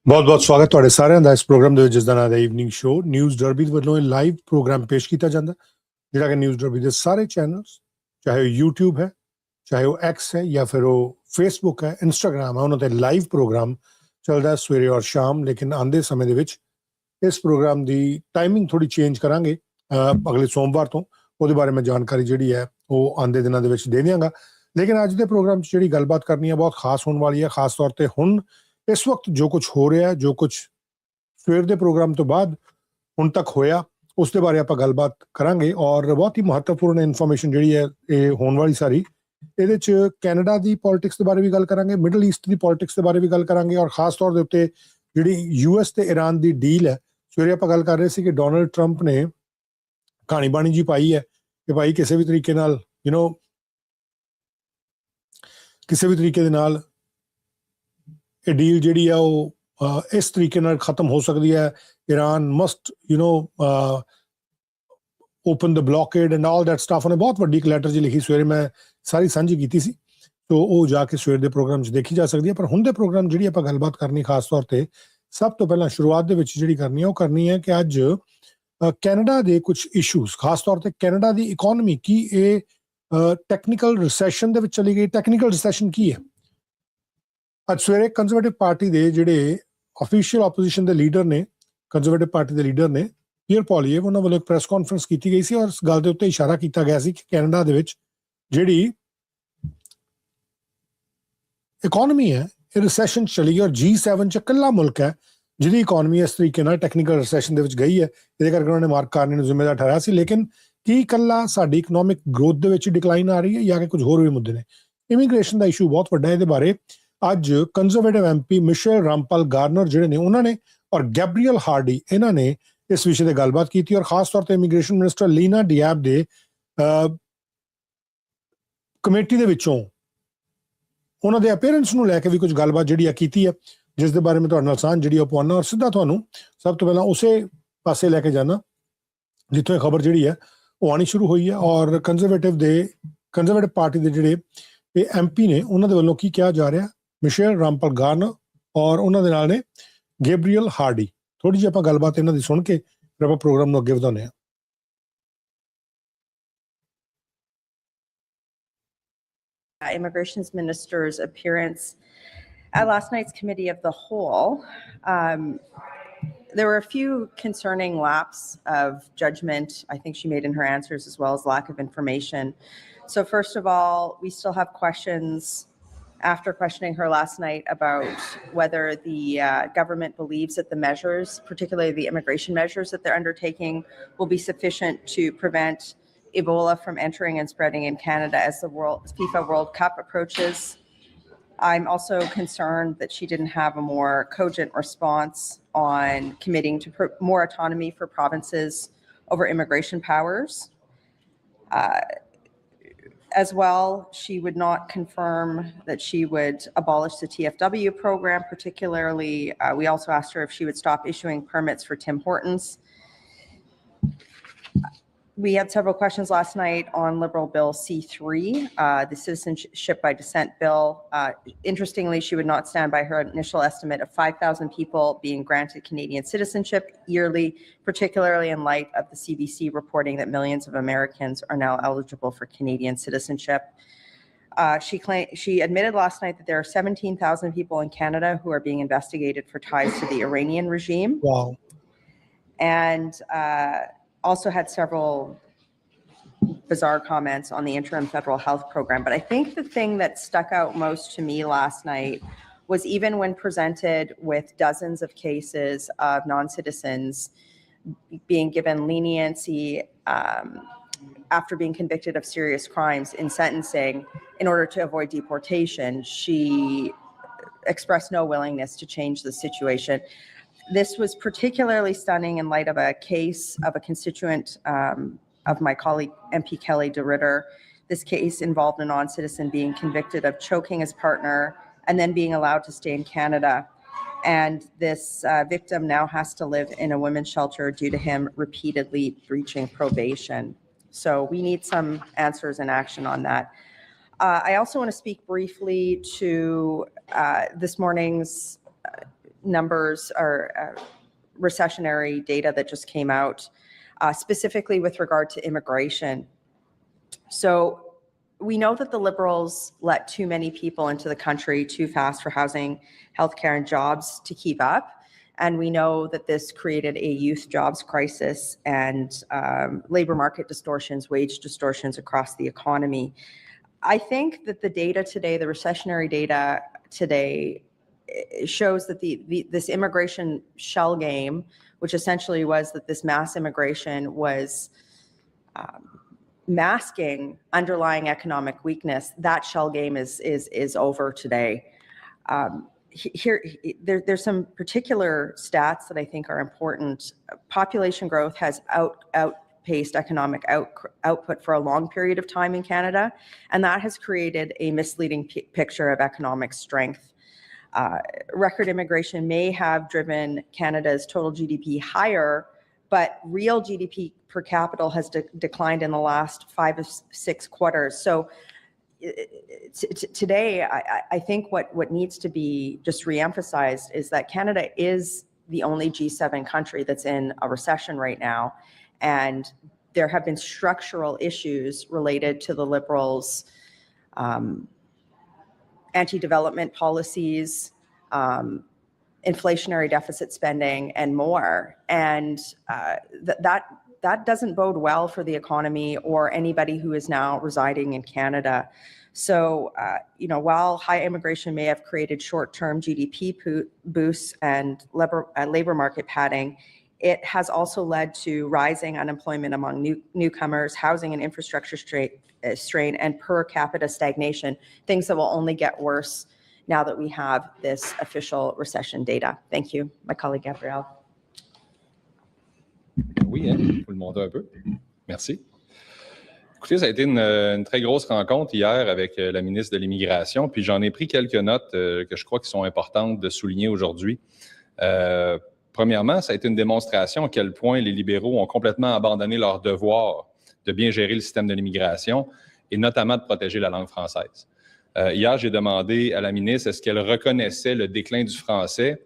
बहुत बहुत स्वागत ਤੁਹਾਡੇ ਸਾਰਿਆਂ ਦਾ ਇਸ ਪ੍ਰੋਗਰਾਮ ਦੇ ਵਿੱਚ ਜਿਸ ਦਾ ਨਾਮ ਹੈ ਈਵਨਿੰਗ ਸ਼ੋ ਨਿਊਜ਼ ਡਰਬੀ ਦੇ ਵੱਲੋਂ ਇਹ ਲਾਈਵ ਪ੍ਰੋਗਰਾਮ ਪੇਸ਼ ਕੀਤਾ ਜਾਂਦਾ ਜਿਹੜਾ ਕਿ ਨਿਊਜ਼ ਡਰਬੀ ਦੇ ਸਾਰੇ ਚੈਨਲਸ ਚਾਹੇ ਉਹ YouTube ਹੈ ਚਾਹੇ ਉਹ X ਹੈ ਜਾਂ ਫਿਰ ਉਹ Facebook ਹੈ Instagram ਹੈ ਉਹਨਾਂ ਤੇ ਲਾਈਵ ਪ੍ਰੋਗਰਾਮ ਚੱਲਦਾ ਸਵੇਰੇ ਔਰ ਸ਼ਾਮ ਲੇਕਿਨ ਆਂਦੇ ਸਮੇਂ ਦੇ ਵਿੱਚ ਇਸ ਪ੍ਰੋਗਰਾਮ ਦੀ ਟਾਈਮਿੰਗ ਥੋੜੀ ਚੇਂਜ ਕਰਾਂਗੇ ਅਗਲੇ ਸੋਮਵਾਰ ਤੋਂ ਉਹਦੇ ਬਾਰੇ ਮੈਂ ਜਾਣਕਾਰੀ ਜਿਹੜੀ ਹੈ ਉਹ ਆਂਦੇ ਦਿਨਾਂ ਦੇ ਵਿੱਚ ਦੇ ਦਿਆਂਗਾ ਲੇਕਿਨ ਅੱਜ ਦੇ ਪ੍ਰੋਗਰਾਮ 'ਚ ਜਿਹੜੀ ਗੱਲਬਾਤ ਕਰਨੀ ਹੈ ਬਹੁਤ ਖਾਸ ਹੋਣ ਵਾਲੀ ਹੈ ਖਾਸ ਤੌਰ ਤੇ ਹੁਣ ਇਸ ਵਕਤ ਜੋ ਕੁਝ ਹੋ ਰਿਹਾ ਜੋ ਕੁਝ ਸਵੇਰ ਦੇ ਪ੍ਰੋਗਰਾਮ ਤੋਂ ਬਾਅਦ ਹੁਣ ਤੱਕ ਹੋਇਆ ਉਸ ਦੇ ਬਾਰੇ ਆਪਾਂ ਗੱਲਬਾਤ ਕਰਾਂਗੇ ਔਰ ਬਹੁਤ ਹੀ ਮਹੱਤਵਪੂਰਨ ਇਨਫੋਰਮੇਸ਼ਨ ਜਿਹੜੀ ਹੈ ਇਹ ਹੋਣ ਵਾਲੀ ਸਾਰੀ ਇਹਦੇ 'ਚ ਕੈਨੇਡਾ ਦੀ ਪੋਲਿਟਿਕਸ ਦੇ ਬਾਰੇ ਵੀ ਗੱਲ ਕਰਾਂਗੇ ਮਿਡਲ ਈਸਟ ਦੀ ਪੋਲਿਟਿਕਸ ਦੇ ਬਾਰੇ ਵੀ ਗੱਲ ਕਰਾਂਗੇ ਔਰ ਖਾਸ ਤੌਰ ਦੇ ਉੱਤੇ ਜਿਹੜੀ US ਤੇ ਈਰਾਨ ਦੀ ਡੀਲ ਹੈ ਸਵੇਰੇ ਆਪਾਂ ਗੱਲ ਕਰ ਰਹੇ ਸੀ ਕਿ ਡੋਨਲਡ ਟਰੰਪ ਨੇ ਕਹਾਣੀ ਬਾਣੀ ਜੀ ਪਾਈ ਹੈ ਕਿ ਭਾਈ ਕਿਸੇ ਵੀ ਤਰੀਕੇ ਨਾਲ ਕਿਸੇ ਵੀ ਤਰੀਕੇ ਦੇ ਨਾਲ ਇਹ ਡੀਲ ਜਿਹੜੀ ਆ ਉਹ ਇਸ ਤਰੀਕੇ ਨਾਲ ਖਤਮ ਹੋ ਸਕਦੀ ਹੈ Iran must open the blockade and all that stuff ਉਹਨੇ ਬਹੁਤ ਵੱਡੀ ਇੱਕ ਲੈਟਰ ਜੀ ਲਿਖੀ ਸਵੇਰੇ ਮੈਂ ਸਾਰੀ ਸਾਂਝੀ ਕੀਤੀ ਸੀ ਤੋ ਉਹ ਜਾ ਕੇ ਸਵੇਰ ਦੇ ਪ੍ਰੋਗਰਾਮ 'ਚ ਦੇਖੀ ਜਾ ਸਕਦੀ ਹੈ ਪਰ ਹੁਣ ਦੇ ਪ੍ਰੋਗਰਾਮ ਜਿਹੜੀ ਆਪਾਂ ਗੱਲਬਾਤ ਕਰਨੀ ਖਾਸ ਤੌਰ ਤੇ ਸਭ ਤੋਂ ਪਹਿਲਾਂ ਸ਼ੁਰੂਆਤ ਦੇ ਵਿੱਚ ਜਿਹੜੀ ਕਰਨੀ ਹੈ ਉਹ ਕਰਨੀ ਹੈ ਕਿ ਅੱਜ ਕੈਨੇਡਾ ਦੇ ਕੁਝ ਇਸ਼ੂਜ਼ ਖਾਸ ਤੌਰ ਤੇ ਕੈਨੇਡਾ ਦੀ ਇਕਨੋਮੀ ਕੀ ਇਹ ਟੈਕਨੀਕਲ ਰਿਸੈਸ਼ਨ ਦੇ ਵਿੱਚ ਚਲੀ ਗਈ ਟੈਕਨੀਕਲ ਰਿਸੈਸ਼ਨ ਕੀ ਹੈ ਅੱਜ ਸਵੇਰੇ ਕੰਜ਼ਰਵੇਟਿਵ ਪਾਰਟੀ ਦੇ ਜਿਹੜੇ ਅਫੀਸ਼ੀਅਲ ਆਪੋਜੀਸ਼ਨ ਦੇ ਲੀਡਰ ਨੇ ਕੰਜ਼ਰਵੇਟਿਵ ਪਾਰਟੀ ਦੇ ਲੀਡਰ ਨੇ ਪੀਅਰ ਪੋਲੀਏਵ ਉਹਨਾਂ ਵੱਲੋਂ ਇੱਕ ਪ੍ਰੈਸ ਕਾਨਫਰੰਸ ਕੀਤੀ ਗਈ ਸੀ ਔਰ ਇਸ ਗੱਲ ਦੇ ਉੱਤੇ ਇਸ਼ਾਰਾ ਕੀਤਾ ਗਿਆ ਸੀ ਕਿ ਕੈਨੇਡਾ ਦੇ ਵਿੱਚ ਜਿਹੜੀ ਇਕਨੋਮੀ ਹੈ ਇਹ ਰਿਸੈਸ਼ਨ ਚਲੀ ਗਈ ਔਰ G7 ਚ ਇਕੱਲਾ ਮੁਲਕ ਹੈ ਜਿਹਦੀ ਇਕਨੋਮੀ ਇਸ ਤਰੀਕੇ ਨਾਲ ਟੈਕਨੀਕਲ ਰਿਸੈਸ਼ਨ ਦੇ ਵਿੱਚ ਗਈ ਹੈ ਇਹਦੇ ਕਰਕੇ ਉਹਨਾਂ ਨੇ ਮਾਰਕ ਕਾਰਨੀ ਨੂੰ ਜ਼ਿੰਮੇਵਾਰ ਠਹਿਰਾਇਆ ਸੀ ਲੇਕਿਨ ਕੀ ਇਕੱਲਾ ਸਾਡੀ ਇਕਨੋਮਿਕ ਗਰੋਥ ਦੇ ਵਿੱਚ ਡਿਕਲਾਈਨ ਆ ਰਹੀ ਹੈ ਜਾਂ ਕਿ ਕੁਝ ਹੋਰ ਵੀ ਮੁੱਦੇ ਨੇ ਇਮੀਗ੍ਰੇਸ਼ਨ ਦਾ ਇਸ਼ੂ ਬਹੁਤ ਵੱਡਾ ਹੈ ਇਹਦੇ ਬਾਰੇ ਅੱਜ conservative MP Michelle Rampal Garner ਜਿਹੜੇ ਨੇ ਉਹਨਾਂ ਨੇ ਔਰ ਗੈਬਰੀਅਲ ਹਾਰਡੀ ਇਹਨਾਂ ਨੇ ਇਸ ਵਿਸ਼ੇ ਤੇ ਗੱਲਬਾਤ ਕੀਤੀ ਔਰ ਖਾਸ ਤੌਰ ਤੇ ਇਮੀਗ੍ਰੇਸ਼ਨ ਮਿਨਿਸਟਰ ਲੀਨਾ ਡਿਆਬ ਦੇ ਕਮੇਟੀ ਦੇ ਵਿੱਚੋਂ ਉਹਨਾਂ ਦੇ ਅਪੀਅਰੈਂਸ ਨੂੰ ਲੈ ਕੇ ਵੀ ਕੁਝ ਗੱਲਬਾਤ ਜਿਹੜੀ ਆ ਕੀਤੀ ਹੈ ਜਿਸ ਦੇ ਬਾਰੇ ਮੈਂ ਤੁਹਾਡੇ ਨਾਲ ਸਾਂਝ ਜਿਹੜੀ ਉਹ ਪਾਉਣਾ ਔਰ ਸਿੱਧਾ ਤੁਹਾਨੂੰ ਸਭ ਤੋਂ ਪਹਿਲਾਂ ਉਸੇ ਪਾਸੇ ਲੈ ਕੇ ਜਾਣਾ ਜਿੱਥੋਂ ਇਹ ਖਬਰ ਜਿਹੜੀ ਹੈ ਉਹ ਆਉਣੀ ਸ਼ੁਰੂ ਹੋਈ ਹੈ ਔਰ ਕੰਜ਼ਰਵੇਟਿਵ ਪਾਰਟੀ ਦੇ ਜਿਹੜੇ ਇਹ MP ਨੇ ਉਹਨਾਂ ਦੇ ਵੱਲੋਂ ਕੀ ਕਿਹਾ ਜਾ ਰਿਹਾ ਮਿਸ਼ੇਲ ਰਾਮਪਾਲ ਗਾਰਨਰ ਔਰ ਉਹਨਾਂ ਦੇ ਨਾਲ ਨੇ ਗੈਬਰੀਅਲ ਹਾਰਡੀ ਥੋੜੀ ਜਿਹੀ ਆਪਾਂ ਗੱਲਬਾਤ ਇਹਨਾਂ ਦੀ ਸੁਣ ਕੇ ਫਿਰ ਆਪਾਂ ਪ੍ਰੋਗਰਾਮ ਨੂੰ ਅੱਗੇ ਵਧਾਉਂਦੇ ਹਾਂ Immigrations Minister's appearance at last night's Committee of the Whole. There were a few concerning lapses of judgment, I think she made in her answers, as well as lack of information. So first of all, we still have questions after questioning her last night about whether the government believes that the measures, particularly the immigration measures that they're undertaking, will be sufficient to prevent Ebola from entering and spreading in Canada as the FIFA World Cup approaches. I'm also concerned that she didn't have a more cogent response on committing to more autonomy for provinces over immigration powers. As well, she would not confirm that she would abolish the TFW program, particularly, we also asked her if she would stop issuing permits for Tim Hortons. We had several questions last night on Liberal Bill C3, the Citizenship by Descent bill. Interestingly, she would not stand by her initial estimate of 5,000 people being granted Canadian citizenship yearly, particularly in light of the CBC reporting that millions of Americans are now eligible for Canadian citizenship. She admitted last night that there are 17,000 people in Canada who are being investigated for ties to the Iranian regime. Wow. And also had several bizarre comments on the interim federal health program. But I think the thing that stuck out most to me last night was even when presented with dozens of cases of non-citizens being given leniency after being convicted of serious crimes in sentencing in order to avoid deportation, she expressed no willingness to change the situation. This was particularly stunning in light of a case of a constituent of my colleague MP Kelly DeRitter. This case involved a non-citizen being convicted of choking his partner and then being allowed to stay in Canada. And this victim now has to live in a women's shelter due to him repeatedly breaching probation. So we need some answers and action on that. I also want to speak briefly to this morning's numbers or recessionary data that just came out, specifically with regard to immigration. So we know that the Liberals let too many people into the country too fast for housing, healthcare, and jobs to keep up. And we know that this created a youth jobs crisis and labor market distortions, wage distortions across the economy. I think that the data today, the recessionary data today, shows that this immigration shell game, which essentially was that this mass immigration was masking underlying economic weakness, that shell game is over today. There's some particular stats that I think are important. Population growth has outpaced economic output for a long period of time in Canada, and that has created a misleading picture of economic strength. Record immigration may have driven Canada's total GDP higher, but real GDP per capita has declined in the last 5 or 6 quarters. So today, I think what needs to be just reemphasized is that Canada is the only G7 country that's in a recession right now. And there have been structural issues related to the Liberals' anti-development policies, inflationary deficit spending, and more. And that doesn't bode well for the economy or anybody who is now residing in Canada. So, while high immigration may have created short-term GDP boosts and labor market padding, it has also led to rising unemployment among newcomers, housing and infrastructure strain, and per capita stagnation, things that will only get worse now that we have this official recession data. Thank you. My colleague Gabrielle. Oui, il faut le monter un peu. Merci. Écoutez, ça a été une très grosse rencontre hier avec la ministre de l'Immigration, puis j'en ai pris quelques notes que je crois qui sont importantes de souligner aujourd'hui. Premièrement, ça a été une démonstration à quel point les libéraux ont complètement abandonné leur devoir de bien gérer le système de l'immigration et notamment de protéger la langue française. Hier, j'ai demandé à la ministre est-ce qu'elle reconnaissait le déclin du français.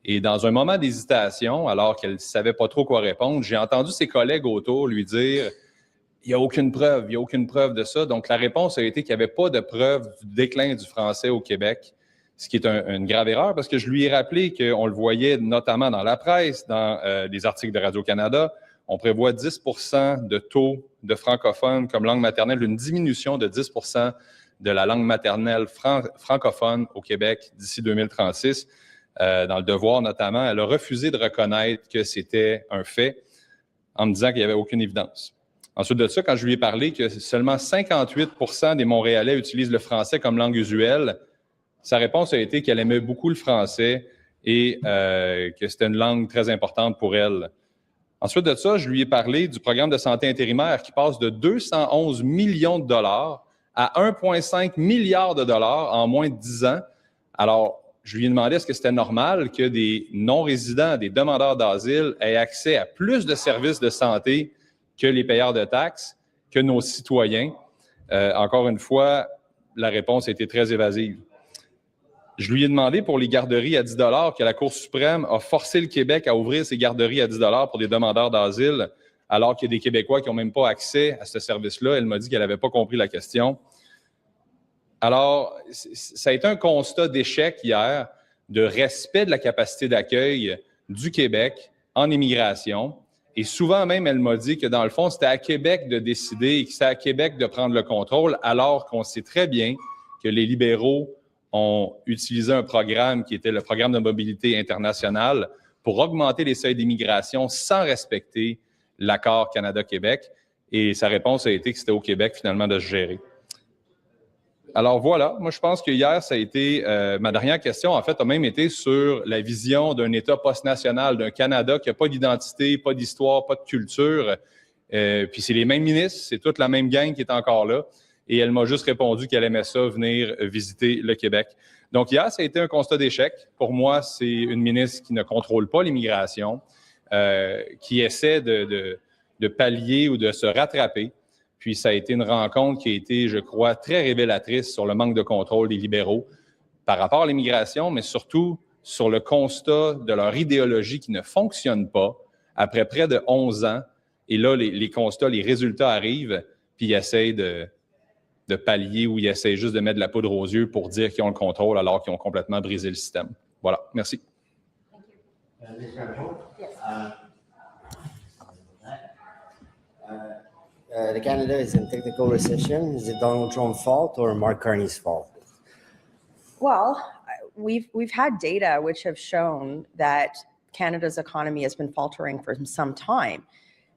Et dans un moment d'hésitation, alors qu'elle ne savait pas trop quoi répondre, j'ai entendu ses collègues autour lui dire « il n'y a aucune preuve de ça ». Donc, la réponse a été qu'il n'y avait pas de preuve du déclin du français au Québec, ce qui est une grave erreur parce que je lui ai rappelé qu'on le voyait notamment dans la presse, dans les articles de Radio-Canada. On prévoit 10 % de taux de francophones comme langue maternelle, une diminution de 10 % de la langue maternelle francophone au Québec d'ici 2036. Dans le Devoir notamment, elle a refusé de reconnaître que c'était un fait en me disant qu'il n'y avait aucune évidence. Ensuite de ça, quand je lui ai parlé que seulement 58 % des Montréalais utilisent le français comme langue usuelle, sa réponse a été qu'elle aimait beaucoup le français et que c'était une langue très importante pour elle. Ensuite de ça, je lui ai parlé du programme de santé intérimaire qui passe de 211 millions de dollars à 1,5 milliard de dollars en moins de 10 ans. Alors, je lui ai demandé est-ce que c'était normal que des non-résidents, des demandeurs d'asile aient accès à plus de services de santé que les payeurs de taxes, que nos citoyens. Encore une fois, la réponse a été très évasive. Je lui ai demandé pour les garderies à 10 $ que la Cour suprême a forcé le Québec à ouvrir ses garderies à 10 $ pour des demandeurs d'asile, alors qu'il y a des Québécois qui n'ont même pas accès à ce service-là. Elle m'a dit qu'elle n'avait pas compris la question. Alors, ça a été un constat d'échec hier, de respect de la capacité d'accueil du Québec en immigration. Et souvent même, elle m'a dit que dans le fond, c'était à Québec de décider et que c'était à Québec de prendre le contrôle, alors qu'on sait très bien que les libéraux ont utilisé un programme qui était le programme de mobilité internationale pour augmenter les seuils d'immigration sans respecter l'accord Canada-Québec. Et sa réponse a été que c'était au Québec finalement de se gérer. Alors voilà, moi je pense que hier, ça a été, ma dernière question en fait a même été sur la vision d'un État post-national, d'un Canada qui n'a pas d'identité, pas d'histoire, pas de culture. Puis c'est les mêmes ministres, c'est toute la même gang qui est encore là. Et elle m'a juste répondu qu'elle aimait ça, venir visiter le Québec. Donc hier, ça a été un constat d'échec. Pour moi, c'est une ministre qui ne contrôle pas l'immigration, qui essaie de pallier ou de se rattraper. Puis ça a été une rencontre qui a été, je crois, très révélatrice sur le manque de contrôle des libéraux par rapport à l'immigration, mais surtout sur le constat de leur idéologie qui ne fonctionne pas après près de 11 ans. Et là, les constats, les résultats arrivent, puis ils essayent de pallier ou ils essayent juste de mettre de la poudre aux yeux pour dire qu'ils ont le contrôle alors qu'ils ont complètement brisé le système. Voilà, merci. The Canada is in technical recession. Is it Donald Trump's fault or Mark Carney's fault? Well, we've had data which have shown that Canada's economy has been faltering for some time.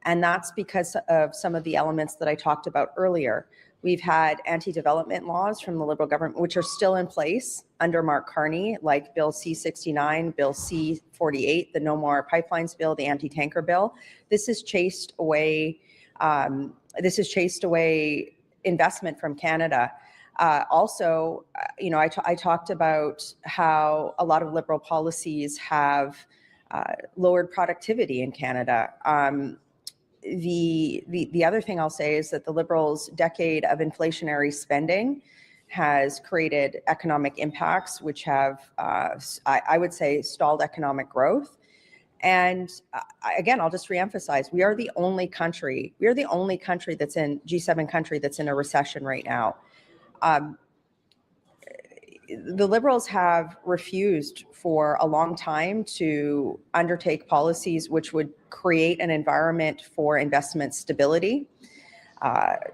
And that's because of some of the elements that I talked about earlier. We've had anti-development laws from the Liberal government, which are still in place under Mark Carney, like Bill C-69, Bill C-48, the No More Pipelines Bill, the anti-tanker bill. This has chased away investment from Canada. Also, you know, I talked about how a lot of Liberal policies have lowered productivity in Canada. The other thing I'll say is that the Liberals' decade of inflationary spending has created economic impacts which have, I would say, stalled economic growth. And again, I'll just reemphasize, we are the only country that's in G7 country that's in a recession right now. The Liberals have refused for a long time to undertake policies which would create an environment for investment stability.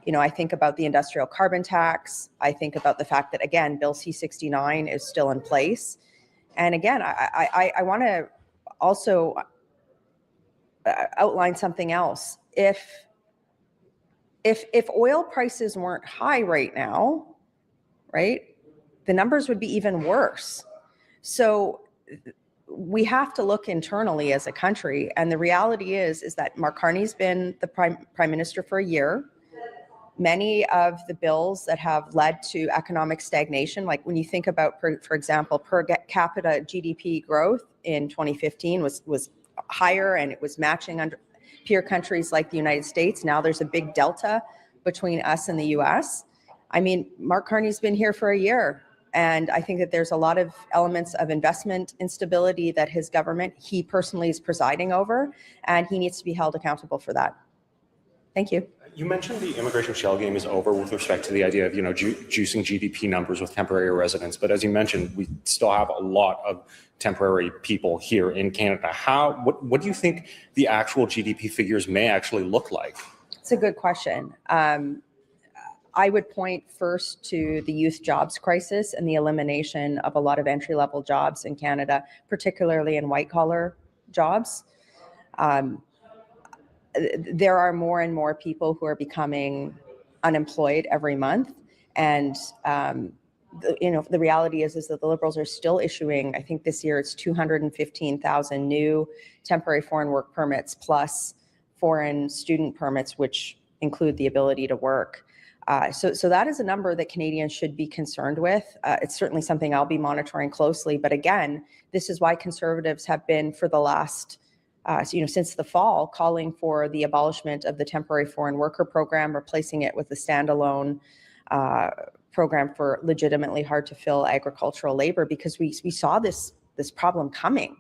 You know, I think about the industrial carbon tax. I think about the fact that, again, Bill C-69 is still in place. And again, I want to also outline something else. If oil prices weren't high right now, right, the numbers would be even worse. So we have to look internally as a country. And the reality is that Mark Carney's been the prime minister for a year. Many of the bills that have led to economic stagnation, like when you think about, for example, per capita GDP growth in 2015 was higher and it was matching under peer countries like the United States. Now there's a big delta between us and the US. I mean, Mark Carney's been here for a year. And I think that there's a lot of elements of investment instability that his government, he personally is presiding over, and he needs to be held accountable for that. Thank you. You mentioned the immigration shell game is over with respect to the idea of, juicing GDP numbers with temporary residents. But as you mentioned, we still have a lot of temporary people here in Canada. What do you think the actual GDP figures may actually look like? It's a good question. I would point first to the youth jobs crisis and the elimination of a lot of entry-level jobs in Canada, particularly in white-collar jobs. There are more and more people who are becoming unemployed every month. And, the reality is that the Liberals are still issuing, I think this year it's 215,000 new temporary foreign work permits plus foreign student permits, which include the ability to work. So that is a number that Canadians should be concerned with. It's certainly something I'll be monitoring closely. But again, this is why Conservatives have been for the last, since the fall, calling for the abolishment of the temporary foreign worker program, replacing it with a standalone program for legitimately hard to fill agricultural labor, because we saw this problem coming.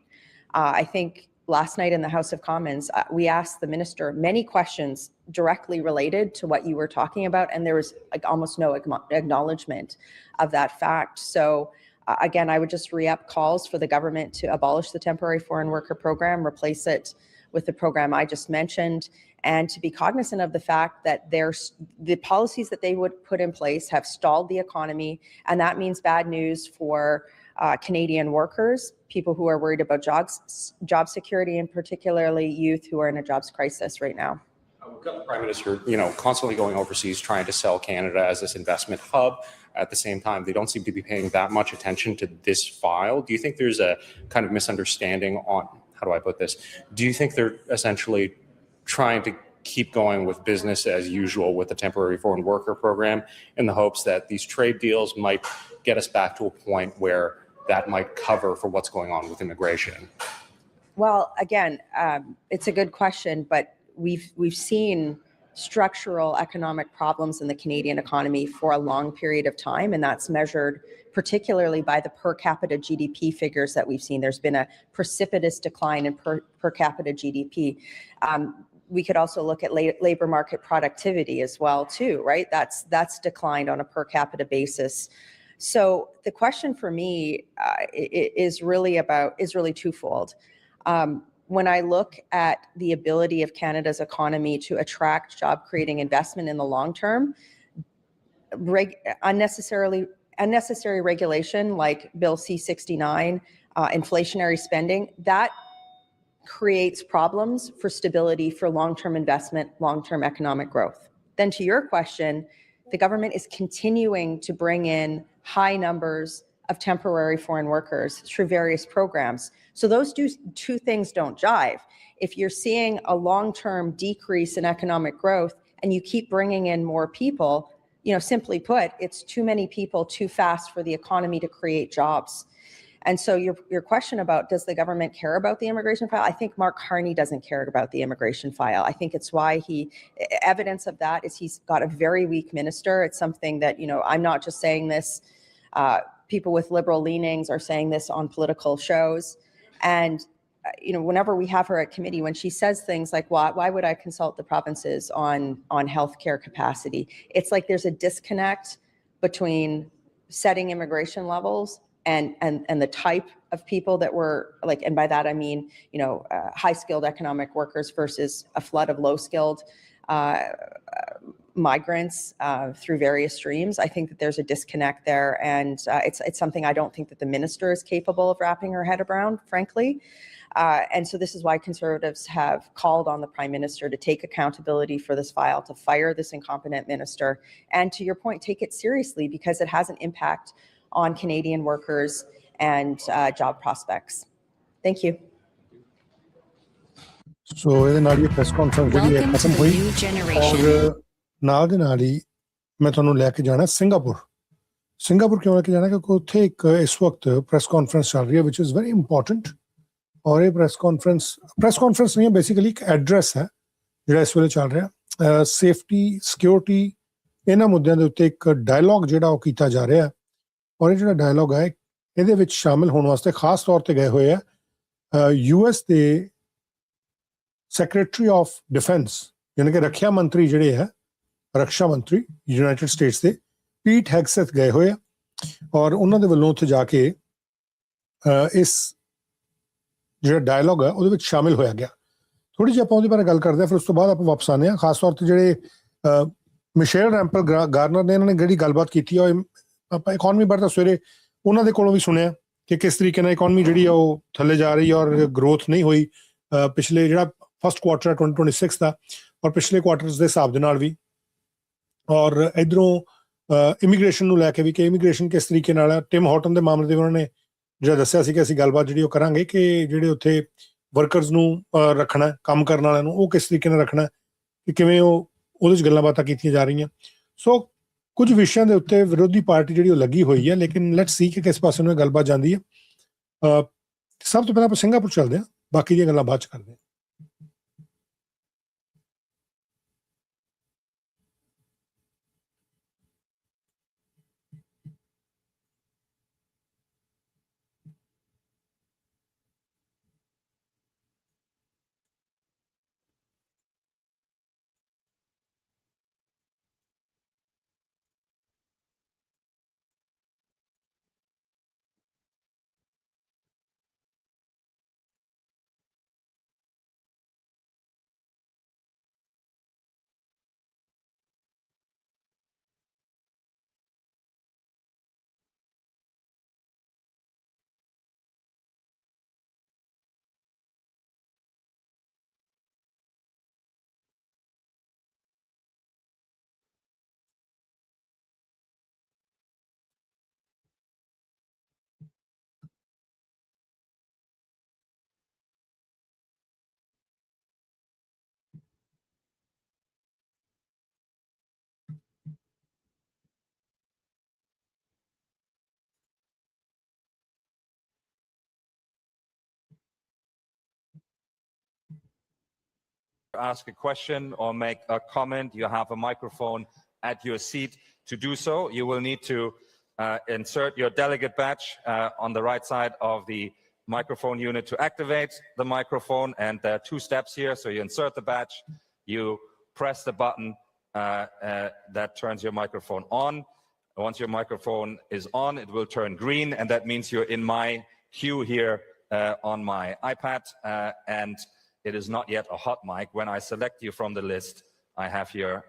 I think last night in the House of Commons, we asked the minister many questions directly related to what you were talking about, and there was almost no acknowledgement of that fact. So again, I would just re-up calls for the government to abolish the temporary foreign worker program, replace it with the program I just mentioned, and to be cognizant of the fact that the policies that they would put in place have stalled the economy, and that means bad news for Canadian workers, people who are worried about job security, and particularly youth who are in a jobs crisis right now. We've got the Prime Minister, constantly going overseas, trying to sell Canada as this investment hub. At the same time, they don't seem to be paying that much attention to this file. Do you think there's a kind of misunderstanding on, how do I put this? Do you think they're essentially trying to keep going with business as usual with the temporary foreign worker program in the hopes that these trade deals might get us back to a point where that might cover for what's going on with immigration? Well, again, it's a good question, but we've seen structural economic problems in the Canadian economy for a long period of time, and that's measured particularly by the per capita GDP figures that we've seen. There's been a precipitous decline in per capita GDP. We could also look at labor market productivity as well too, right? That's declined on a per capita basis. So the question for me is really twofold. When I look at the ability of Canada's economy to attract job-creating investment in the long term, unnecessary regulation like Bill C-69, inflationary spending, that creates problems for stability, for long-term investment, long-term economic growth. Then to your question, the government is continuing to bring in high numbers of temporary foreign workers through various programs. So those two things don't jive. If you're seeing a long-term decrease in economic growth and you keep bringing in more people, simply put, it's too many people too fast for the economy to create jobs. And so your question about does the government care about the immigration file? I think Mark Carney doesn't care about the immigration file. I think it's why evidence of that is he's got a very weak minister. It's something that, I'm not just saying this, people with liberal leanings are saying this on political shows. And, whenever we have her at committee, when she says things like, why would I consult the provinces on healthcare capacity? It's like there's a disconnect between setting immigration levels and the type of people that were like, and by that I mean, high skilled economic workers versus a flood of low skilled migrants through various streams. I think that there's a disconnect there, and it's something I don't think that the minister is capable of wrapping her head around, frankly. And so this is why Conservatives have called on the Prime Minister to take accountability for this file, to fire this incompetent minister, and to your point, take it seriously because it has an impact on Canadian workers and job prospects. Thank you. ਸੋ ਇਹਦੇ ਨਾਲ ਹੀ press conference ਜਿਹੜੀ ਹੈ ਖਤਮ ਹੋਈ ਔਰ ਨਾਲ ਦੇ ਨਾਲ ਹੀ ਮੈਂ ਤੁਹਾਨੂੰ ਲੈ ਕੇ ਜਾਣਾ ਸਿੰਗਾਪੁਰ ਕਿਉਂ ਲੈ ਕੇ ਜਾਣਾ ਕਿਉਂਕਿ ਉੱਥੇ ਇੱਕ ਇਸ ਵਕਤ ਪ੍ਰੈਸ ਕਾਨਫਰੰਸ ਚੱਲ ਰਹੀ ਹੈ ਵਿਚ ਇਜ਼ ਵੈਰੀ ਇੰਪੋਰਟੈਂਟ ਔਰ ਇਹ ਪ੍ਰੈਸ ਕਾਨਫਰੰਸ ਨਹੀਂ ਹੈ ਬੇਸਿਕਲੀ ਇੱਕ ਐਡਰੈਸ ਹੈ ਜਿਹੜਾ ਇਸ ਵੇਲੇ ਚੱਲ ਰਿਹਾ ਸੇਫਟੀ ਸਿਕਿਉਰਿਟੀ ਇਹਨਾਂ ਮੁੱਦਿਆਂ ਦੇ ਉੱਤੇ ਇੱਕ ਡਾਇਲੌਗ ਜਿਹੜਾ ਉਹ ਕੀਤਾ ਜਾ ਰਿਹਾ ਔਰ ਇਹ ਜਿਹੜਾ ਡਾਇਲੌਗ ਹੈ ਇਹਦੇ ਵਿੱਚ ਸ਼ਾਮਿਲ ਹੋਣ ਵਾਸਤੇ ਖਾਸ ਤੌਰ ਤੇ ਗਏ ਹੋਏ ਆ US ਦੇ ਸੈਕਟਰੀ ਆਫ ਡਿਫੈਂਸ ਯਾਨੀ ਕਿ ਰੱਖਿਆ ਮੰਤਰੀ ਜਿਹੜੇ ਹੈ ਰੱਖਿਆ ਮੰਤਰੀ ਯੂਨਾਈਟਿਡ ਸਟੇਟਸ ਦੇ ਪੀਟ ਹੈਗਸੈਥ ਗਏ ਹੋਏ ਆ ਔਰ ਉਹਨਾਂ ਦੇ ਵੱਲੋਂ ਉੱਥੇ ਜਾ ਕੇ ਇਸ ਜਿਹੜਾ ਡਾਇਲੌਗ ਹੈ ਉਹਦੇ ਵਿੱਚ ਸ਼ਾਮਿਲ ਹੋਇਆ ਗਿਆ ਥੋੜੀ ਜਿਹੀ ਆਪਾਂ ਉਹਦੇ ਬਾਰੇ ਗੱਲ ਕਰਦੇ ਹਾਂ ਫਿਰ ਉਸ ਤੋਂ ਬਾਅਦ ਆਪਾਂ ਵਾਪਸ ਆਉਂਦੇ ਹਾਂ ਖਾਸ ਤੌਰ ਤੇ ਜਿਹੜੇ ਮਿਸ਼ੇਲ ਰੈਂਪਲ ਗਾਰਨਰ ਨੇ ਇਹਨਾਂ ਨੇ ਜਿਹੜੀ ਗੱਲਬਾਤ ਕੀਤੀ ਆ ਆਪਾਂ ਇਕਨੋਮੀ ਬਾਰੇ ਤਾਂ ਸਵੇਰੇ ਉਹਨਾਂ ਦੇ ਕੋਲੋਂ ਵੀ ਸੁਣਿਆ ਕਿ ਕਿਸ ਤਰੀਕੇ ਨਾਲ ਇਕਨੋਮੀ ਜਿਹੜੀ ਆ ਉਹ ਥੱਲੇ ਜਾ ਰਹੀ ਔਰ ਗਰੋਥ ਨਹੀਂ ਹੋਈ ਪਿਛਲੇ ਜਿਹੜਾ ਫਸਟ ਕੁਆਟਰ 2026 ਦਾ ਔਰ ਪਿਛਲੇ ਕੁਆਟਰਸ ਦੇ ਹਿਸਾਬ ਦੇ ਨਾਲ ਵੀ ਔਰ ਇਧਰੋਂ ਇਮੀਗ੍ਰੇਸ਼ਨ ਨੂੰ ਲੈ ਕੇ ਵੀ ਕਿ ਇਮੀਗ੍ਰੇਸ਼ਨ ਕਿਸ ਤਰੀਕੇ ਨਾਲ ਟਿਮ ਹਾਰਟਨ ਦੇ ਮਾਮਲੇ ਦੇ ਉਹਨਾਂ ਨੇ ਜਿਹੜਾ ਦੱਸਿਆ ਸੀ ਕਿ ਅਸੀਂ ਗੱਲਬਾਤ ਜਿਹੜੀ ਉਹ ਕਰਾਂਗੇ ਕਿ ਜਿਹੜੇ ਉੱਥੇ ਵਰਕਰਸ ਨੂੰ ਰੱਖਣਾ ਕੰਮ ਕਰਨ ਵਾਲਿਆਂ ਨੂੰ ਉਹ ਕਿਸ ਤਰੀਕੇ ਨਾਲ ਰੱਖਣਾ ਕਿ ਕਿਵੇਂ ਉਹ ਉਹਦੇ 'ਚ ਗੱਲਾਂ ਬਾਤਾਂ ਕੀਤੀਆਂ ਜਾ ਰਹੀਆਂ ਸੋ ਕੁਝ ਵਿਸ਼ਿਆਂ ਦੇ ਉੱਤੇ ਵਿਰੋਧੀ ਪਾਰਟੀ ਜਿਹੜੀ ਉਹ ਲੱਗੀ ਹੋਈ ਹੈ ਲੇਕਿਨ ਲੈਟਸ ਸੀ ਕਿ ਕਿਸ ਪਾਸੇ ਨੂੰ ਇਹ ਗੱਲਬਾਤ ਜਾਂਦੀ ਹੈ ਸਭ ਤੋਂ ਪਹਿਲਾਂ ਆਪਾਂ ਸਿੰਗਾਪੁਰ ਚੱਲਦੇ ਹਾਂ ਬਾਕੀ ਦੀਆਂ ਗੱਲਾਂ ਬਾਅਦ 'ਚ ਕਰਦੇ ਹਾਂ ask a question or make a comment, you have a microphone at your seat. To do so, you will need to insert your delegate badge on the right side of the microphone unit to activate the microphone. And there are 2 steps here. So you insert the badge, you press the button that turns your microphone on. Once your microphone is on, it will turn green, and that means you're in my queue here on my iPad, and it is not yet a hot mic. When I select you from the list, I have your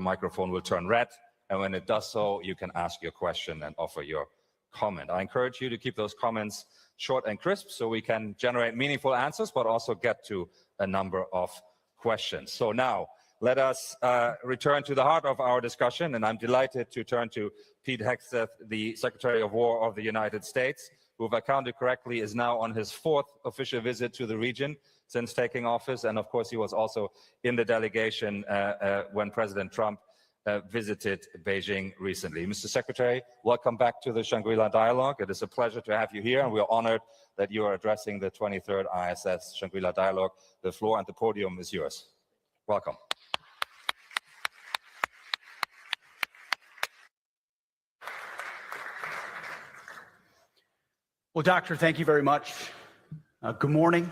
microphone will turn red, and when it does so, you can ask your question and offer your comment. I encourage you to keep those comments short and crisp so we can generate meaningful answers, but also get to a number of questions. So now, let us return to the heart of our discussion, and I'm delighted to turn to Pete Hegseth, the Secretary of War of the United States, who, if I counted correctly, is now on his 4th official visit to the region since taking office. And of course, he was also in the delegation when President Trump visited Beijing recently. Mr. Secretary, welcome back to the Shangri-La Dialogue. It is a pleasure to have you here, and we are honored that you are addressing the 23rd ISS Shangri-La Dialogue. The floor and the podium is yours. Welcome. Well, Doctor, thank you very much. Good morning.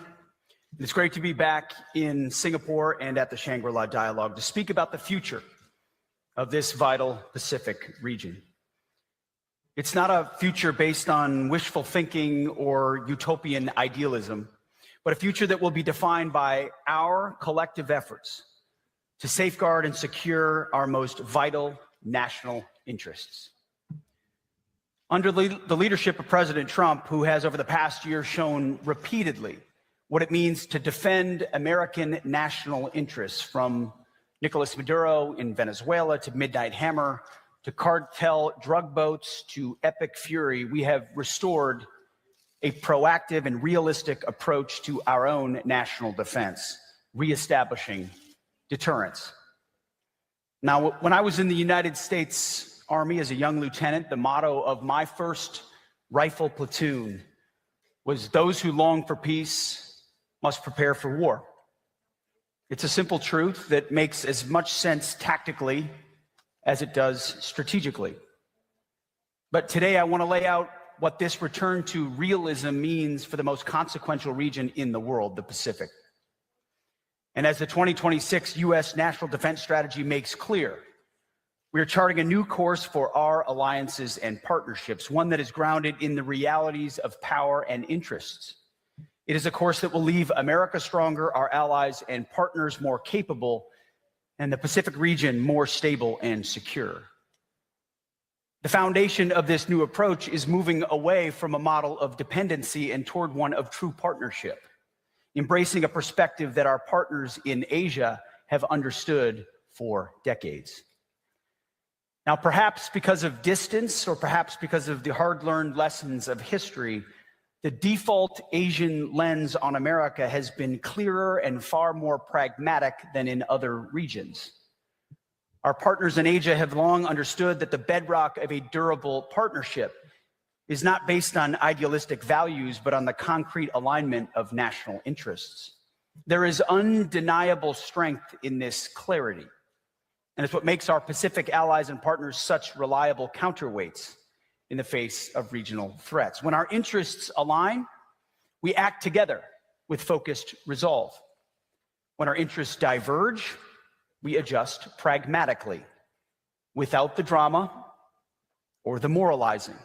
It's great to be back in Singapore and at the Shangri-La Dialogue to speak about the future of this vital Pacific region. It's not a future based on wishful thinking or utopian idealism, but a future that will be defined by our collective efforts to safeguard and secure our most vital national interests. Under the leadership of President Trump, who has over the past year shown repeatedly what it means to defend American national interests, from Nicolas Maduro in Venezuela to Midnight Hammer to cartel drug boats to Epic Fury, we have restored a proactive and realistic approach to our own national defense, reestablishing deterrence. Now, when I was in the United States Army as a young lieutenant, the motto of my first rifle platoon was, "Those who long for peace must prepare for war." It's a simple truth that makes as much sense tactically as it does strategically. But today I want to lay out what this return to realism means for the most consequential region in the world, the Pacific. And as the 2026 U.S. National Defense Strategy makes clear, we are charting a new course for our alliances and partnerships, one that is grounded in the realities of power and interests. It is a course that will leave America stronger, our allies and partners more capable, and the Pacific region more stable and secure. The foundation of this new approach is moving away from a model of dependency and toward one of true partnership, embracing a perspective that our partners in Asia have understood for decades. Now, perhaps because of distance, or perhaps because of the hard-learned lessons of history, the default Asian lens on America has been clearer and far more pragmatic than in other regions. Our partners in Asia have long understood that the bedrock of a durable partnership is not based on idealistic values, but on the concrete alignment of national interests. There is undeniable strength in this clarity. And it's what makes our Pacific allies and partners such reliable counterweights in the face of regional threats. When our interests align, we act together with focused resolve. When our interests diverge, we adjust pragmatically, without the drama or the moralizing.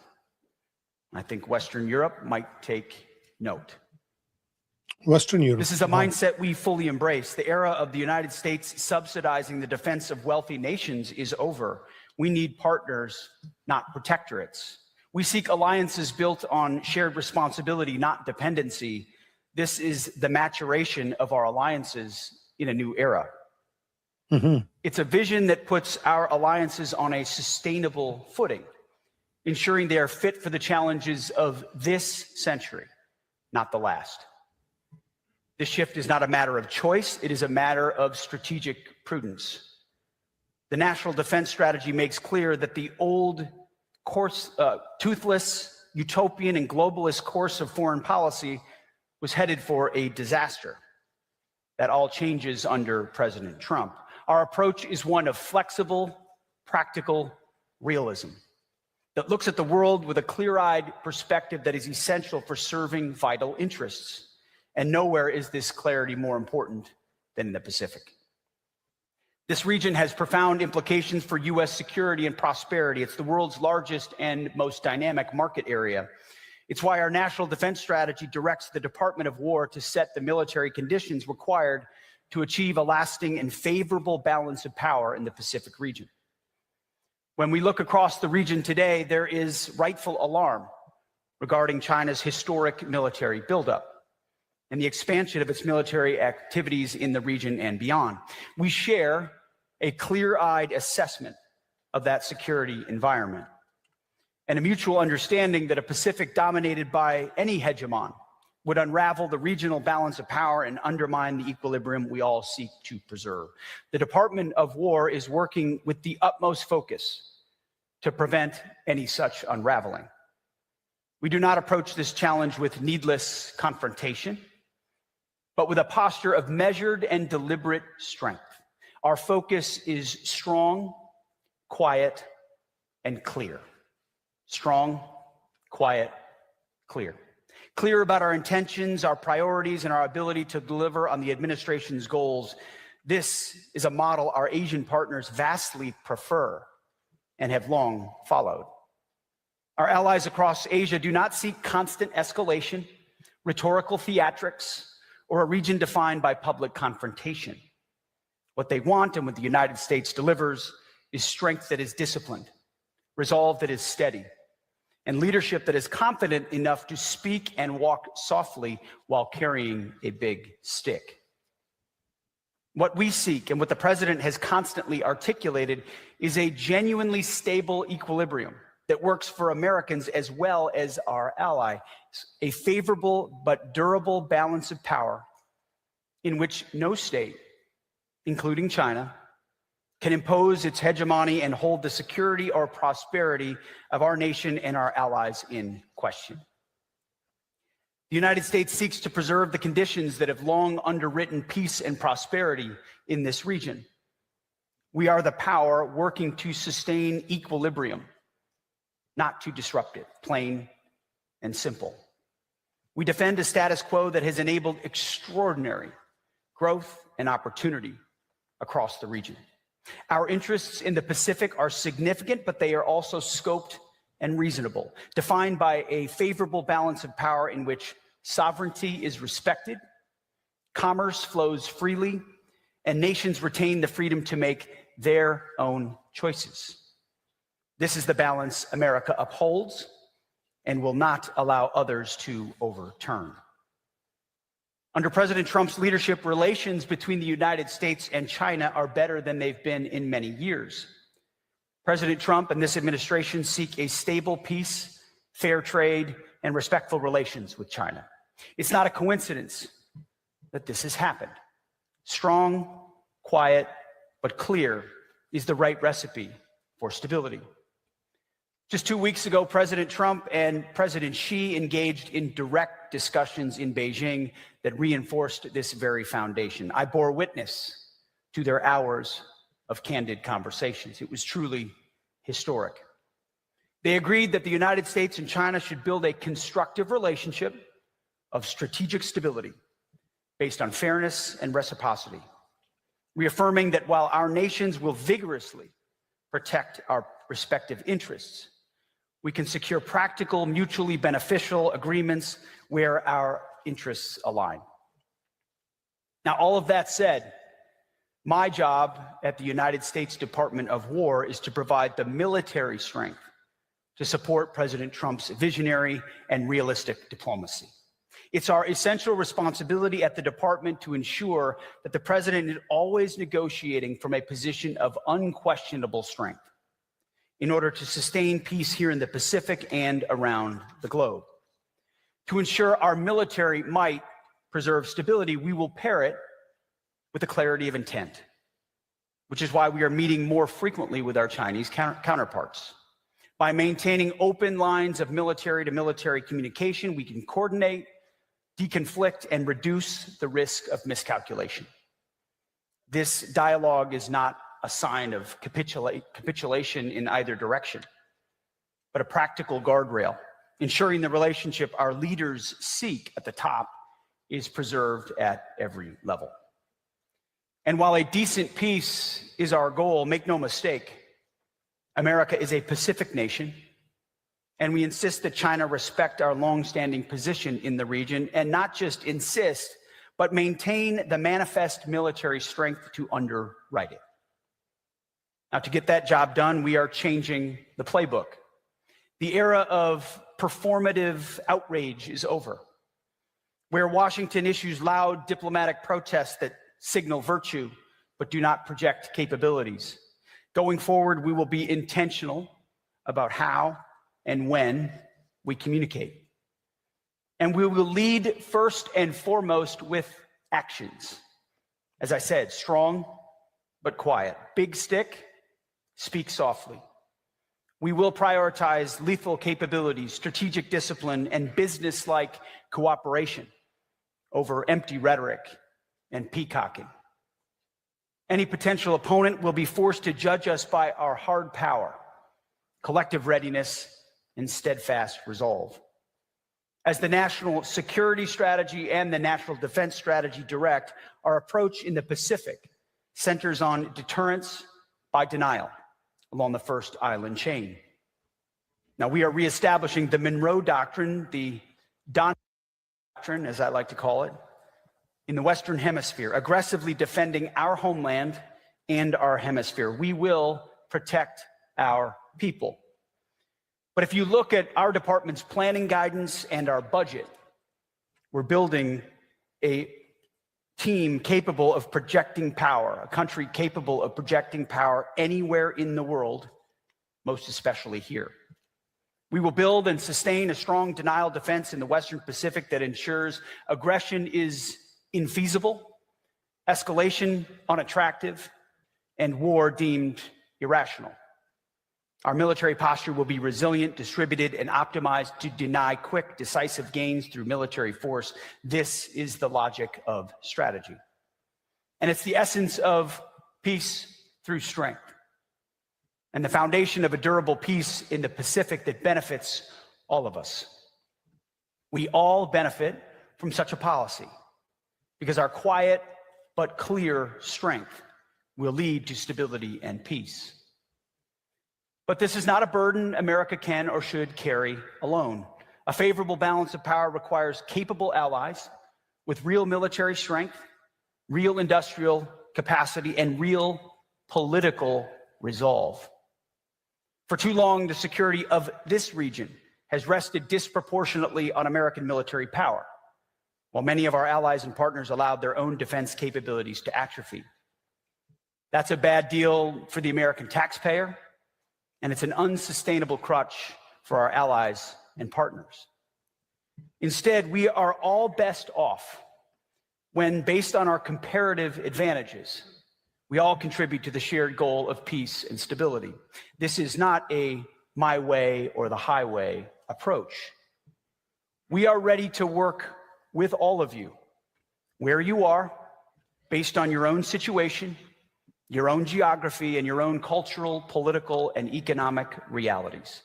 I think Western Europe might take note. Western Europe. This is a mindset we fully embrace. The era of the United States subsidizing the defense of wealthy nations is over. We need partners, not protectorates. We seek alliances built on shared responsibility, not dependency. This is the maturation of our alliances in a new era. It's a vision that puts our alliances on a sustainable footing, ensuring they are fit for the challenges of this century, not the last. This shift is not a matter of choice, it is a matter of strategic prudence. The National Defense Strategy makes clear that the old toothless, utopian, and globalist course of foreign policy was headed for a disaster. that all changes under President Trump. Our approach is one of flexible, practical realism that looks at the world with a clear-eyed perspective that is essential for serving vital interests. And nowhere is this clarity more important than in the Pacific. This region has profound implications for U.S. security and prosperity. It's the world's largest and most dynamic market area. It's why our national defense strategy directs the Department of War to set the military conditions required to achieve a lasting and favorable balance of power in the Pacific region. When we look across the region today, there is rightful alarm regarding China's historic military buildup and the expansion of its military activities in the region and beyond. We share a clear-eyed assessment of that security environment and a mutual understanding that a Pacific dominated by any hegemon would unravel the regional balance of power and undermine the equilibrium we all seek to preserve. The Department of War is working with the utmost focus to prevent any such unraveling. We do not approach this challenge with needless confrontation, but with a posture of measured and deliberate strength. Our focus is strong, quiet, and clear. Strong, quiet, clear. Clear about our intentions, our priorities, and our ability to deliver on the administration's goals. This is a model our Asian partners vastly prefer and have long followed. Our allies across Asia do not seek constant escalation, rhetorical theatrics, or a region defined by public confrontation. What they want and what the United States delivers is strength that is disciplined, resolve that is steady, and leadership that is confident enough to speak and walk softly while carrying a big stick. What we seek and what the president has constantly articulated is a genuinely stable equilibrium that works for Americans as well as our ally, a favorable but durable balance of power in which no state, including China, can impose its hegemony and hold the security or prosperity of our nation and our allies in question. The United States seeks to preserve the conditions that have long underwritten peace and prosperity in this region. We are the power working to sustain equilibrium, not to disrupt it, plain and simple. We defend a status quo that has enabled extraordinary growth and opportunity across the region. Our interests in the Pacific are significant, but they are also scoped and reasonable, defined by a favorable balance of power in which sovereignty is respected, commerce flows freely, and nations retain the freedom to make their own choices. This is the balance America upholds and will not allow others to overturn. Under President Trump's leadership, relations between the United States and China are better than they've been in many years. President Trump and this administration seek a stable peace, fair trade, and respectful relations with China. It's not a coincidence that this has happened. Strong, quiet, but clear is the right recipe for stability. Just 2 weeks ago, President Trump and President Xi engaged in direct discussions in Beijing that reinforced this very foundation. I bore witness to their hours of candid conversations. It was truly historic. They agreed that the United States and China should build a constructive relationship of strategic stability based on fairness and reciprocity, reaffirming that while our nations will vigorously protect our respective interests, we can secure practical, mutually beneficial agreements where our interests align. Now, all of that said, my job at the United States Department of War is to provide the military strength to support President Trump's visionary and realistic diplomacy. It's our essential responsibility at the department to ensure that the president is always negotiating from a position of unquestionable strength in order to sustain peace here in the Pacific and around the globe. To ensure our military might preserve stability, we will pair it with a clarity of intent, which is why we are meeting more frequently with our Chinese counterparts. By maintaining open lines of military to military communication, we can coordinate, deconflict, and reduce the risk of miscalculation. This dialogue is not a sign of capitulation in either direction, but a practical guardrail, ensuring the relationship our leaders seek at the top is preserved at every level. And while a decent peace is our goal, make no mistake, America is a Pacific nation, and we insist that China respect our longstanding position in the region, and not just insist, but maintain the manifest military strength to underwrite it. Now, to get that job done, we are changing the playbook. The era of performative outrage is over, where Washington issues loud diplomatic protests that signal virtue but do not project capabilities. Going forward, we will be intentional about how and when we communicate. And we will lead first and foremost with actions. As I said, strong but quiet. Big stick, speak softly. We will prioritize lethal capabilities, strategic discipline, and business-like cooperation over empty rhetoric and peacocking. Any potential opponent will be forced to judge us by our hard power, collective readiness, and steadfast resolve. As the national security strategy and the national defense strategy direct, our approach in the Pacific centers on deterrence by denial along the first island chain. Now, we are reestablishing the Monroe Doctrine, the Don Doctrine, as I like to call it, in the Western Hemisphere, aggressively defending our homeland and our hemisphere. We will protect our people. But if you look at our department's planning guidance and our budget, we're building a team capable of projecting power, a country capable of projecting power anywhere in the world, most especially here. We will build and sustain a strong denial defense in the Western Pacific that ensures aggression is infeasible, escalation unattractive, and war deemed irrational. Our military posture will be resilient, distributed, and optimized to deny quick, decisive gains through military force. This is the logic of strategy. And it's the essence of peace through strength, and the foundation of a durable peace in the Pacific that benefits all of us. We all benefit from such a policy because our quiet but clear strength will lead to stability and peace. But this is not a burden America can or should carry alone. A favorable balance of power requires capable allies with real military strength, real industrial capacity, and real political resolve. For too long, the security of this region has rested disproportionately on American military power, while many of our allies and partners allowed their own defense capabilities to atrophy. That's a bad deal for the American taxpayer, and it's an unsustainable crutch for our allies and partners. Instead, we are all best off when, based on our comparative advantages, we all contribute to the shared goal of peace and stability. This is not a my way or the highway approach. We are ready to work with all of you, where you are, based on your own situation, your own geography, and your own cultural, political, and economic realities,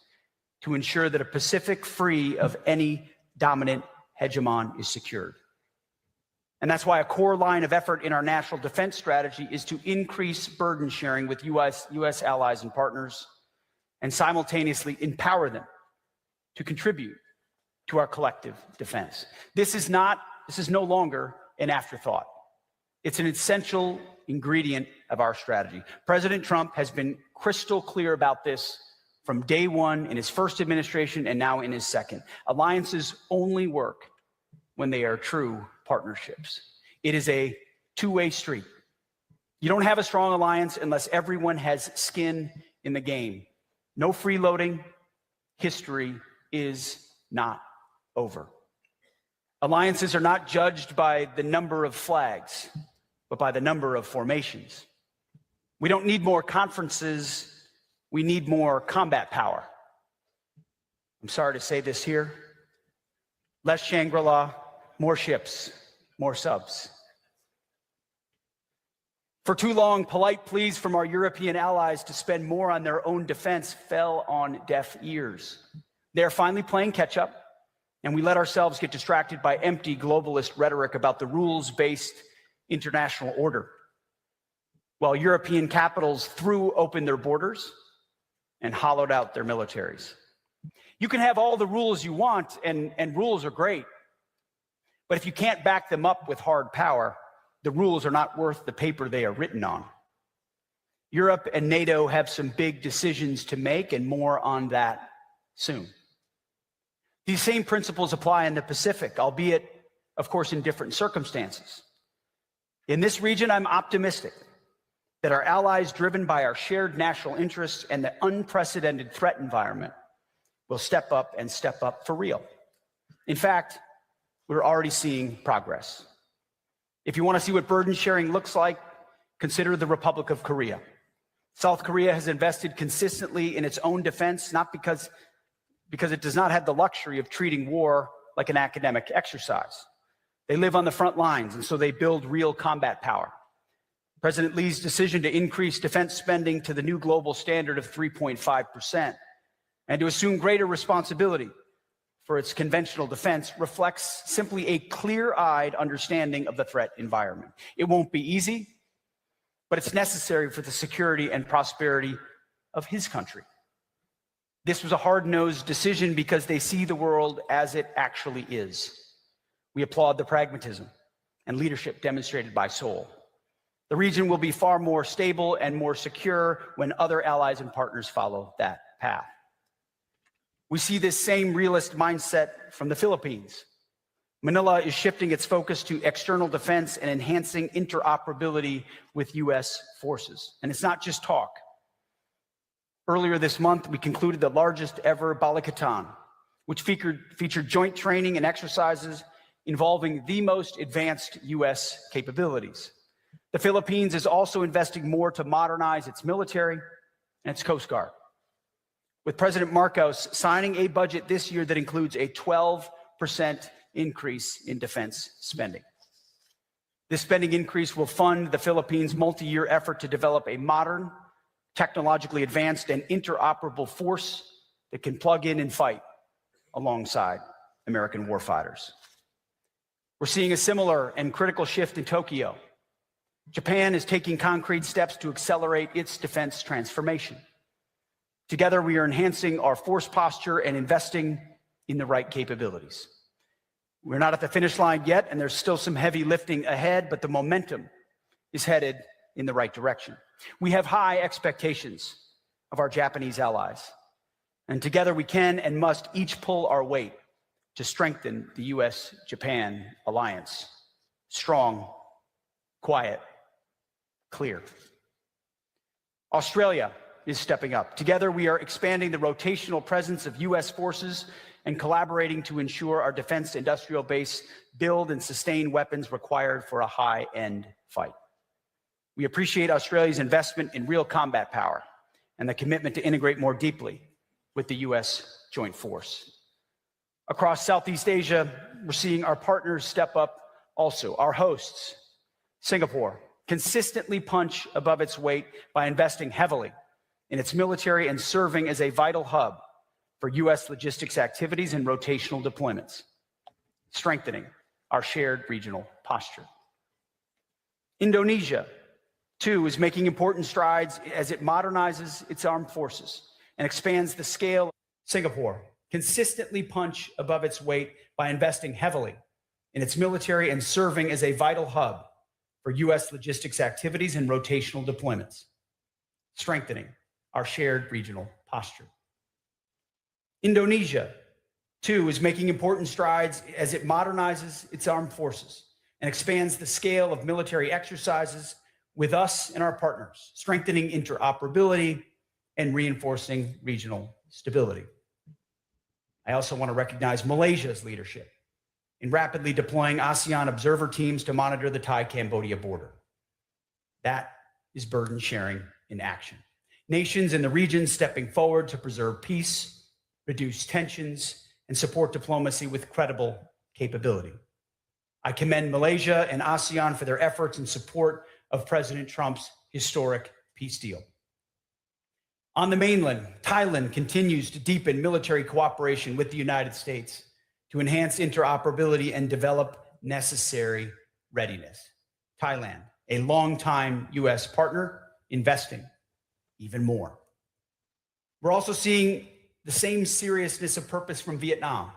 to ensure that a Pacific free of any dominant hegemon is secured. And that's why a core line of effort in our national defense strategy is to increase burden sharing with U.S. allies and partners, and simultaneously empower them to contribute to our collective defense. This is no longer an afterthought. It's an essential ingredient of our strategy. President Trump has been crystal clear about this from day one in his first administration and now in his second. Alliances only work when they are true partnerships. It is a two-way street. You don't have a strong alliance unless everyone has skin in the game. No freeloading. History is not over. Alliances are not judged by the number of flags, but by the number of formations. We don't need more conferences. We need more combat power. I'm sorry to say this here. Less Shangri-La, more ships, more subs. For too long, polite pleas from our European allies to spend more on their own defense fell on deaf ears. They are finally playing catch up, and we let ourselves get distracted by empty globalist rhetoric about the rules-based international order, while European capitals threw open their borders and hollowed out their militaries. You can have all the rules you want, and rules are great, but if you can't back them up with hard power, the rules are not worth the paper they are written on. Europe and NATO have some big decisions to make, and more on that soon. These same principles apply in the Pacific, albeit, of course, in different circumstances. In this region, I'm optimistic that our allies, driven by our shared national interests and the unprecedented threat environment, will step up and step up for real. In fact, we're already seeing progress. If you want to see what burden sharing looks like, consider the Republic of Korea. South Korea has invested consistently in its own defense, not because it does not have the luxury of treating war like an academic exercise. They live on the front lines, and so they build real combat power. President Lee's decision to increase defense spending to the new global standard of 3.5% and to assume greater responsibility for its conventional defense reflects simply a clear-eyed understanding of the threat environment. It won't be easy, but it's necessary for the security and prosperity of his country. This was a hard-nosed decision because they see the world as it actually is. We applaud the pragmatism and leadership demonstrated by Seoul. The region will be far more stable and more secure when other allies and partners follow that path. We see this same realist mindset from the Philippines. Manila is shifting its focus to external defense and enhancing interoperability with U.S. forces. And it's not just talk. Earlier this month, we concluded the largest ever Balikatan, which featured joint training and exercises involving the most advanced U.S. capabilities. The Philippines is also investing more to modernize its military and its Coast Guard, with President Marcos signing a budget this year that includes a 12% increase in defense spending. This spending increase will fund the Philippines' multi-year effort to develop a modern, technologically advanced, and interoperable force that can plug in and fight alongside American warfighters. We're seeing a similar and critical shift in Tokyo. Japan is taking concrete steps to accelerate its defense transformation. Together, we are enhancing our force posture and investing in the right capabilities. We're not at the finish line yet, and there's still some heavy lifting ahead, but the momentum is headed in the right direction. We have high expectations of our Japanese allies, and together we can and must each pull our weight to strengthen the U.S.-Japan alliance. Strong, quiet, clear. Australia is stepping up. Together, we are expanding the rotational presence of U.S. forces and collaborating to ensure our defense industrial base build and sustain weapons required for a high-end fight. We appreciate Australia's investment in real combat power and the commitment to integrate more deeply with the U.S. Joint Force. Across Southeast Asia, we're seeing our partners step up also. Our hosts, Singapore, consistently punch above its weight by investing heavily in its military and serving as a vital hub for U.S. logistics activities and rotational deployments, strengthening our shared regional posture. Indonesia, too, is making important strides as it modernizes its armed forces and expands the scale. Singapore consistently punch above its weight by investing heavily in its military and serving as a vital hub for U.S. logistics activities and rotational deployments, strengthening our shared regional posture. Indonesia, too, is making important strides as it modernizes its armed forces and expands the scale of military exercises with us and our partners, strengthening interoperability and reinforcing regional stability. I also want to recognize Malaysia's leadership in rapidly deploying ASEAN observer teams to monitor the Thai-Cambodia border. That is burden sharing in action. Nations in the region stepping forward to preserve peace, reduce tensions, and support diplomacy with credible capability. I commend Malaysia and ASEAN for their efforts in support of President Trump's historic peace deal. On the mainland, Thailand continues to deepen military cooperation with the United States to enhance interoperability and develop necessary readiness. Thailand, a longtime U.S. partner, investing even more. We're also seeing the same seriousness of purpose from Vietnam.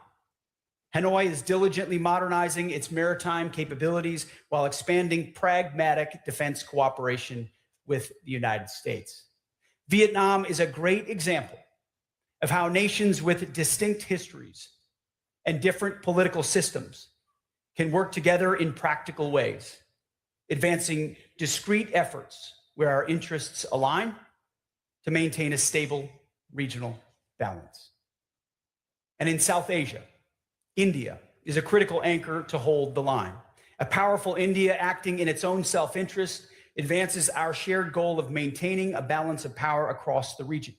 Hanoi is diligently modernizing its maritime capabilities while expanding pragmatic defense cooperation with the United States. Vietnam is a great example of how nations with distinct histories and different political systems can work together in practical ways, advancing discrete efforts where our interests align to maintain a stable regional balance. And in South Asia, India is a critical anchor to hold the line. A powerful India acting in its own self-interest advances our shared goal of maintaining a balance of power across the region.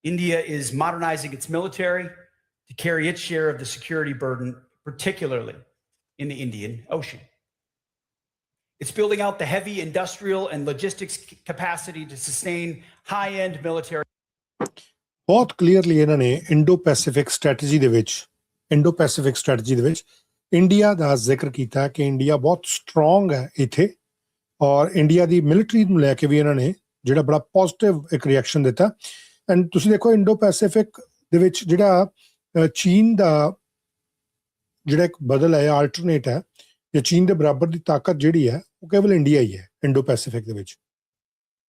India is modernizing its military to carry its share of the security burden, particularly in the Indian Ocean. It's building out the heavy industrial and logistics capacity to sustain high-end military. ਬਹੁਤ clearly ਇਹਨਾਂ ਨੇ Indo Pacific strategy ਦੇ ਵਿੱਚ India ਦਾ ਜ਼ਿਕਰ ਕੀਤਾ ਕਿ India ਬਹੁਤ strong ਹੈ ਇੱਥੇ ਔਰ ਇੰਡੀਆ ਦੀ ਮਿਲਟਰੀ ਨੂੰ ਲੈ ਕੇ ਵੀ ਇਹਨਾਂ ਨੇ ਜਿਹੜਾ ਬੜਾ ਪੋਜ਼ਿਟਿਵ ਇੱਕ ਰਿਐਕਸ਼ਨ ਦਿੱਤਾ ਐਂਡ ਤੁਸੀਂ ਦੇਖੋ ਇੰਡੋ ਪੈਸੀਫਿਕ ਦੇ ਵਿੱਚ ਜਿਹੜਾ ਚੀਨ ਦਾ ਜਿਹੜਾ ਇੱਕ ਬਦਲ ਹੈ ਆਲਟਰਨੇਟ ਹੈ ਜਾਂ ਚੀਨ ਦੇ ਬਰਾਬਰ ਦੀ ਤਾਕਤ ਜਿਹੜੀ ਹੈ ਉਹ ਕੇਵਲ ਇੰਡੀਆ ਹੀ ਹੈ ਇੰਡੋ ਪੈਸੀਫਿਕ ਦੇ ਵਿੱਚ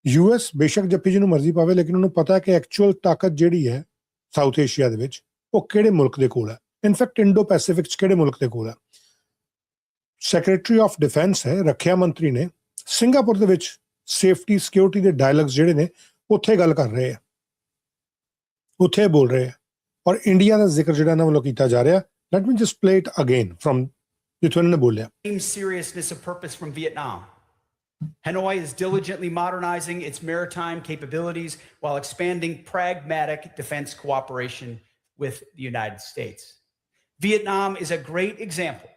ਯੂਐਸ ਬੇਸ਼ੱਕ ਜੱਫੀ ਜਿਹਨੂੰ ਮਰਜ਼ੀ ਪਾਵੇ ਲੇਕਿਨ ਉਹਨੂੰ ਪਤਾ ਕਿ ਐਕਚੁਅਲ ਤਾਕਤ ਜਿਹੜੀ ਹੈ ਸਾਊਥ ਏਸ਼ੀਆ ਦੇ ਵਿੱਚ ਉਹ ਕਿਹੜੇ ਮੁਲਕ ਦੇ ਕੋਲ ਹੈ ਇਨਫੈਕਟ ਇੰਡੋ ਪੈਸੀਫਿਕ 'ਚ ਕਿਹੜੇ ਮੁਲਕ ਦੇ ਕੋਲ ਹੈ ਸੈਕਟਰੀ ਆਫ ਡਿਫੈਂਸ ਹੈ ਰੱਖਿਆ ਮੰਤਰੀ ਨੇ ਸਿੰਗਾਪੁਰ ਦੇ ਵਿੱਚ ਸੇਫਟੀ ਸਿਕਿਉਰਿਟੀ ਦੇ ਡਾਇਲੌਗਸ ਜਿਹੜੇ ਨੇ ਉੱਥੇ ਗੱਲ ਕਰ ਰਹੇ ਆ ਉੱਥੇ ਬੋਲ ਰਹੇ ਆ ਔਰ ਇੰਡੀਆ ਦਾ ਜ਼ਿਕਰ ਜਿਹੜਾ ਇਹਨਾਂ ਵੱਲੋਂ ਕੀਤਾ ਜਾ ਰਿਹਾ let me just play it again from ਜਿੱਥੋਂ ਇਹਨਾਂ ਨੇ ਬੋਲਿਆ seriousness of purpose from Vietnam. Hanoi is diligently modernizing its maritime capabilities while expanding pragmatic defense cooperation with the United States. Vietnam is a great example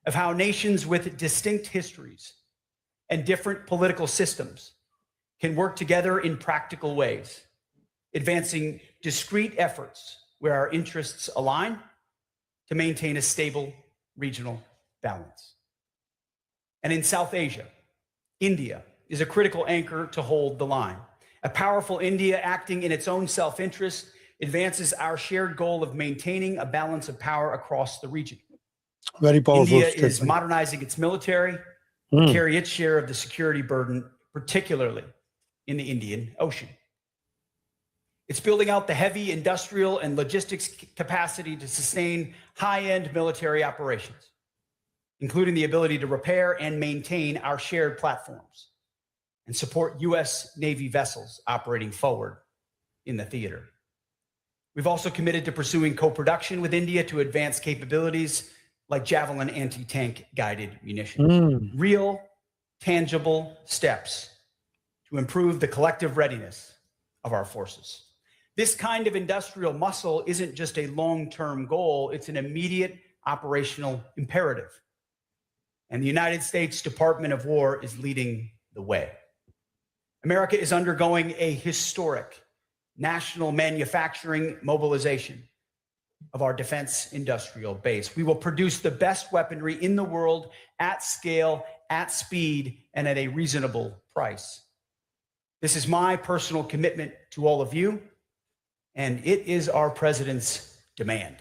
of how nations with distinct histories and different political systems can work together in practical ways, advancing discrete efforts where our interests align to maintain a stable regional balance. And in South Asia, India is a critical anchor to hold the line. A powerful India acting in its own self-interest advances our shared goal of maintaining a balance of power across the region. Very powerful India statement. is modernizing its military to carry its share of the security burden, particularly in the Indian Ocean. It's building out the heavy industrial and logistics capacity to sustain high-end military operations, including the ability to repair and maintain our shared platforms and support U.S. Navy vessels operating forward in the theater. We've also committed to pursuing co-production with India to advance capabilities like Javelin anti-tank guided munitions. Real, tangible steps to improve the collective readiness of our forces. This kind of industrial muscle isn't just a long-term goal, it's an immediate operational imperative. And the United States Department of War is leading the way. America is undergoing a historic national manufacturing mobilization of our defense industrial base. We will produce the best weaponry in the world at scale, at speed, and at a reasonable price. This is my personal commitment to all of you, and it is our president's demand.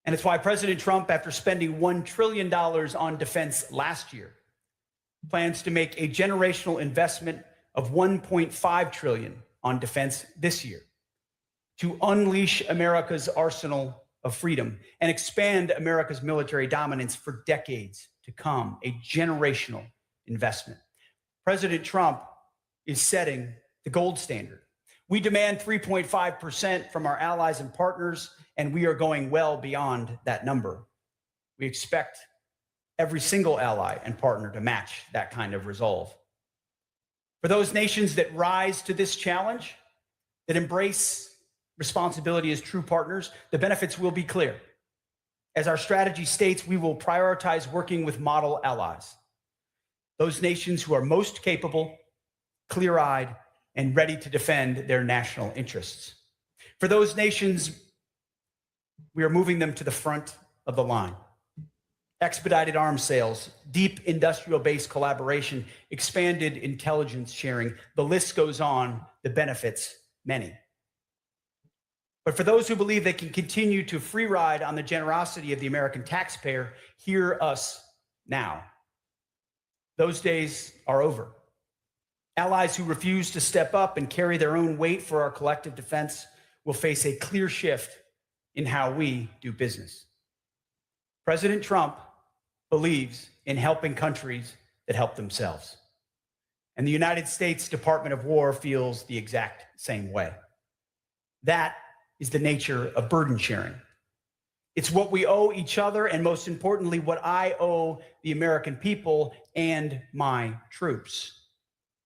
And it's why President Trump, after spending $1 trillion on defense last year, plans to make a generational investment of $1.5 trillion on defense this year to unleash America's arsenal of freedom and expand America's military dominance for decades to come, a generational investment. President Trump is setting the gold standard. We demand 3.5% from our allies and partners, and we are going well beyond that number. We expect every single ally and partner to match that kind of resolve. For those nations that rise to this challenge, that embrace responsibility as true partners, the benefits will be clear. As our strategy states, we will prioritize working with model allies, those nations who are most capable, clear-eyed, and ready to defend their national interests. For those nations, we are moving them to the front of the line. Expedited arms sales, deep industrial-based collaboration, expanded intelligence sharing. The list goes on, the benefits many. But for those who believe they can continue to free ride on the generosity of the American taxpayer, hear us now. Those days are over. Allies who refuse to step up and carry their own weight for our collective defense will face a clear shift in how we do business. President Trump believes in helping countries that help themselves. And the United States Department of War feels the exact same way. That is the nature of burden sharing. It's what we owe each other, and most importantly, what I owe the American people and my troops,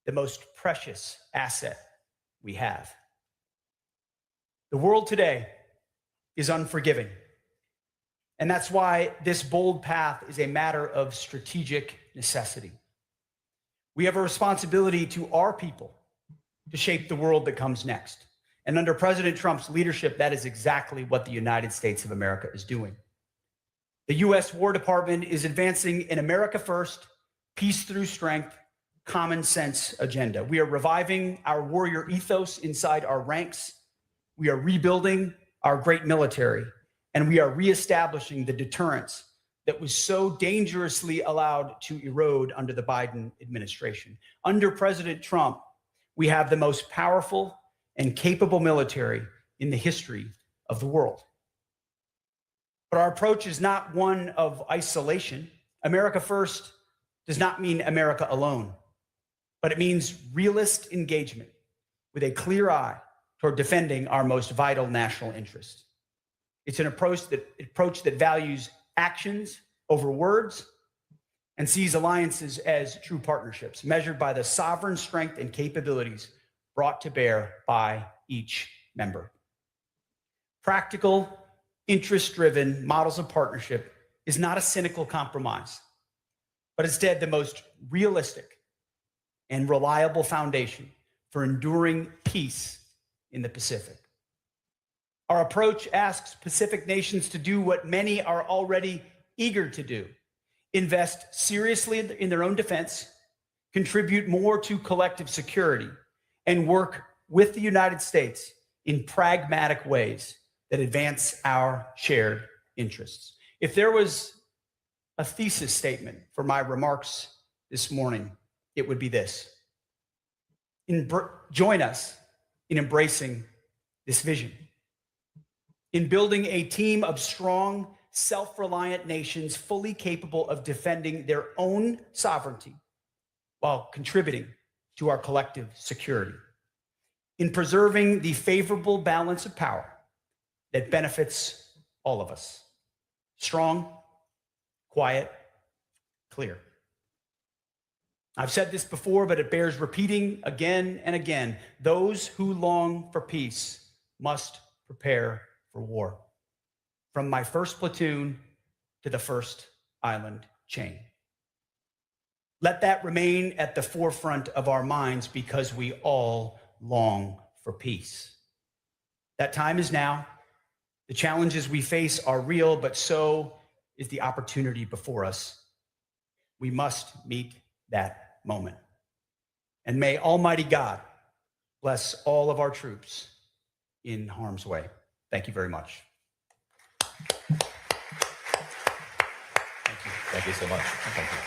the most precious asset we have. The world today is unforgiving. And that's why this bold path is a matter of strategic necessity. We have a responsibility to our people to shape the world that comes next. And under President Trump's leadership, that is exactly what the United States of America is doing. The U.S. War Department is advancing an America first, peace through strength, common sense agenda. We are reviving our warrior ethos inside our ranks. We are rebuilding our great military, and we are reestablishing the deterrence that was so dangerously allowed to erode under the Biden administration. Under President Trump, we have the most powerful and capable military in the history of the world. But our approach is not one of isolation. America first does not mean America alone, but it means realist engagement with a clear eye toward defending our most vital national interests. It's an approach that values actions over words and sees alliances as true partnerships, measured by the sovereign strength and capabilities brought to bear by each member. Practical, interest-driven models of partnership is not a cynical compromise, but instead the most realistic and reliable foundation for enduring peace in the Pacific. Our approach asks Pacific nations to do what many are already eager to do: invest seriously in their own defense, contribute more to collective security, and work with the United States in pragmatic ways that advance our shared interests. If there was a thesis statement for my remarks this morning, it would be this: join us in embracing this vision, in building a team of strong, self-reliant nations fully capable of defending their own sovereignty while contributing to our collective security, in preserving the favorable balance of power that benefits all of us. Strong, quiet, clear. I've said this before, but it bears repeating again and again. Those who long for peace must prepare for war. From my first platoon to the first island chain. Let that remain at the forefront of our minds, because we all long for peace. That time is now. The challenges we face are real, but so is the opportunity before us. We must meet that moment. And may Almighty God bless all of our troops in harm's way. Thank you very much. Thank you so much. Thank you.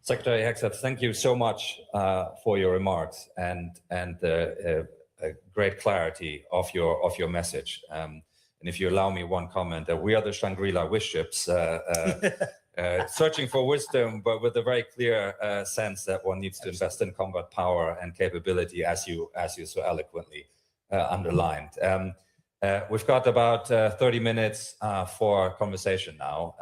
Secretary Hegseth, thank you so much for your remarks and a great clarity of your message. And if you allow me one comment, we are the Shangri-La wish ships, searching for wisdom, but with a very clear sense that one needs to invest in combat power and capability, as you so eloquently underlined. We've got about 30 minutes for conversation now,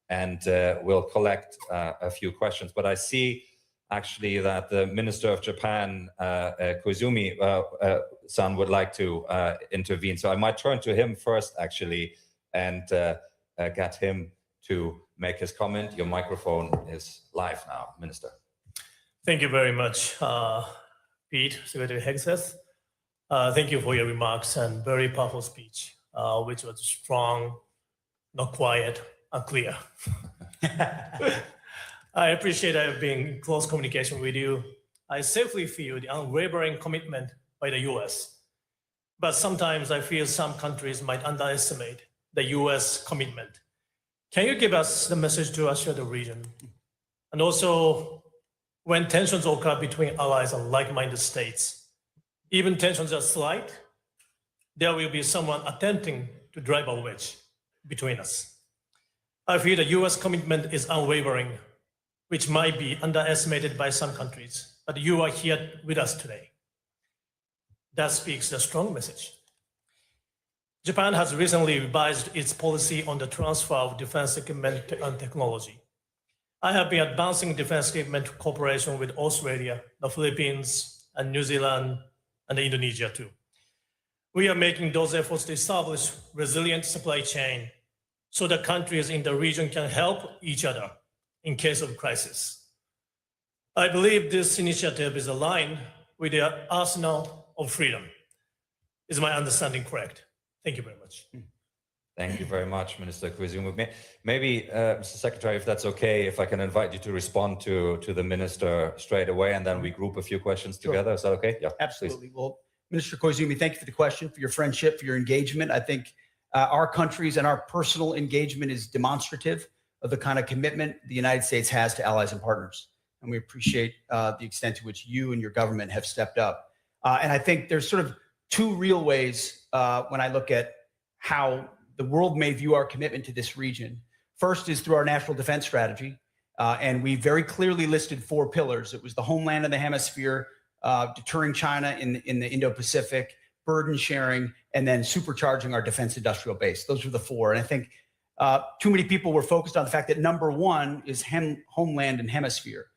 and we'll collect a few questions. But I see actually that the Minister of Japan, Koizumi-san, would like to intervene. So I might turn to him first, actually, and get him to make his comment. Your microphone is live now, Minister. Thank you very much, Pete, Secretary Hegseth. Thank you for your remarks and very powerful speech, which was strong, not quiet, and clear. I appreciate being in close communication with you. I safely feel the unwavering commitment by the US. But sometimes I feel some countries might underestimate the US commitment. Can you give us the message to assure the region? And also, when tensions occur between allies and like-minded states, even tensions are slight, there will be someone attempting to drive a wedge between us. I feel the US commitment is unwavering, which might be underestimated by some countries, but you are here with us today. That speaks a strong message. Japan has recently revised its policy on the transfer of defense equipment and technology. I have been advancing defense equipment cooperation with Australia, the Philippines, and New Zealand, and Indonesia too. We are making those efforts to establish resilient supply chain so that countries in the region can help each other in case of crisis. I believe this initiative is aligned with the arsenal of freedom. Is my understanding correct? Thank you very much. Thank you very much, Minister Koizumi. Maybe, Mr. Secretary, if that's okay, if I can invite you to respond to the minister straight away, and then we group a few questions together. Is that okay? Yeah, Absolutely. Please. Well, Minister Koizumi, thank you for the question, for your friendship, for your engagement. I think our countries and our personal engagement is demonstrative of the kind of commitment the United States has to allies and partners. And we appreciate the extent to which you and your government have stepped up. And I think there's sort of two real ways when I look at how the world may view our commitment to this region. First is through our national defense strategy. And we very clearly listed 4 pillars. It was the homeland of the hemisphere, deterring China in the Indo-Pacific, burden sharing, and then supercharging our defense industrial base. Those were the 4. And I think too many people were focused on the fact that number 1 is homeland and hemisphere.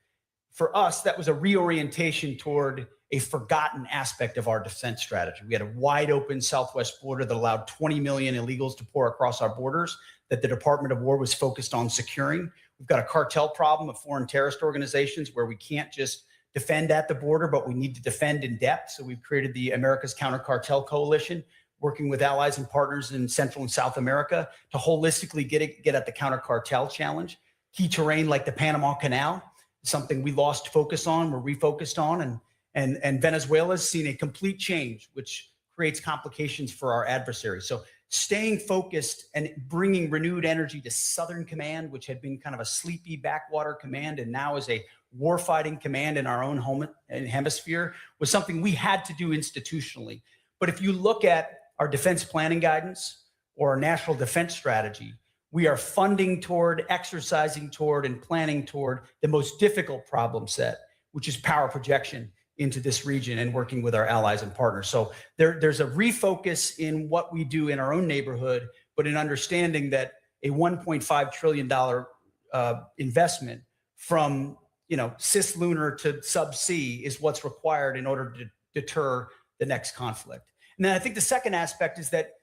For us, that was a reorientation toward a forgotten aspect of our defense strategy. We had a wide open southwest border that allowed 20 million illegals to pour across our borders that the Department of War was focused on securing. We've got a cartel problem of foreign terrorist organizations where we can't just defend at the border, but we need to defend in depth. So we've created the America's Counter Cartel Coalition, working with allies and partners in Central and South America to holistically get at the counter cartel challenge. Key terrain like the Panama Canal, something we lost focus on, we're refocused on, and Venezuela's seen a complete change, which creates complications for our adversaries. So staying focused and bringing renewed energy to Southern Command, which had been kind of a sleepy backwater command and now is a warfighting command in our own home and hemisphere, was something we had to do institutionally. But if you look at our defense planning guidance or our national defense strategy, we are funding toward, exercising toward, and planning toward the most difficult problem set, which is power projection into this region and working with our allies and partners. So there's a refocus in what we do in our own neighborhood, but in understanding that a $1.5 trillion investment from cislunar to subsea is what's required in order to deter the next conflict. And then I think the second aspect is that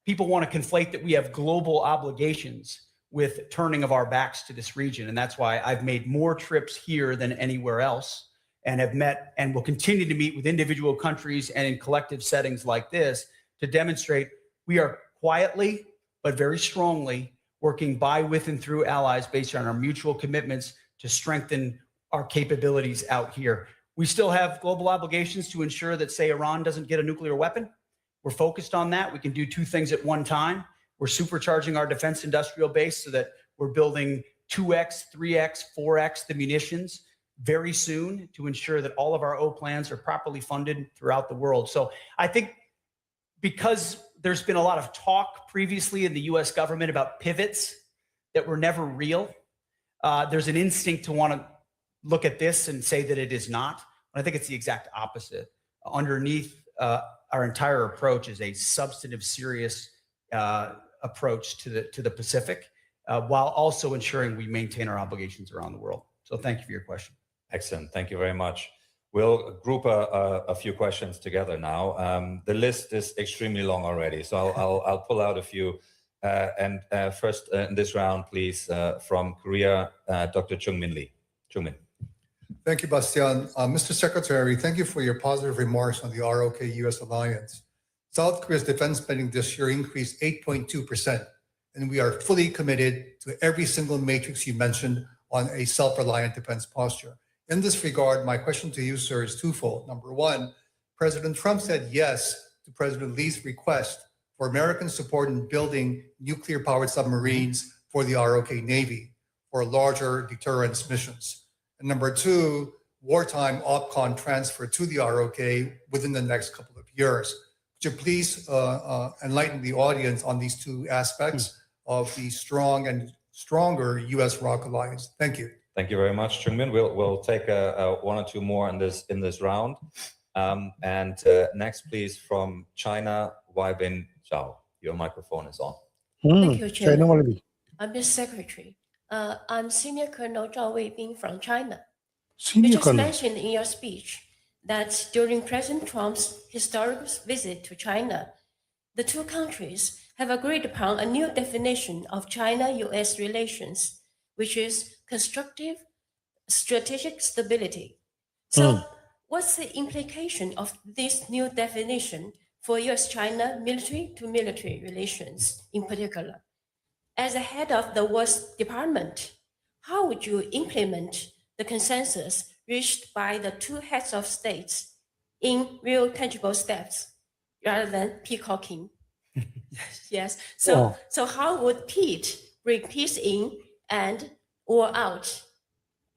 people want to conflate that we have global obligations with turning of our backs to this region. And that's why I've made more trips here than anywhere else and have met and will continue to meet with individual countries and in collective settings like this to demonstrate we are quietly, but very strongly working by, with, and through allies based on our mutual commitments to strengthen our capabilities out here. We still have global obligations to ensure that, say, Iran doesn't get a nuclear weapon. We're focused on that. We can do 2 things at one time. We're supercharging our defense industrial base so that we're building 2x, 3x, 4x the munitions very soon to ensure that all of our O plans are properly funded throughout the world. So I think because there's been a lot of talk previously in the US government about pivots that were never real, there's an instinct to want to look at this and say that it is not. But I think it's the exact opposite. Underneath our entire approach is a substantive, serious approach to the Pacific, while also ensuring we maintain our obligations around the world. So thank you for your question. Excellent. Thank you very much. We'll group a few questions together now. The list is extremely long already, so I'll pull out a few. First in this round, please, from Korea, Dr. Chung-Min Lee. Chung-Min. Thank you, Bastian. Mr. Secretary, thank you for your positive remarks on the ROK-US alliance. South Korea's defense spending this year increased 8.2%, and we are fully committed to every single matrix you mentioned on a self-reliant defense posture. In this regard, my question to you, sir, is twofold. Number one, President Trump said yes to President Lee's request for American support in building nuclear-powered submarines for the ROK Navy for larger deterrence missions. And number two, wartime OPCON transfer to the ROK within the next couple of years. Could you please enlighten the audience on these two aspects of the strong and stronger U.S. ROK alliance? Thank you. Thank you very much, Chung-Min. We'll take one or two more in this round. Next, please, from China, Weibin Zhao. Your microphone is on. Thank you, Chair. China wali. Mr. Secretary, I'm Senior Colonel Zhao Weibin from China. Senior You just Colonel. mentioned in your speech that during President Trump's historic visit to China, the two countries have agreed upon a new definition of China-US relations, which is constructive strategic stability. So what's the implication of this new definition for US-China military-to-military relations in particular? As the head of the War Department, how would you implement the consensus reached by the two heads of states in real tangible steps rather than peacocking? Yes. So how would Pete bring peace in and war out?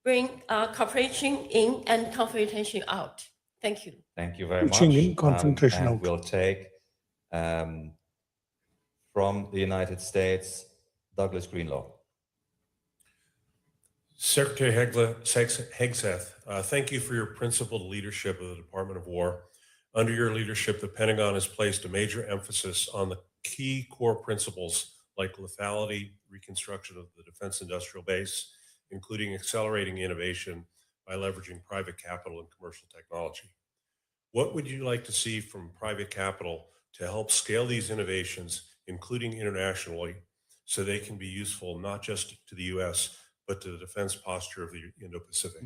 Bring cooperation in and confrontation out. Thank you. Thank you very much. In, confrontation and out. we'll take from the United States, Douglas Greenlaw. Secretary Hegseth, thank you for your principled leadership of the Department of War. Under your leadership, the Pentagon has placed a major emphasis on the key core principles like lethality, reconstruction of the defense industrial base, including accelerating innovation by leveraging private capital and commercial technology. What would you like to see from private capital to help scale these innovations, including internationally, so they can be useful not just to the U.S., but to the defense posture of the Indo-Pacific?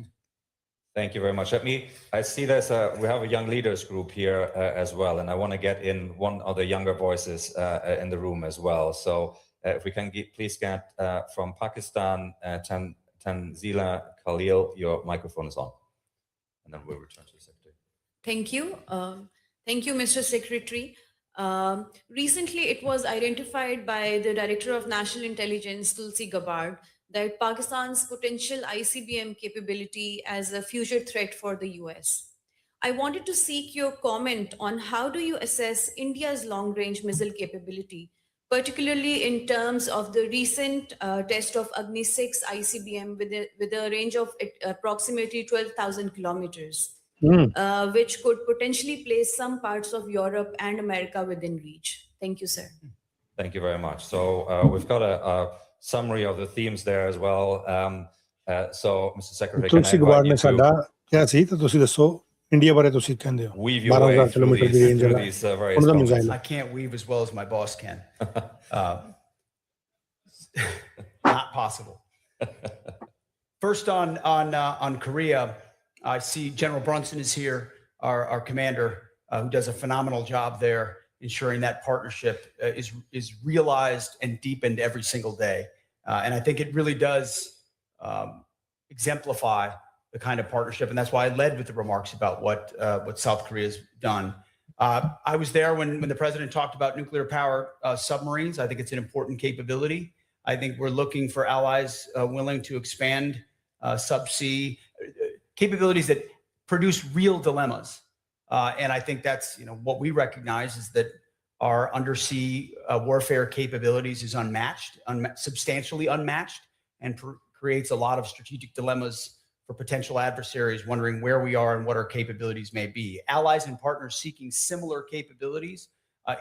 Thank you very much. I see we have a young leaders group here as well, and I want to get in one of the younger voices in the room as well. So if we can please get from Pakistan, Tanzila Khalil, your microphone is on. And then we'll return to the Secretary. Thank you. Thank you, Mr. Secretary. Recently, it was identified by the Director of National Intelligence, Tulsi Gabbard, that Pakistan's potential ICBM capability as a future threat for the US. I wanted to seek your comment on how do you assess India's long-range missile capability, particularly in terms of the recent test of Agni 6 ICBM with a range of approximately 12,000 kilometers, which could potentially place some parts of Europe and America within reach. Thank you, sir. Thank you very much. So we've got a summary of the themes there as well. So, Mr. Secretary, can I Tulsi Gabbard invite ne you to sada kya ਸੀ ਤਾਂ ਤੁਸੀਂ ਦੱਸੋ India ਬਾਰੇ ਤੁਸੀਂ ਕਹਿੰਦੇ ਹੋ weave your way 12,000 through kilometre the range ਵਾਲਾ these various ਉਹਨਾਂ ਦਾ comments. Missile I can't weave as well as my boss can. Not possible. First on Korea, I see General Brunson is here, our commander, who does a phenomenal job there, ensuring that partnership is realized and deepened every single day. And I think it really does exemplify the kind of partnership. And that's why I led with the remarks about what South Korea has done. I was there when the president talked about nuclear power submarines. I think it's an important capability. I think we're looking for allies willing to expand subsea capabilities that produce real dilemmas. And I think that's what we recognize is that our undersea warfare capabilities is unmatched, substantially unmatched, and creates a lot of strategic dilemmas for potential adversaries wondering where we are and what our capabilities may be. Allies and partners seeking similar capabilities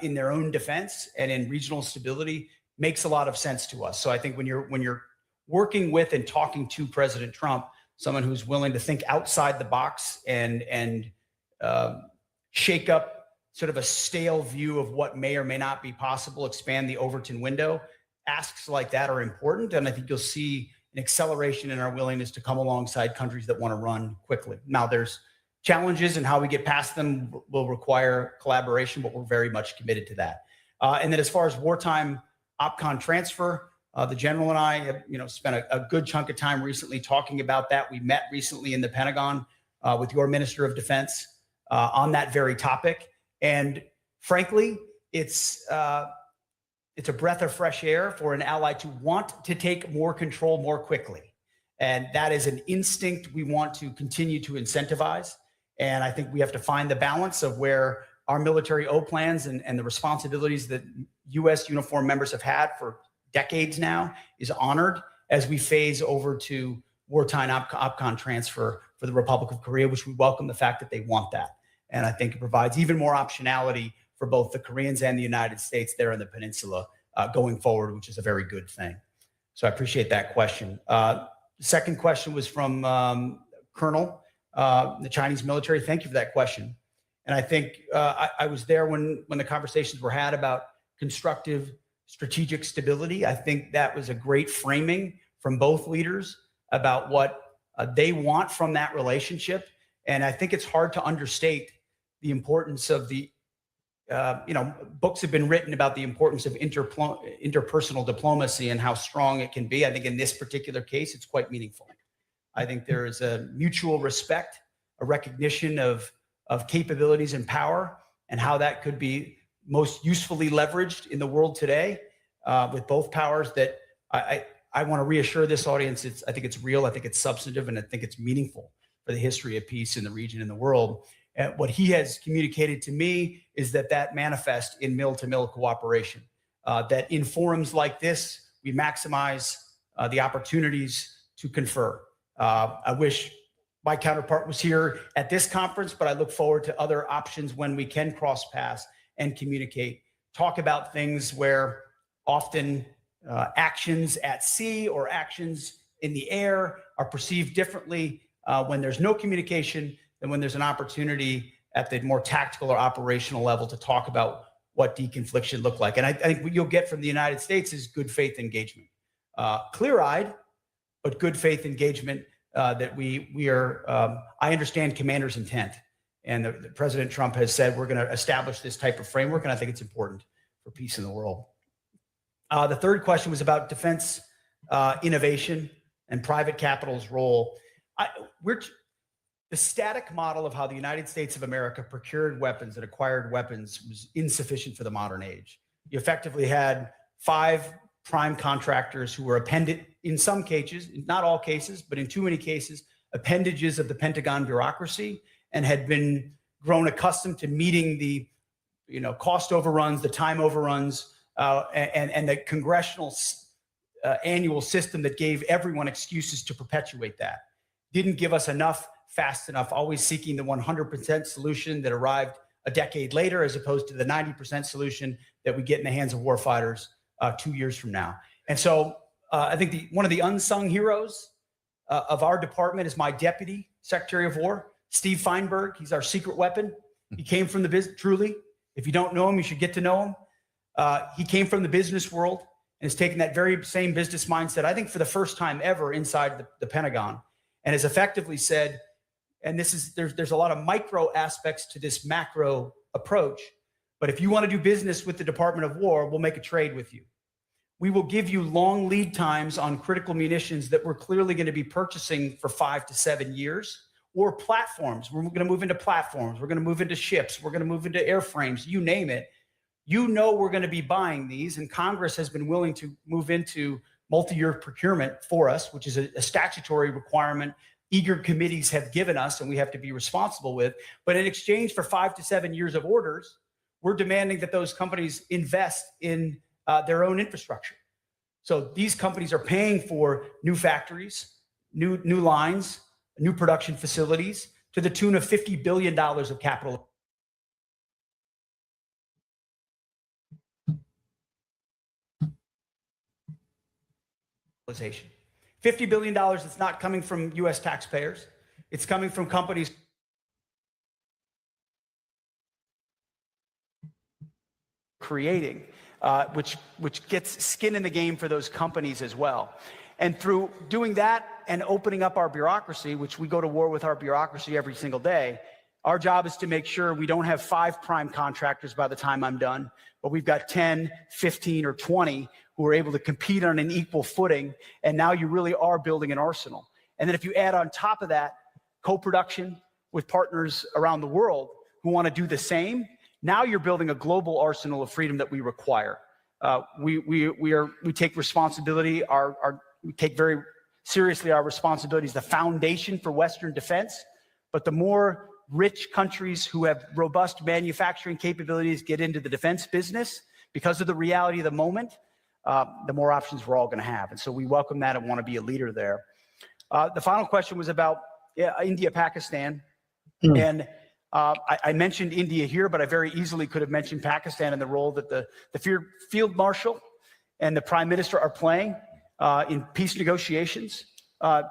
in their own defense and in regional stability makes a lot of sense to us. So I think when you're working with and talking to President Trump, someone who's willing to think outside the box and shake up sort of a stale view of what may or may not be possible, expand the Overton window. Asks like that are important, and I think you'll see an acceleration in our willingness to come alongside countries that want to run quickly. Now, there's challenges, and how we get past them will require collaboration, but we're very much committed to that. And then as far as wartime OPCON transfer, the general and I have spent a good chunk of time recently talking about that. We met recently in the Pentagon with your Minister of Defense on that very topic. And frankly, it's a breath of fresh air for an ally to want to take more control more quickly. And that is an instinct we want to continue to incentivize. And I think we have to find the balance of where our military plans and the responsibilities that U.S. uniformed members have had for decades now is honored as we phase over to wartime OPCON transfer for the Republic of Korea, which we welcome the fact that they want that. And I think it provides even more optionality for both the Koreans and the United States there in the peninsula going forward, which is a very good thing. So I appreciate that question. The second question was from Colonel, the Chinese military. Thank you for that question. And I think I was there when the conversations were had about constructive strategic stability. I think that was a great framing from both leaders about what they want from that relationship. And I think it's hard to understate the importance of the, books have been written about the importance of interpersonal diplomacy and how strong it can be. I think in this particular case, it's quite meaningful. I think there is a mutual respect, a recognition of capabilities and power, and how that could be most usefully leveraged in the world today with both powers. That I want to reassure this audience. I think it's real. I think it's substantive, and I think it's meaningful for the history of peace in the region and the world. And what he has communicated to me is that manifests in mill-to-mill cooperation, that in forums like this, we maximize the opportunities to confer. I wish my counterpart was here at this conference, but I look forward to other options when we can cross paths and communicate, talk about things where often actions at sea or actions in the air are perceived differently when there's no communication than when there's an opportunity at the more tactical or operational level to talk about what deconfliction look like. And I think what you'll get from the United States is good faith engagement, clear-eyed, but good faith engagement that we are. I understand commander's intent, and the President Trump has said we're going to establish this type of framework, and I think it's important for peace in the world. The third question was about defense innovation and private capital's role. The static model of how the United States of America procured weapons and acquired weapons was insufficient for the modern age. You effectively had 5 prime contractors who were appended, in some cases, not all cases, but in too many cases, appendages of the Pentagon bureaucracy, and had been grown accustomed to meeting the cost overruns, the time overruns, and the congressional annual system that gave everyone excuses to perpetuate that. Didn't give us enough fast enough, always seeking the 100% solution that arrived a decade later, as opposed to the 90% solution that we get in the hands of warfighters 2 years from now. And so I think one of the unsung heroes of our department is my Deputy Secretary of War, Steve Feinberg. He's our secret weapon. He came from the business, truly. If you don't know him, you should get to know him. He came from the business world and has taken that very same business mindset, I think for the first time ever inside the Pentagon, and has effectively said, and there's a lot of micro aspects to this macro approach, but if you want to do business with the Department of War, we'll make a trade with you. We will give you long lead times on critical munitions that we're clearly going to be purchasing for 5 to 7 years, or platforms. We're going to move into platforms. We're going to move into ships. We're going to move into airframes, you name it. We're going to be buying these, and Congress has been willing to move into multi-year procurement for us, which is a statutory requirement eager committees have given us and we have to be responsible with. But in exchange for 5 to 7 years of orders, we're demanding that those companies invest in their own infrastructure. So these companies are paying for new factories, new lines, new production facilities to the tune of $50 billion of capital. $50 billion that's not coming from US taxpayers. It's coming from companies creating, which gets skin in the game for those companies as well. And through doing that and opening up our bureaucracy, which we go to war with our bureaucracy every single day, our job is to make sure we don't have 5 prime contractors by the time I'm done, but we've got 10, 15, or 20 who are able to compete on an equal footing. And now you really are building an arsenal. And then if you add on top of that co-production with partners around the world who want to do the same, now you're building a global arsenal of freedom that we require. We take responsibility. We take very seriously our responsibility as the foundation for Western defense. But the more rich countries who have robust manufacturing capabilities get into the defense business, because of the reality of the moment, the more options we're all going to have. And so we welcome that and want to be a leader there. The final question was about India, Pakistan. And I mentioned India here, but I very easily could have mentioned Pakistan and the role that the field marshal and the prime minister are playing in peace negotiations. I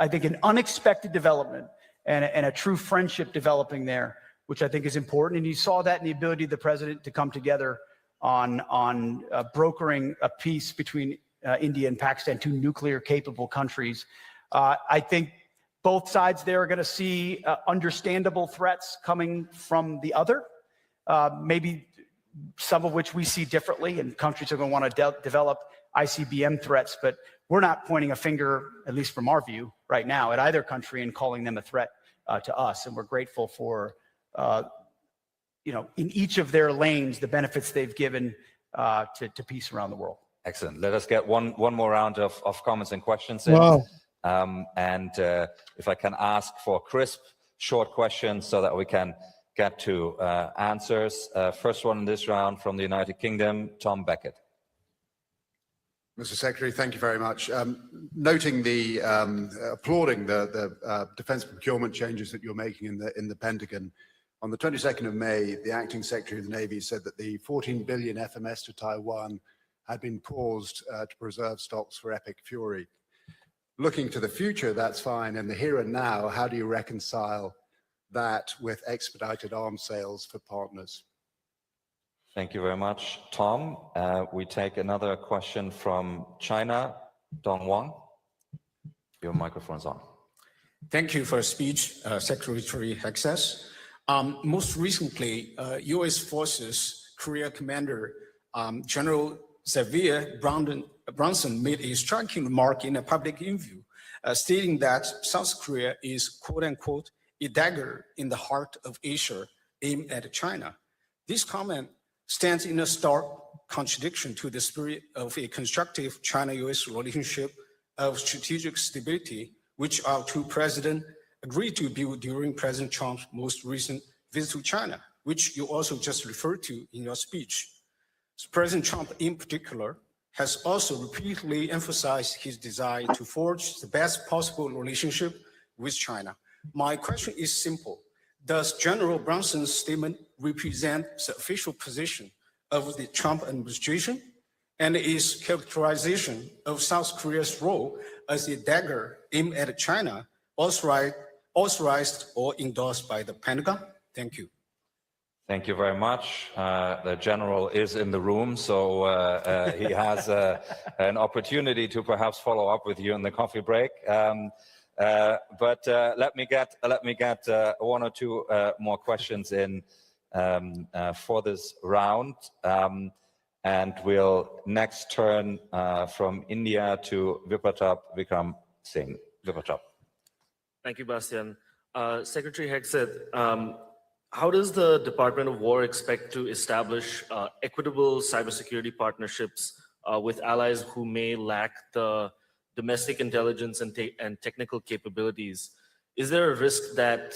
think an unexpected development and a true friendship developing there, which I think is important. And you saw that in the ability of the president to come together on brokering a peace between India and Pakistan, 2 nuclear-capable countries. I think both sides there are going to see understandable threats coming from the other, maybe some of which we see differently, and countries are going to want to develop ICBM threats, but we're not pointing a finger, at least from our view right now, at either country and calling them a threat to us. And we're grateful for, in each of their lanes, the benefits they've given to peace around the world. Excellent. Let us get one more round of comments and questions in. Wow. If I can ask for crisp, short questions so that we can get to answers. First one in this round from the United Kingdom, Tom Beckett. Mr. Secretary, thank you very much. Noting the applauding the defense procurement changes that you're making in the Pentagon, on the 22nd of May, the acting Secretary of the Navy said that the 14 billion FMS to Taiwan had been paused to preserve stocks for Epic Fury. Looking to the future, that's fine. In the here and now, how do you reconcile that with expedited arms sales for partners? Thank you very much, Tom. We take another question from China, Dong Wang. Your microphone's on. Thank you for the speech, Secretary Hegseth. Most recently, U.S. Forces Korea Commander General Xavier Brunson made a striking remark in a public interview, stating that South Korea is, quote unquote, a dagger in the heart of Asia aimed at China. This comment stands in a stark contradiction to the spirit of a constructive China-US relationship of strategic stability, which our 2 presidents agreed to build during President Trump's most recent visit to China, which you also just referred to in your speech. So President Trump, in particular, has also repeatedly emphasized his desire to forge the best possible relationship with China. My question is simple. Does General Brunson's statement represent the official position of the Trump administration, and is characterization of South Korea's role as a dagger aimed at China authorized or endorsed by the Pentagon? Thank you. Thank you very much. The general is in the room, so he has an opportunity to perhaps follow up with you in the coffee break. But let me get 1 or 2 more questions in for this round, and we'll next turn from India to Bikram Singh. Vipatap. Thank you, Bastian. Secretary Hegseth, how does the Department of War expect to establish equitable cybersecurity partnerships with allies who may lack the domestic intelligence and technical capabilities? Is there a risk that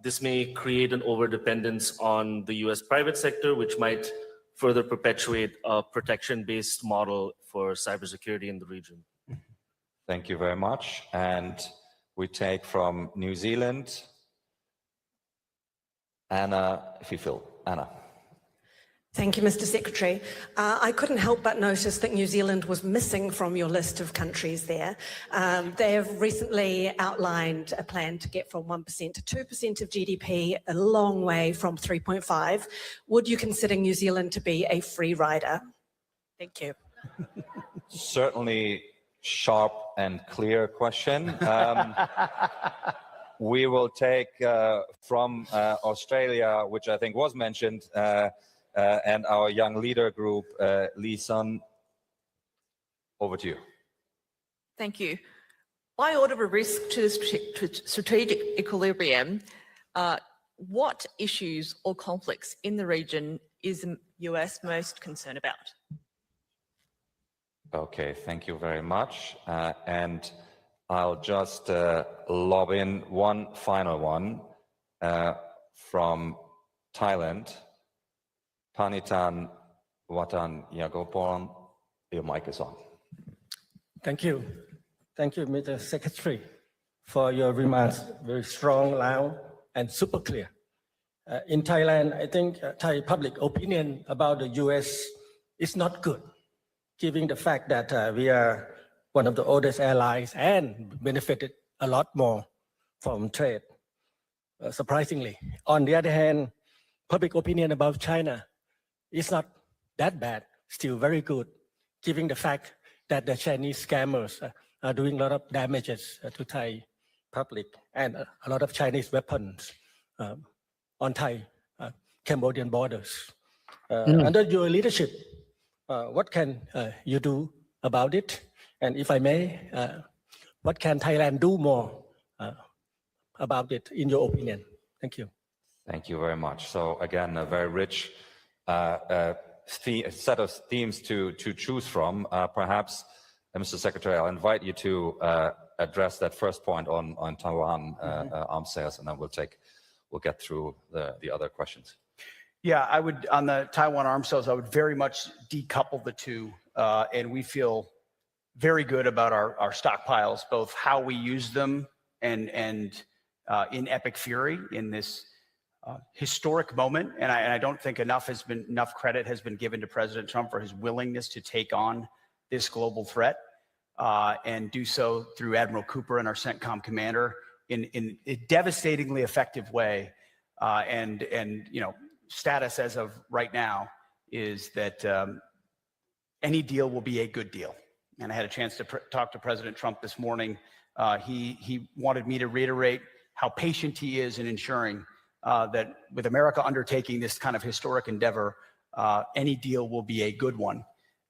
this may create an overdependence on the US private sector, which might further perpetuate a protection-based model for cybersecurity in the region? Thank you very much. And we take from New Zealand, Anna Fifil. Anna. Thank you, Mr. Secretary. I couldn't help but notice that New Zealand was missing from your list of countries there. They have recently outlined a plan to get from 1% to 2% of GDP, a long way from 3.5. Would you consider New Zealand to be a free rider? Thank you. Certainly sharp and clear question. We will take from Australia, which I think was mentioned, and our young leader group, Lee Sun, over to you. Thank you. By order of risk to strategic equilibrium, what issues or conflicts in the region is the US most concerned about? Okay, thank you very much. And I'll just lob in one final one from Thailand. Panitan Watan Yagoporn, your mic is on. Thank you. Thank you, Mr. Secretary, for your remarks. Very strong, loud, and super clear. In Thailand, I think Thai public opinion about the US is not good, given the fact that we are one of the oldest allies and benefited a lot more from trade, surprisingly. On the other hand, public opinion about China is not that bad, still very good, given the fact that the Chinese scammers are doing a lot of damages to Thai public and a lot of Chinese weapons on Thai Cambodian borders. Under your leadership, what can you do about it? And if I may, what can Thailand do more about it, in your opinion? Thank you. Thank you very much. So again, a very rich set of themes to choose from. Perhaps, Mr. Secretary, I'll invite you to address that first point on Taiwan arms sales, and then we'll get through the other questions. Yeah, I would, on the Taiwan arms sales, I would very much decouple the two, and we feel very good about our stockpiles, both how we use them and in epic fury in this historic moment. And I don't think enough credit has been given to President Trump for his willingness to take on this global threat and do so through Admiral Cooper and our CENTCOM commander in a devastatingly effective way. And you know, status as of right now is that any deal will be a good deal. And I had a chance to talk to President Trump this morning. He wanted me to reiterate how patient he is in ensuring that with America undertaking this kind of historic endeavor, any deal will be a good one,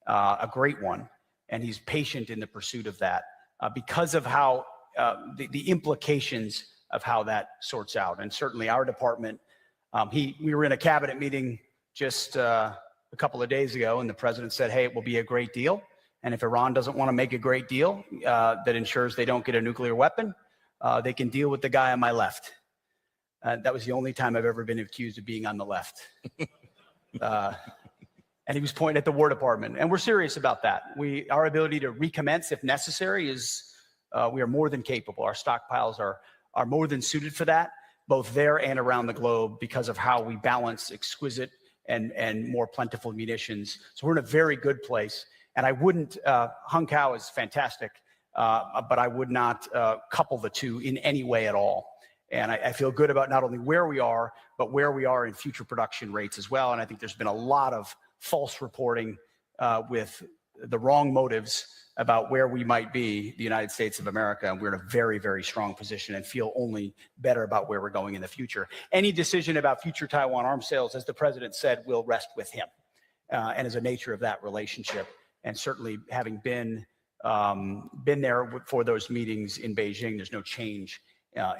a great one. And he's patient in the pursuit of that because of how the implications of how that sorts out. And certainly our department, we were in a cabinet meeting just a couple of days ago, and the president said, hey, it will be a great deal. And if Iran doesn't want to make a great deal that ensures they don't get a nuclear weapon, they can deal with the guy on my left. That was the only time I've ever been accused of being on the left. And he was pointing at the War Department. And we're serious about that. Our ability to recommence if necessary is, we are more than capable. Our stockpiles are more than suited for that, both there and around the globe, because of how we balance exquisite and more plentiful munitions. So we're in a very good place. And I wouldn't, Hung Kao is fantastic, but I would not couple the two in any way at all. And I feel good about not only where we are, but where we are in future production rates as well. And I think there's been a lot of false reporting with the wrong motives about where we might be, the United States of America. And we're in a very, very strong position and feel only better about where we're going in the future. Any decision about future Taiwan arms sales, as the president said, will rest with him and as a nature of that relationship. And certainly having been there for those meetings in Beijing, there's no change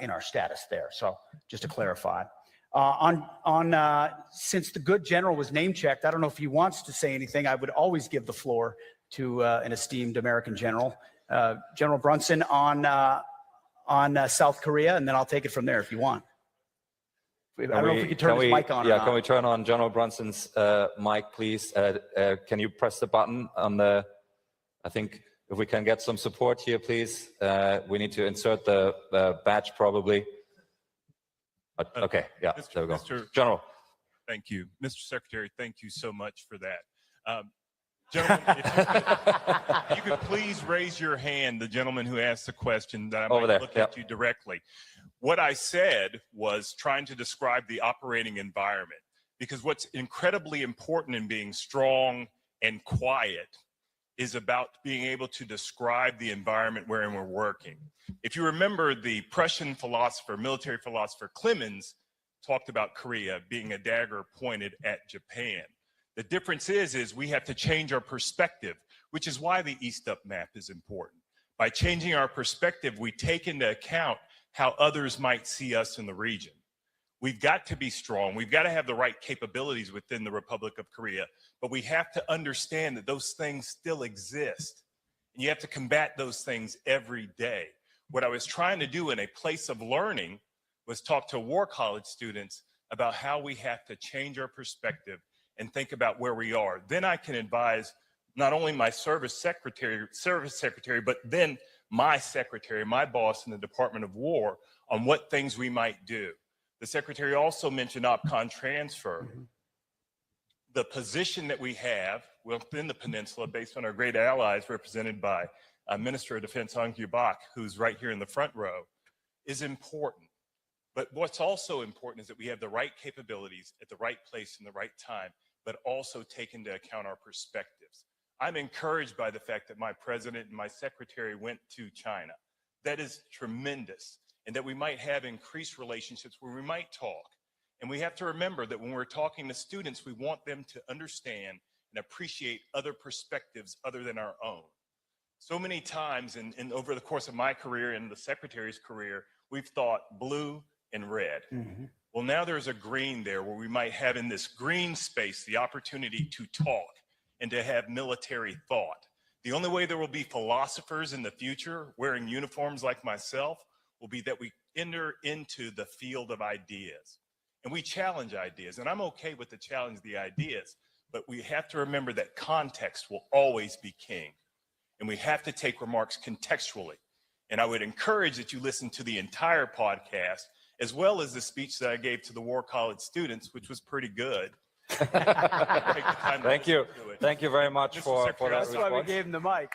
in our status there. So just to clarify. Since the good general was name checked, I don't know if he wants to say anything. I would always give the floor to an esteemed American general, General Brunson on South Korea, and then I'll take it from there if you want. I don't know if we could turn his mic on. Yeah, can we turn on General Brunson's mic, please? Can you press the button on the, I think if we can get some support here, please. We need to insert the badge probably. Okay, yeah, there we go. General. Thank you. Mr. Secretary, thank you so much for that. Gentlemen, if you could please raise your hand, the gentleman who asked the question, that I Over might there, look yep. at you directly. What I said was trying to describe the operating environment, because what's incredibly important in being strong and quiet is about being able to describe the environment wherein we're working. If you remember, the Prussian philosopher, military philosopher Clemens talked about Korea being a dagger pointed at Japan. The difference is we have to change our perspective, which is why the East Up map is important. By changing our perspective, we take into account how others might see us in the region. We've got to be strong. We've got to have the right capabilities within the Republic of Korea, but we have to understand that those things still exist. And you have to combat those things every day. What I was trying to do in a place of learning was talk to War College students about how we have to change our perspective and think about where we are. Then I can advise not only my service secretary, but then my secretary, my boss in the Department of War, on what things we might do. The secretary also mentioned OPCON transfer. The position that we have within the peninsula, based on our great allies represented by Minister of Defense Ong Bak, who's right here in the front row, is important. But what's also important is that we have the right capabilities at the right place in the right time, but also take into account our perspectives. I'm encouraged by the fact that my president and my secretary went to China. That is tremendous. And that we might have increased relationships where we might talk. And we have to remember that when we're talking to students, we want them to understand and appreciate other perspectives other than our own. So many times in over the course of my career and the secretary's career, we've thought blue and red. Well, now there's a green there where we might have in this green space the opportunity to talk and to have military thought. The only way there will be philosophers in the future wearing uniforms like myself will be that we enter into the field of ideas and we challenge ideas. And I'm okay with the challenge of the ideas, but we have to remember that context will always be king. And we have to take remarks contextually. And I would encourage that you listen to the entire podcast, as well as the speech that I gave to the War College students, which was pretty good. Thank you. Thank you very much for that That's why we response. gave him the mic.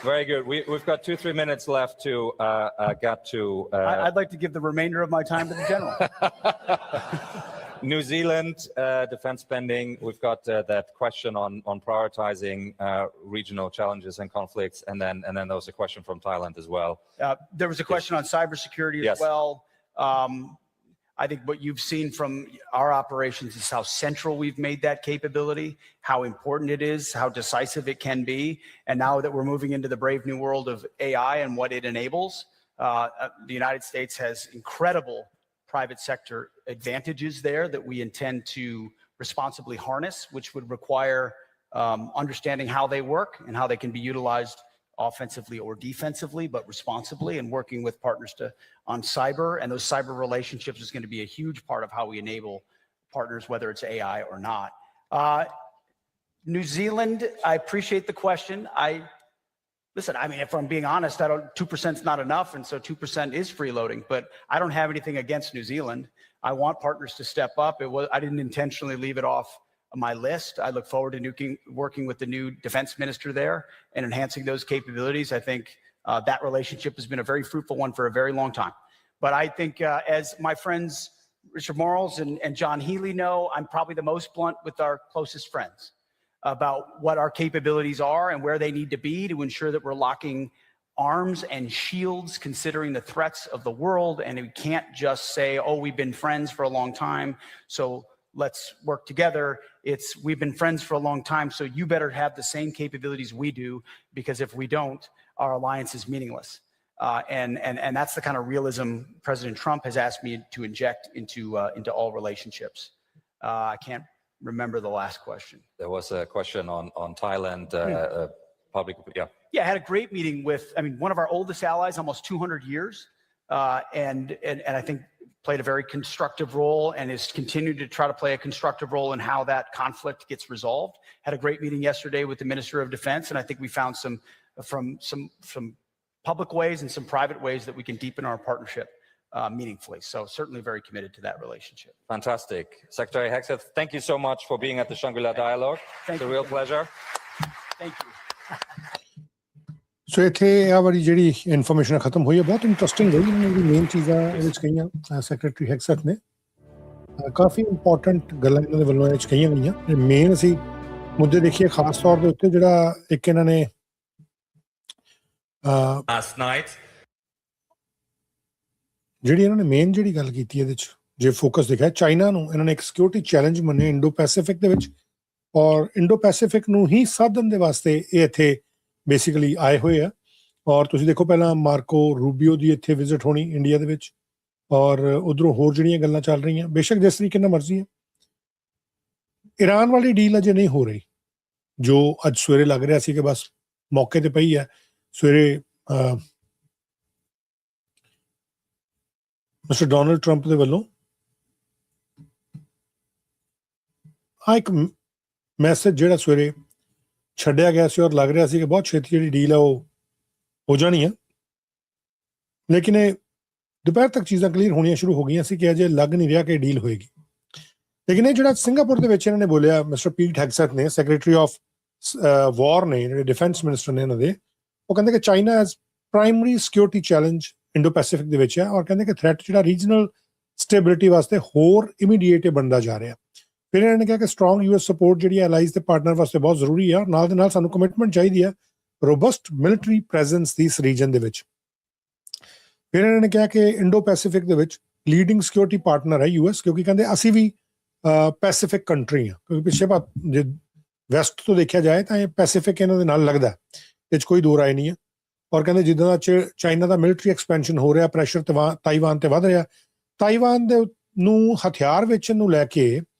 Very good. We've got 2-3 minutes left to get to. I'd like to give the remainder of my time to the general. New Zealand defense spending. We've got that question on prioritizing regional challenges and conflicts, and then there was a question from Thailand as well. There was a question on cybersecurity as well. I think what you've seen from our operations is how central we've made that capability, how important it is, how decisive it can be. And now that we're moving into the brave new world of AI and what it enables, the United States has incredible private sector advantages there that we intend to responsibly harness, which would require understanding how they work and how they can be utilized offensively or defensively, but responsibly, and working with partners on cyber. And those cyber relationships is going to be a huge part of how we enable partners, whether it's AI or not. New Zealand, I appreciate the question. Listen, I mean, if I'm being honest, 2% is not enough, and so 2% is freeloading, but I don't have anything against New Zealand. I want partners to step up. I didn't intentionally leave it off my list. I look forward to working with the new defense minister there and enhancing those capabilities. I think that relationship has been a very fruitful one for a very long time. But I think as my friends Richard Morals and John Healy know, I'm probably the most blunt with our closest friends about what our capabilities are and where they need to be to ensure that we're locking arms and shields considering the threats of the world. And we can't just say, oh, we've been friends for a long time, so let's work together. We've been friends for a long time, so you better have the same capabilities we do, because if we don't, our alliance is meaningless. And that's the kind of realism President Trump has asked me to inject into all relationships. I can't remember the last question. There was a question on Thailand, public, yeah. Yeah, I had a great meeting with, one of our oldest allies, almost 200 years, and I think played a very constructive role and has continued to try to play a constructive role in how that conflict gets resolved. Had a great meeting yesterday with the Minister of Defense, and I think we found some public ways and some private ways that we can deepen our partnership. meaningfully. So certainly very committed to that relationship. Fantastic. Secretary Hegseth, thank you so much for being at the Shangri-La Dialogue. It's a real pleasure. Thank you. ਸੋ ਇੱਥੇ ਆ ਵਾਲੀ ਜਿਹੜੀ information ਖਤਮ ਹੋਈ ਹੈ ਬਹੁਤ interesting ਰਹੀ ਇਹਨਾਂ ਦੀ ਮੇਨ ਚੀਜ਼ਾਂ ਇਹਦੇ ਵਿੱਚ ਕਹੀਆਂ ਸੈਕਟਰੀ ਹੈਗਸੈਥ ਨੇ ਕਾਫੀ ਇੰਪੋਰਟੈਂਟ ਗੱਲਾਂ ਇਹਨਾਂ ਦੇ ਵੱਲੋਂ ਇਹ 'ਚ ਕਹੀਆਂ ਗਈਆਂ ਮੇਨ ਅਸੀਂ ਮੁੱਦੇ ਦੇਖੀਏ ਖਾਸ ਤੌਰ ਦੇ ਉੱਤੇ ਜਿਹੜਾ ਇੱਕ ਇਹਨਾਂ ਨੇ ਜਿਹੜੀ ਇਹਨਾਂ ਨੇ ਮੇਨ ਜਿਹੜੀ ਗੱਲ ਕੀਤੀ ਇਹਦੇ 'ਚ ਜੇ ਫੋਕਸ ਦੇਖਿਆ ਚਾਈਨਾ ਨੂੰ ਇਹਨਾਂ ਨੇ ਇੱਕ ਸਿਕਿਉਰਿਟੀ ਚੈਲੰਜ ਮੰਨੇ ਇੰਡੋ ਪੈਸੀਫਿਕ ਦੇ ਵਿੱਚ ਔਰ ਇੰਡੋ ਪੈਸੀਫਿਕ ਨੂੰ ਹੀ ਸਾਧਨ ਦੇ ਵਾਸਤੇ ਇਹ ਇੱਥੇ ਬੇਸਿਕਲੀ ਆਏ ਹੋਏ ਆ ਔਰ ਤੁਸੀਂ ਦੇਖੋ ਪਹਿਲਾਂ ਮਾਰਕੋ ਰੂਬੀਓ ਦੀ ਇੱਥੇ ਵਿਜ਼ਿਟ ਹੋਣੀ ਇੰਡੀਆ ਦੇ ਵਿੱਚ ਔਰ ਉਧਰੋਂ ਹੋਰ ਜਿਹੜੀਆਂ ਗੱਲਾਂ ਚੱਲ ਰਹੀਆਂ ਬੇਸ਼ੱਕ ਜਿਸ ਤਰੀਕੇ ਨਾਲ ਮਰਜ਼ੀ ਹੈ ਈਰਾਨ ਵਾਲੀ ਡੀਲ ਅਜੇ ਨਹੀਂ ਹੋ ਰਹੀ ਜੋ ਅੱਜ ਸਵੇਰੇ ਲੱਗ ਰਿਹਾ ਸੀ ਕਿ ਬਸ ਮੌਕੇ ਤੇ ਪਈ ਹੈ ਸਵੇਰੇ ਮਿਸਟਰ ਡੋਨਲਡ ਟਰੰਪ ਦੇ ਵੱਲੋਂ ਇੱਕ ਮੈਸੇਜ ਜਿਹੜਾ ਸਵੇਰੇ ਛੱਡਿਆ ਗਿਆ ਸੀ ਔਰ ਲੱਗ ਰਿਹਾ ਸੀ ਕਿ ਬਹੁਤ ਛੇਤੀ ਜਿਹੜੀ ਡੀਲ ਹੈ ਉਹ ਹੋ ਜਾਣੀ ਹੈ ਲੇਕਿਨ ਇਹ ਦੁਪਹਿਰ ਤੱਕ ਚੀਜ਼ਾਂ ਕਲੀਅਰ ਹੋਣੀਆਂ ਸ਼ੁਰੂ ਹੋ ਗਈਆਂ ਸੀ ਕਿ ਅਜੇ ਲੱਗ ਨਹੀਂ ਰਿਹਾ ਕਿ ਡੀਲ ਹੋਏਗੀ ਲੇਕਿਨ ਇਹ ਜਿਹੜਾ ਸਿੰਗਾਪੁਰ ਦੇ ਵਿੱਚ ਇਹਨਾਂ ਨੇ ਬੋਲਿਆ ਮਿਸਟਰ ਪੀਟ ਹੈਗਸੈਥ ਨੇ ਸੈਕਟਰੀ ਆਫ ਵਾਰ ਨੇ ਜਿਹੜੇ ਡਿਫੈਂਸ ਮਿਨਿਸਟਰ ਨੇ ਇਹਨਾਂ ਦੇ ਉਹ ਕਹਿੰਦੇ ਕਿ China as primary security challenge Indo Pacific ਦੇ ਵਿੱਚ ਹੈ ਔਰ ਕਹਿੰਦੇ ਕਿ ਥ੍ਰੈਟ ਜਿਹੜਾ ਰੀਜਨਲ ਸਟੇਬਿਲਿਟੀ ਵਾਸਤੇ ਹੋਰ ਇਮੀਡੀਏਟ ਬਣਦਾ ਜਾ ਰਿਹਾ ਫਿਰ ਇਹਨਾਂ ਨੇ ਕਿਹਾ ਕਿ ਸਟਰੋਂਗ ਯੂਐਸ ਸਪੋਰਟ ਜਿਹੜੀ ਐਲਾਈਜ਼ ਤੇ ਪਾਰਟਨਰ ਵਾਸਤੇ ਬਹੁਤ ਜ਼ਰੂਰੀ ਹੈ ਨਾਲ ਦੇ ਨਾਲ ਸਾਨੂੰ ਕਮਿਟਮੈਂਟ ਚਾਹੀਦੀ ਹੈ ਰੋਬਸਟ ਮਿਲਟਰੀ ਪ੍ਰੈਜ਼ੈਂਸ ਦੀ ਇਸ ਰੀਜਨ ਦੇ ਵਿੱਚ ਫਿਰ ਇਹਨਾਂ ਨੇ ਕਿਹਾ ਕਿ ਇੰਡੋ ਪੈਸੀਫਿਕ ਦੇ ਵਿੱਚ ਲੀਡਿੰਗ ਸਿਕਿਉਰਿਟੀ ਪਾਰਟਨਰ ਹੈ ਯੂਐਸ ਕਿਉਂਕਿ ਕਹਿੰਦੇ ਅਸੀਂ ਵੀ ਪੈਸੀਫਿਕ ਕੰਟਰੀ ਹਾਂ ਕਿਉਂਕਿ ਪਿੱਛੇ ਜੇ ਵੈਸਟ ਤੋਂ ਦੇਖਿਆ ਜਾਏ ਤਾਂ ਇਹ ਪੈਸੀਫਿਕ ਇਹਨਾਂ ਦੇ ਨਾਲ ਲੱਗਦਾ ਇਹ 'ਚ ਕੋਈ ਦੋ ਰਾਏ ਨਹੀਂ ਹੈ ਔਰ ਕਹਿੰਦੇ ਜਿੱਦਾਂ ਚਾਈਨਾ ਦਾ ਮਿਲਟਰੀ ਐਕਸਪੈਂਸ਼ਨ ਹੋ ਰਿਹਾ ਪ੍ਰੈਸ਼ਰ ਤਾਈਵਾਨ ਤੇ ਵੱਧ ਰਿਹਾ ਤਾਈਵਾਨ ਦੇ ਨੂੰ ਹਥਿਆਰ ਵੇਚਣ ਨੂੰ ਲੈ ਕੇ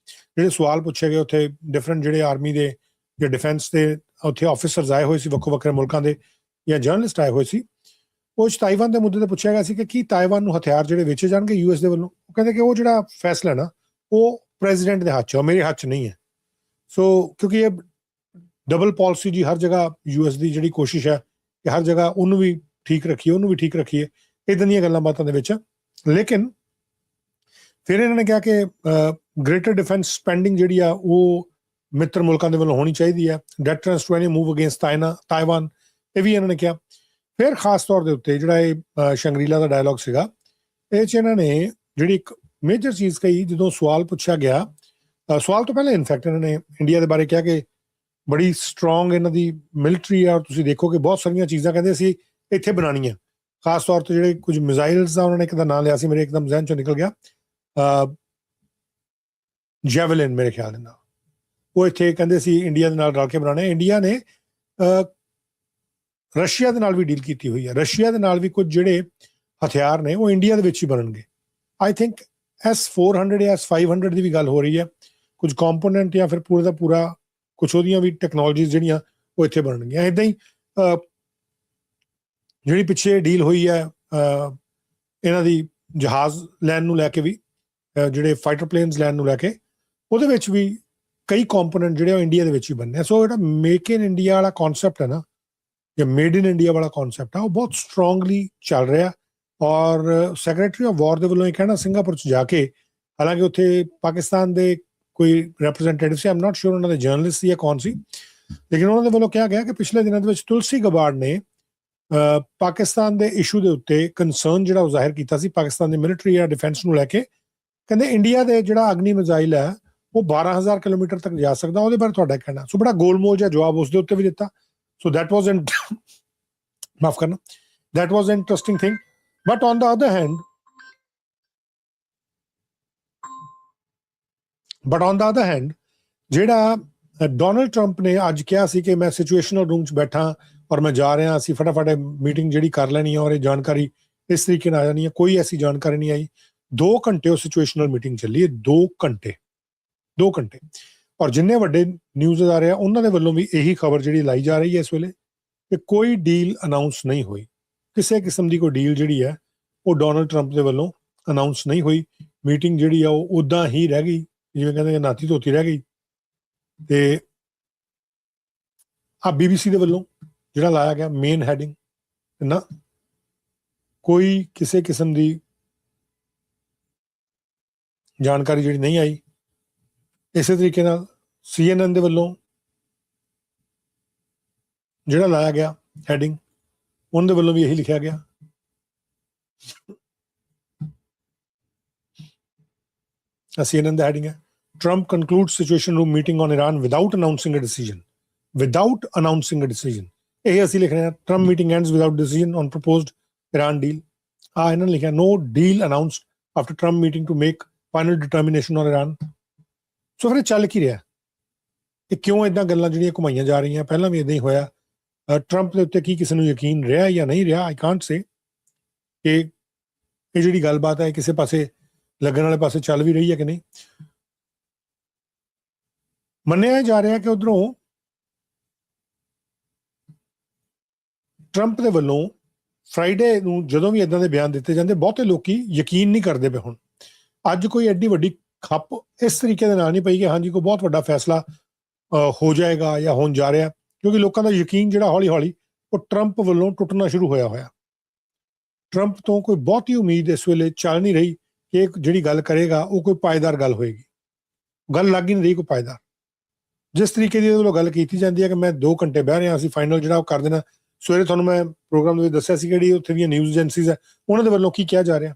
ਜਿਹੜੇ ਸਵਾਲ ਪੁੱਛੇ ਗਏ ਉੱਥੇ ਡਿਫਰੈਂਟ ਜਿਹੜੇ ਆਰਮੀ ਦੇ ਜਾਂ ਡਿਫੈਂਸ ਦੇ ਉੱਥੇ ਆਫਿਸਰਸ ਆਏ ਹੋਏ ਸੀ ਵੱਖੋ ਵੱਖਰੇ ਮੁਲਕਾਂ ਦੇ ਜਾਂ ਜਰਨਲਿਸਟ ਆਏ ਹੋਏ ਸੀ ਉਹ 'ਚ ਤਾਈਵਾਨ ਦੇ ਮੁੱਦੇ ਤੇ ਪੁੱਛਿਆ ਗਿਆ ਸੀ ਕਿ ਕੀ ਤਾਈਵਾਨ ਨੂੰ ਹਥਿਆਰ ਜਿਹੜੇ ਵੇਚੇ ਜਾਣਗੇ ਯੂਐਸ ਦੇ ਵੱਲੋਂ ਉਹ ਕਹਿੰਦੇ ਕਿ ਉਹ ਜਿਹੜਾ ਫੈਸਲਾ ਨਾ ਉਹ ਪ੍ਰੈਜ਼ੀਡੈਂਟ ਦੇ ਹੱਥ 'ਚ ਮੇਰੇ ਹੱਥ 'ਚ ਨਹੀਂ ਹੈ ਸੋ ਕਿਉਂਕਿ ਇਹ ਡਬਲ ਪਾਲਿਸੀ ਜੀ ਹਰ ਜਗ੍ਹਾ ਯੂਐਸ ਦੀ ਜਿਹੜੀ ਕੋਸ਼ਿਸ਼ ਹੈ ਕਿ ਹਰ ਜਗ੍ਹਾ ਉਹਨੂੰ ਵੀ ਠੀਕ ਰੱਖੀਏ ਇੱਦਾਂ ਦੀਆਂ ਗੱਲਾਂ ਬਾਤਾਂ ਦੇ ਵਿੱਚ ਲੇਕਿਨ ਫਿਰ ਇਹਨਾਂ ਨੇ ਕਿਹਾ ਕਿ ਗ੍ਰੇਟਰ ਡਿਫੈਂਸ ਸਪੈਂਡਿੰਗ ਜਿਹੜੀ ਆ ਉਹ ਮਿੱਤਰ ਮੁਲਕਾਂ ਦੇ ਵੱਲੋਂ ਹੋਣੀ ਚਾਹੀਦੀ ਹੈ deterrence to any move against Taiwan ਇਹ ਵੀ ਇਹਨਾਂ ਨੇ ਕਿਹਾ ਫਿਰ ਖਾਸ ਤੌਰ ਦੇ ਉੱਤੇ ਜਿਹੜਾ ਇਹ ਸ਼ੰਗਰੀਲਾ ਦਾ ਡਾਇਲੌਗ ਸੀਗਾ ਇਹ 'ਚ ਇਹਨਾਂ ਨੇ ਜਿਹੜੀ ਇੱਕ ਮੇਜਰ ਚੀਜ਼ ਕਹੀ ਜਦੋਂ ਸਵਾਲ ਪੁੱਛਿਆ ਗਿਆ ਸਵਾਲ ਤੋਂ ਪਹਿਲਾਂ ਇਨਫੈਕਟ ਇਹਨਾਂ ਨੇ ਇੰਡੀਆ ਦੇ ਬਾਰੇ ਕਿਹਾ ਕਿ ਬੜੀ ਸਟਰੋਂਗ ਇਹਨਾਂ ਦੀ ਮਿਲਟਰੀ ਆ ਔਰ ਤੁਸੀਂ ਦੇਖੋ ਕਿ ਬਹੁਤ ਸਾਰੀਆਂ ਚੀਜ਼ਾਂ ਕਹਿੰਦੇ ਅਸੀਂ ਇੱਥੇ ਬਣਾਉਣੀਆਂ ਖਾਸ ਤੌਰ ਤੇ ਜਿਹੜੇ ਕੁਝ ਮਿਜ਼ਾਈਲਸ ਦਾ ਉਹਨਾਂ ਨੇ ਇੱਕ ਦਾ ਨਾਂ ਲਿਆ ਸੀ ਮੇਰੇ ਇੱਕਦਮ ਜ਼ਹਿਨ ਚੋਂ ਨਿਕਲ ਗਿਆ ਜੈਵਲਿਨ ਮੇਰੇ ਖਿਆਲ ਦੇ ਨਾਲ ਉਹ ਇੱਥੇ ਕਹਿੰਦੇ ਸੀ ਇੰਡੀਆ ਦੇ ਨਾਲ ਰਲ ਕੇ ਬਣਾਉਣੇ ਇੰਡੀਆ ਨੇ ਰਸ਼ੀਆ ਦੇ ਨਾਲ ਵੀ ਡੀਲ ਕੀਤੀ ਹੋਈ ਹੈ ਰਸ਼ੀਆ ਦੇ ਨਾਲ ਵੀ ਕੁਝ ਜਿਹੜੇ ਹਥਿਆਰ ਨੇ ਉਹ ਇੰਡੀਆ ਦੇ ਵਿੱਚ ਹੀ ਬਣਨਗੇ ਆਈ ਥਿੰਕ S-400 ਜਾਂ S-500 ਦੀ ਵੀ ਗੱਲ ਹੋ ਰਹੀ ਹੈ ਕੁਝ ਕੰਪੋਨੈਂਟ ਜਾਂ ਫਿਰ ਪੂਰੇ ਦਾ ਪੂਰਾ ਕੁਛ ਉਹਦੀਆਂ ਵੀ ਟੈਕਨੋਲੋਜੀਜ਼ ਜਿਹੜੀਆਂ ਉਹ ਇੱਥੇ ਬਣਨਗੀਆਂ ਇੱਦਾਂ ਹੀ ਜਿਹੜੀ ਪਿੱਛੇ ਡੀਲ ਹੋਈ ਹੈ ਇਹਨਾਂ ਦੀ ਜਹਾਜ਼ ਲੈਣ ਨੂੰ ਲੈ ਕੇ ਵੀ ਜਿਹੜੇ ਫਾਈਟਰ ਪਲੇਨਸ ਲੈਣ ਨੂੰ ਲੈ ਕੇ ਉਹਦੇ ਵਿੱਚ ਵੀ ਕਈ ਕੰਪੋਨੈਂਟ ਜਿਹੜੇ ਉਹ ਇੰਡੀਆ ਦੇ ਵਿੱਚ ਹੀ ਬਣਨੇ ਸੋ ਜਿਹੜਾ ਮੇਕ ਇਨ ਇੰਡੀਆ ਵਾਲਾ ਕਨਸੈਪਟ ਹੈ ਨਾ ਜਾਂ ਮੇਡ ਇਨ ਇੰਡੀਆ ਵਾਲਾ ਕਨਸੈਪਟ ਆ ਉਹ ਬਹੁਤ ਸਟਰੋਂਗਲੀ ਚੱਲ ਰਿਹਾ ਔਰ ਸੈਕਟਰੀ ਆਫ ਵਾਰ ਦੇ ਵੱਲੋਂ ਇਹ ਕਹਿਣਾ ਸਿੰਗਾਪੁਰ 'ਚ ਜਾ ਕੇ ਹਾਲਾਂਕਿ ਉੱਥੇ ਪਾਕਿਸਤਾਨ ਦੇ ਕੋਈ ਰਿਪਰੈਜ਼ੈਂਟੇਟਿਵ ਸੀ ਆਮ ਨਾਟ ਸ਼ੋਰ ਉਹਨਾਂ ਦੇ ਜਰਨਲਿਸਟ ਸੀ ਜਾਂ ਕੌਣ ਸੀ ਲੇਕਿਨ ਉਹਨਾਂ ਦੇ ਵੱਲੋਂ ਕਿਹਾ ਗਿਆ ਕਿ ਪਿਛਲੇ ਦਿਨਾਂ ਦੇ ਵਿੱਚ ਤੁਲਸੀ ਗਬਾਰਡ ਨੇ ਪਾਕਿਸਤਾਨ ਦੇ ਇਸ਼ੂ ਦੇ ਉੱਤੇ ਕੰਸਰਨ ਜਿਹੜਾ ਉਹ ਜ਼ਾਹਿਰ ਕੀਤਾ ਸੀ ਪਾਕਿਸਤਾਨ ਦੀ ਮਿਲਟਰੀ ਜਾਂ ਡਿਫੈਂਸ ਨੂੰ ਲੈ ਕੇ ਕਹਿੰਦੇ ਇੰਡੀਆ ਦੇ ਜਿਹੜਾ ਅਗਨੀ ਮਿਜ਼ਾਈਲ ਹੈ ਉਹ 12,000 ਕਿਲੋਮੀਟਰ ਤੱਕ ਜਾ ਸਕਦਾ ਉਹਦੇ ਬਾਰੇ ਤੁਹਾਡਾ ਕਹਿਣਾ ਸੋ ਬੜਾ ਗੋਲਮੋਲ ਜਿਹਾ ਜਵਾਬ ਉਸ ਦੇ ਉੱਤੇ ਵੀ ਦਿੱਤਾ ਸੋ ਦੈਟ ਵਾਜ਼ ਮਾਫ ਕਰਨਾ that was interesting thing but on the other hand ਜਿਹੜਾ ਡੋਨਲਡ ਟਰੰਪ ਨੇ ਅੱਜ ਕਿਹਾ ਸੀ ਕਿ ਮੈਂ ਸਿਚੁਏਸ਼ਨਲ ਰੂਮ 'ਚ ਬੈਠਾ ਔਰ ਮੈਂ ਜਾ ਰਿਹਾ ਅਸੀਂ ਫਟਾਫਟ ਮੀਟਿੰਗ ਜਿਹੜੀ ਕਰ ਲੈਣੀ ਹੈ ਔਰ ਇਹ ਜਾਣਕਾਰੀ ਇਸ ਤਰੀਕੇ ਨਾਲ ਆ ਜਾਣੀ ਹੈ ਕੋਈ ਐਸੀ ਜਾਣਕਾਰੀ ਨਹੀਂ ਆਈ 2 ਘੰਟੇ ਉਹ ਸਿਚੁਏਸ਼ਨਲ ਮੀਟਿੰਗ ਚੱਲੀ ਹੈ 2 ਘੰਟੇ ਔਰ ਜਿੰਨੇ ਵੱਡੇ ਨਿਊਜ਼ ਅਦਾਰੇ ਆ ਉਹਨਾਂ ਦੇ ਵੱਲੋਂ ਵੀ ਇਹੀ ਖਬਰ ਜਿਹੜੀ ਲਾਈ ਜਾ ਰਹੀ ਹੈ ਇਸ ਵੇਲੇ ਕਿ ਕੋਈ ਡੀਲ ਅਨਾਉਂਸ ਨਹੀਂ ਹੋਈ ਕਿਸੇ ਕਿਸਮ ਦੀ ਕੋਈ ਡੀਲ ਜਿਹੜੀ ਹੈ ਉਹ ਡੋਨਲਡ ਟਰੰਪ ਦੇ ਵੱਲੋਂ ਅਨਾਉਂਸ ਨਹੀਂ ਹੋਈ ਮੀਟਿੰਗ ਜਿਹੜੀ ਆ ਉਹ ਉੱਦਾਂ ਹੀ ਰਹਿ ਗਈ ਜਿਵੇਂ ਕਹਿੰਦੇ ਨਾਤੀ ਧੋਤੀ ਰਹਿ ਗਈ ਤੇ ਆ BBC ਦੇ ਵੱਲੋਂ ਜਿਹੜਾ ਲਾਇਆ ਗਿਆ ਮੇਨ ਹੈਡਿੰਗ ਨਾ ਕੋਈ ਕਿਸੇ ਕਿਸਮ ਦੀ ਜਾਣਕਾਰੀ ਜਿਹੜੀ ਨਹੀਂ ਆਈ। ਇਸੇ ਤਰੀਕੇ ਨਾਲ CNN ਦੇ ਵੱਲੋਂ ਜਿਹੜਾ ਲਾਇਆ ਗਿਆ ਹੈਡਿੰਗ, ਉਹਨਾਂ ਦੇ ਵੱਲੋਂ ਵੀ ਇਹੀ ਲਿਖਿਆ ਗਿਆ। CNN ਦਾ ਹੈਡਿੰਗ ਹੈ, Trump concludes situation room meeting on Iran without announcing a decision. Without announcing a decision. ਇਹ ਅਸੀਂ ਲਿਖ ਰਹੇ ਹਾਂ, Trump meeting ends without decision on proposed Iran deal. ਇਹਨਾਂ ਨੇ ਲਿਖਿਆ, no deal announced after Trump meeting to make final determination on Iran. ਸੋ ਫਿਰ ਇਹ ਚੱਲ ਕੀ ਰਿਹਾ? ਇਹ ਕਿਉਂ ਇਦਾਂ ਗੱਲਾਂ ਜਿਹੜੀਆਂ ਘੁਮਾਈਆਂ ਜਾ ਰਹੀਆਂ? ਪਹਿਲਾਂ ਵੀ ਇਦਾਂ ਹੀ ਹੋਇਆ। ਟਰੰਪ ਦੇ ਉੱਤੇ ਕੀ ਕਿਸੇ ਨੂੰ ਯਕੀਨ ਰਿਹਾ ਜਾਂ ਨਹੀਂ ਰਿਹਾ? ਆਈ ਕਾਂਟ ਸੇ ਕਿ ਇਹ ਜਿਹੜੀ ਗੱਲਬਾਤ ਹੈ ਕਿਸੇ ਪਾਸੇ ਲੱਗਣ ਵਾਲੇ ਪਾਸੇ ਚੱਲ ਵੀ ਰਹੀ ਹੈ ਕਿ ਨਹੀਂ। ਮੰਨਿਆ ਜਾ ਰਿਹਾ ਕਿ ਉਧਰੋਂ ਟਰੰਪ ਦੇ ਵੱਲੋਂ ਫਰਾਈਡੇ ਨੂੰ ਜਦੋਂ ਵੀ ਇਦਾਂ ਦੇ ਬਿਆਨ ਦਿੱਤੇ ਜਾਂਦੇ, ਬਹੁਤੇ ਲੋਕੀ ਯਕੀਨ ਨਹੀਂ ਕਰਦੇ ਪਏ। ਹੁਣ ਅੱਜ ਕੋਈ ਐਡੀ ਵੱਡੀ ਖੱਪ ਇਸ ਤਰੀਕੇ ਦੇ ਨਾਲ ਨਹੀਂ ਪਈ ਕਿ ਹਾਂਜੀ ਕੋਈ ਬਹੁਤ ਵੱਡਾ ਫੈਸਲਾ ਹੋ ਜਾਏਗਾ ਜਾਂ ਹੋਣ ਜਾ ਰਿਹਾ, ਕਿਉਂਕਿ ਲੋਕਾਂ ਦਾ ਯਕੀਨ ਜਿਹੜਾ ਹੌਲੀ ਹੌਲੀ ਉਹ ਟਰੰਪ ਵੱਲੋਂ ਟੁੱਟਣਾ ਸ਼ੁਰੂ ਹੋਇਆ। ਟਰੰਪ ਤੋਂ ਕੋਈ ਬਹੁਤੀ ਉਮੀਦ ਇਸ ਵੇਲੇ ਚੱਲ ਨਹੀਂ ਰਹੀ ਕਿ ਜਿਹੜੀ ਗੱਲ ਕਰੇਗਾ ਉਹ ਕੋਈ ਪਾਏਦਾਰ ਗੱਲ ਹੋਏਗੀ। ਗੱਲ ਲੱਗ ਹੀ ਨਹੀਂ ਰਹੀ ਕੋਈ ਪਾਏਦਾਰ। ਜਿਸ ਤਰੀਕੇ ਦੀ ਉਹਦੇ ਵੱਲੋਂ ਗੱਲ ਕੀਤੀ ਜਾਂਦੀ ਹੈ ਕਿ ਮੈਂ 2 ਘੰਟੇ ਬਹਿ ਰਿਹਾ, ਅਸੀਂ ਫਾਈਨਲ ਜਿਹੜਾ ਉਹ ਕਰ ਦੇਣਾ। ਸਵੇਰੇ ਤੁਹਾਨੂੰ ਮੈਂ ਪ੍ਰੋਗਰਾਮ ਦੇ ਵਿੱਚ ਦੱਸਿਆ ਸੀ ਜਿਹੜੀ ਉੱਥੇ ਦੀਆਂ ਨਿਊਜ਼ ਏਜੰਸੀਜ਼ ਹੈ ਉਹਨਾਂ ਦੇ ਵੱਲੋਂ ਕੀ ਕਿਹਾ ਜਾ ਰਿਹਾ,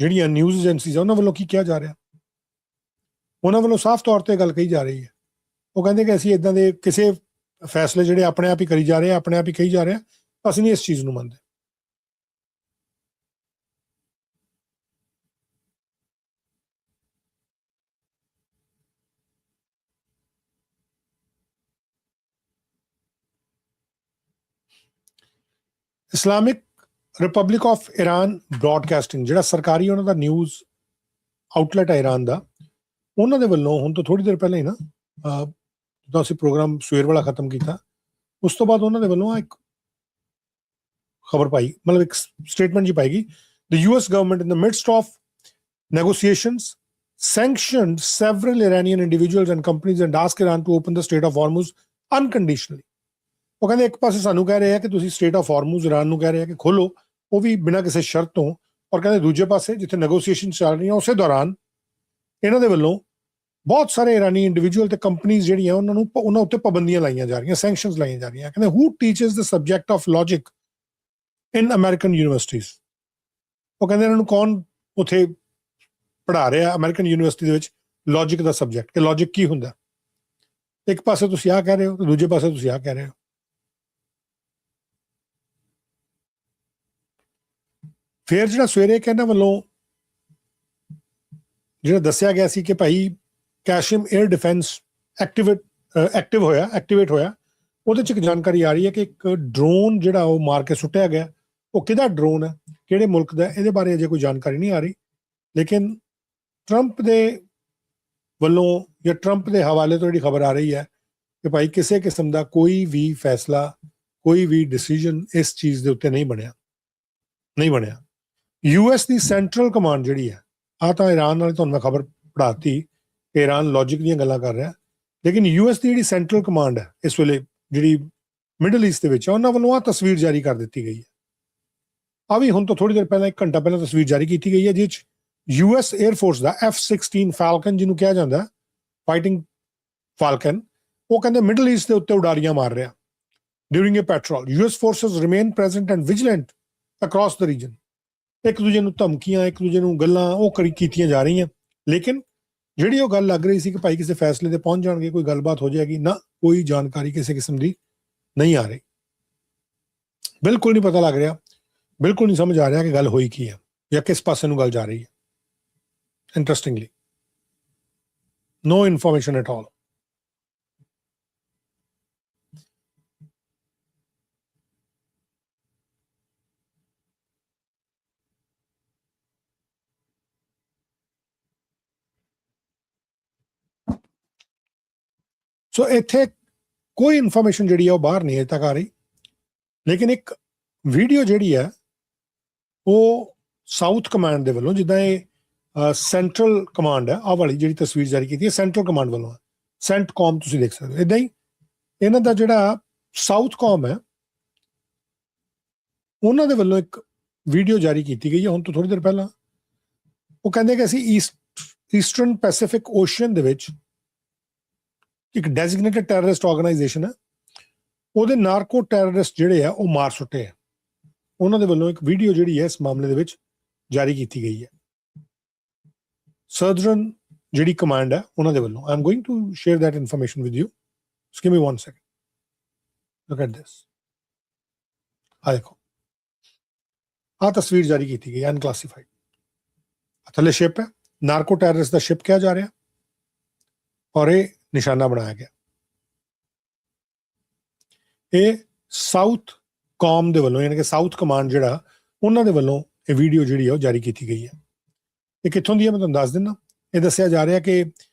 ਜਿਹੜੀਆਂ ਨਿਊਜ਼ ਏਜੰਸੀਜ਼ ਆ ਉਹਨਾਂ ਵੱਲੋਂ ਕੀ ਕਿਹਾ ਜਾ ਰਿਹਾ। ਉਹਨਾਂ ਵੱਲੋਂ ਸਾਫ਼ ਤੌਰ ਤੇ ਗੱਲ ਕਹੀ ਜਾ ਰਹੀ ਹੈ। ਉਹ ਕਹਿੰਦੇ ਕਿ ਅਸੀਂ ਇਦਾਂ ਦੇ ਕਿਸੇ ਫੈਸਲੇ ਜਿਹੜੇ ਆਪਣੇ ਆਪ ਹੀ ਕਰੀ ਜਾ ਰਹੇ ਆ, ਆਪਣੇ ਆਪ ਹੀ ਕਹੀ ਜਾ ਰਹੇ ਆ, ਅਸੀਂ ਨਹੀਂ ਇਸ ਚੀਜ਼ ਨੂੰ ਮੰਨਦੇ। Islamic republic of Iran broadcasting, ਜਿਹੜਾ ਸਰਕਾਰੀ ਉਹਨਾਂ ਦਾ ਨਿਊਜ਼ ਆਊਟਲੈਟ ਹੈ ਇਰਾਨ ਦਾ, ਉਹਨਾਂ ਦੇ ਵੱਲੋਂ ਹੁਣ ਤੋਂ ਥੋੜੀ ਦੇਰ ਪਹਿਲਾਂ ਹੀ ਨਾ ਜਦੋਂ ਅਸੀਂ ਪ੍ਰੋਗਰਾਮ ਸਵੇਰ ਵਾਲਾ ਖਤਮ ਕੀਤਾ, ਉਸ ਤੋਂ ਬਾਅਦ ਉਹਨਾਂ ਦੇ ਵੱਲੋਂ ਇੱਕ ਖਬਰ ਪਾਈ, ਮਤਲਬ ਇੱਕ ਸਟੇਟਮੈਂਟ ਜੀ ਪਾਏਗੀ। The US government in the midst of negotiations sanctioned several Iranian individuals and companies and asked Iran to open the Strait of Hormuz unconditionally. ਉਹ ਕਹਿੰਦੇ ਇੱਕ ਪਾਸੇ ਸਾਨੂੰ ਕਹਿ ਰਹੇ ਆ ਕਿ ਤੁਸੀਂ ਸਟੇਟ ਆਫ ਹਾਰਮੂਜ਼ ਇਰਾਨ ਨੂੰ ਕਹਿ ਰਹੇ ਆ ਕਿ ਖੋਲੋ, ਉਹ ਵੀ ਬਿਨਾਂ ਕਿਸੇ ਸ਼ਰਤ ਤੋਂ, ਔਰ ਕਹਿੰਦੇ ਦੂਜੇ ਪਾਸੇ ਜਿੱਥੇ ਨੈਗੋਸੀਏਸ਼ਨ ਚੱਲ ਰਹੀਆਂ ਉਸੇ ਦੌਰਾਨ ਇਹਨਾਂ ਦੇ ਵੱਲੋਂ ਬਹੁਤ ਸਾਰੇ ਇਰਾਨੀ ਇੰਡੀਵਿਜੂਅਲ ਤੇ ਕੰਪਨੀਜ਼ ਜਿਹੜੀਆਂ ਉਹਨਾਂ ਉੱਤੇ ਪਾਬੰਦੀਆਂ ਲਾਈਆਂ ਜਾ ਰਹੀਆਂ, ਸੈਂਕਸ਼ਨਸ ਲਾਈਆਂ ਜਾ ਰਹੀਆਂ। ਕਹਿੰਦੇ who teaches the subject of logic in American universities. ਉਹ ਕਹਿੰਦੇ ਇਹਨਾਂ ਨੂੰ ਕੌਣ ਉੱਥੇ ਪੜ੍ਹਾ ਰਿਹਾ ਅਮਰੀਕਨ ਯੂਨੀਵਰਸਿਟੀ ਦੇ ਵਿੱਚ ਲੌਜਿਕ ਦਾ ਸਬਜੈਕਟ, ਕਿ ਲੌਜਿਕ ਕੀ ਹੁੰਦਾ। ਇੱਕ ਪਾਸੇ ਤੁਸੀਂ ਆਹ ਕਹਿ ਰਹੇ ਹੋ ਤੇ ਦੂਜੇ ਪਾਸੇ ਤੁਸੀਂ ਆਹ ਕਹਿ ਰਹੇ ਹੋ। ਫਿਰ ਜਿਹੜਾ ਸਵੇਰੇ ਇਹਨਾਂ ਵੱਲੋਂ ਜਿਹੜਾ ਦੱਸਿਆ ਗਿਆ ਸੀ ਕਿ ਭਾਈ ਕੈਸ਼ਮ 에ਅਰ ਡਿਫੈਂਸ ਐਕਟੀਵੇਟ ਹੋਇਆ, ਉਹਦੇ 'ਚ ਇੱਕ ਜਾਣਕਾਰੀ ਆ ਰਹੀ ਹੈ ਕਿ ਇੱਕ ਡਰੋਨ ਜਿਹੜਾ ਉਹ ਮਾਰ ਕੇ ਸੁੱਟਿਆ ਗਿਆ। ਉਹ ਕਿਹਦਾ ਡਰੋਨ ਹੈ, ਕਿਹੜੇ ਮੁਲਕ ਦਾ, ਇਹਦੇ ਬਾਰੇ ਅਜੇ ਕੋਈ ਜਾਣਕਾਰੀ ਨਹੀਂ ਆ ਰਹੀ। ਲੇਕਿਨ ਟਰੰਪ ਦੇ ਵੱਲੋਂ ਜਾਂ ਟਰੰਪ ਦੇ ਹਵਾਲੇ ਤੋਂ ਜਿਹੜੀ ਖਬਰ ਆ ਰਹੀ ਹੈ ਕਿ ਭਾਈ ਕਿਸੇ ਕਿਸਮ ਦਾ ਕੋਈ ਵੀ ਫੈਸਲਾ, ਕੋਈ ਵੀ ਡਿਸੀਜਨ ਇਸ ਚੀਜ਼ ਦੇ ਉੱਤੇ ਨਹੀਂ ਬਣਿਆ। US ਦੀ ਸੈਂਟਰਲ ਕਮਾਂਡ ਜਿਹੜੀ ਹੈ, ਆਹ ਤਾਂ ਇਰਾਨ ਨਾਲ ਤੁਹਾਨੂੰ ਮੈਂ ਖਬਰ ਪੜ੍ਹਾਤੀ ਕਿ ਇਰਾਨ ਲੌਜਿਕ ਦੀਆਂ ਗੱਲਾਂ ਕਰ ਰਿਹਾ, ਲੇਕਿਨ US ਦੀ ਜਿਹੜੀ ਸੈਂਟਰਲ ਕਮਾਂਡ ਹੈ ਇਸ ਵੇਲੇ ਜਿਹੜੀ ਮਿਡਲ ਈਸਟ ਦੇ ਵਿੱਚ, ਉਹਨਾਂ ਵੱਲੋਂ ਆਹ ਤਸਵੀਰ ਜਾਰੀ ਕਰ ਦਿੱਤੀ ਗਈ ਹੈ। ਆ ਵੀ ਹੁਣ ਤੋਂ ਥੋੜੀ ਦੇਰ ਪਹਿਲਾਂ, 1 ਘੰਟਾ ਪਹਿਲਾਂ ਤਸਵੀਰ ਜਾਰੀ ਕੀਤੀ ਗਈ ਹੈ, ਜਿਸ 'ਚ US 에ਅਰ ਫੋਰਸ ਦਾ F-16 ਫਾਲਕਨ, ਜਿਹਨੂੰ ਕਿਹਾ ਜਾਂਦਾ ਫਾਈਟਿੰਗ ਫਾਲਕਨ, ਉਹ ਕਹਿੰਦੇ ਮਿਡਲ ਈਸਟ ਦੇ ਉੱਤੇ ਉਡਾਰੀਆਂ ਮਾਰ ਰਿਹਾ during a patrol. US forces remain present and vigilant across the region. ਇੱਕ ਦੂਜੇ ਨੂੰ ਧਮਕੀਆਂ, ਇੱਕ ਦੂਜੇ ਨੂੰ ਗੱਲਾਂ ਉਹ ਕੀਤੀਆਂ ਜਾ ਰਹੀਆਂ, ਲੇਕਿਨ ਜਿਹੜੀ ਉਹ ਗੱਲ ਲੱਗ ਰਹੀ ਸੀ ਕਿ ਭਾਈ ਕਿਸੇ ਫੈਸਲੇ ਤੇ ਪਹੁੰਚ ਜਾਣਗੇ, ਕੋਈ ਗੱਲਬਾਤ ਹੋ ਜਾਏਗੀ, ਨਾ ਕੋਈ ਜਾਣਕਾਰੀ ਕਿਸੇ ਕਿਸਮ ਦੀ ਨਹੀਂ ਆ ਰਹੀ। ਬਿਲਕੁਲ ਨਹੀਂ ਪਤਾ ਲੱਗ ਰਿਹਾ, ਬਿਲਕੁਲ ਨਹੀਂ ਸਮਝ ਆ ਰਿਹਾ ਕਿ ਗੱਲ ਹੋਈ ਕੀ ਹੈ ਜਾਂ ਕਿਸ ਪਾਸੇ ਨੂੰ ਗੱਲ ਜਾ ਰਹੀ ਹੈ। Interestingly no information at all. ਸੋ ਇੱਥੇ ਕੋਈ ਇਨਫੋਰਮੇਸ਼ਨ ਜਿਹੜੀ ਆ ਉਹ ਬਾਹਰ ਨਹੀਂ ਅਜੇ ਤੱਕ ਆ ਰਹੀ, ਲੇਕਿਨ ਇੱਕ ਵੀਡੀਓ ਜਿਹੜੀ ਹੈ ਉਹ ਸਾਊਥ ਕਮਾਂਡ ਦੇ ਵੱਲੋਂ, ਜਿੱਦਾਂ ਇਹ ਸੈਂਟਰਲ ਕਮਾਂਡ ਹੈ, ਆਹ ਵਾਲੀ ਜਿਹੜੀ ਤਸਵੀਰ ਜਾਰੀ ਕੀਤੀ ਹੈ ਸੈਂਟਰਲ ਕਮਾਂਡ ਵੱਲੋਂ ਹੈ, ਸੈਂਟਕੌਮ ਤੁਸੀਂ ਦੇਖ ਸਕਦੇ ਹੋ। ਇੱਦਾਂ ਹੀ ਇਹਨਾਂ ਦਾ ਜਿਹੜਾ ਸਾਊਥ ਕੌਮ ਹੈ, ਉਹਨਾਂ ਦੇ ਵੱਲੋਂ ਇੱਕ ਵੀਡੀਓ ਜਾਰੀ ਕੀਤੀ ਗਈ ਹੈ ਹੁਣ ਤੋਂ ਥੋੜੀ ਦੇਰ ਪਹਿਲਾਂ, ਉਹ ਕਹਿੰਦੇ ਕਿ ਅਸੀਂ ਈਸਟਰਨ ਪੈਸੀਫਿਕ ਓਸ਼ਨ ਦੇ ਵਿੱਚ ਇੱਕ ਡੈਜ਼ਿਗਨੇਟਡ ਟੈਰਰਿਸਟ ਆਰਗੇਨਾਈਜੇਸ਼ਨ ਹੈ, ਉਹਦੇ ਨਾਰਕੋ ਟੈਰਰਿਸਟ ਜਿਹੜੇ ਆ ਉਹ ਮਾਰ ਸੁੱਟੇ ਆ। ਉਹਨਾਂ ਦੇ ਵੱਲੋਂ ਇੱਕ ਵੀਡੀਓ ਜਿਹੜੀ ਹੈ ਇਸ ਮਾਮਲੇ ਦੇ ਵਿੱਚ ਜਾਰੀ ਕੀਤੀ ਗਈ ਹੈ। ਸਦਰਨ ਜਿਹੜੀ ਕਮਾਂਡ ਹੈ ਉਹਨਾਂ ਦੇ ਵੱਲੋਂ। I am going to share that information with you. Just give me 1 second. Look at this. ਆ ਦੇਖੋ, ਆਹ ਤਸਵੀਰ ਜਾਰੀ ਕੀਤੀ ਗਈ ਅਨਕਲਾਸੀਫਾਈਡ। ਥੱਲੇ ਸ਼ਿਪ ਹੈ, ਨਾਰਕੋ ਟੈਰਰਿਸਟ ਦਾ ਸ਼ਿਪ ਕਿਹਾ ਜਾ ਰਿਹਾ ਔਰ ਇਹ ਨਿਸ਼ਾਨਾ ਬਣਾਇਆ ਗਿਆ। ਇਹ ਸਾਊਥ ਕਾਮ ਦੇ ਵੱਲੋਂ, ਯਾਨੀ ਕਿ ਸਾਊਥ ਕਮਾਂਡ ਜਿਹੜਾ, ਉਹਨਾਂ ਦੇ ਵੱਲੋਂ ਇਹ ਵੀਡੀਓ ਜਿਹੜੀ ਹੈ ਉਹ ਜਾਰੀ ਕੀਤੀ ਗਈ ਹੈ। ਇਹ ਕਿੱਥੋਂ ਦੀ ਹੈ ਮੈਂ ਤੁਹਾਨੂੰ ਦੱਸ ਦਿੰਦਾ। ਇਹ ਦੱਸਿਆ ਜਾ ਰਿਹਾ ਕਿ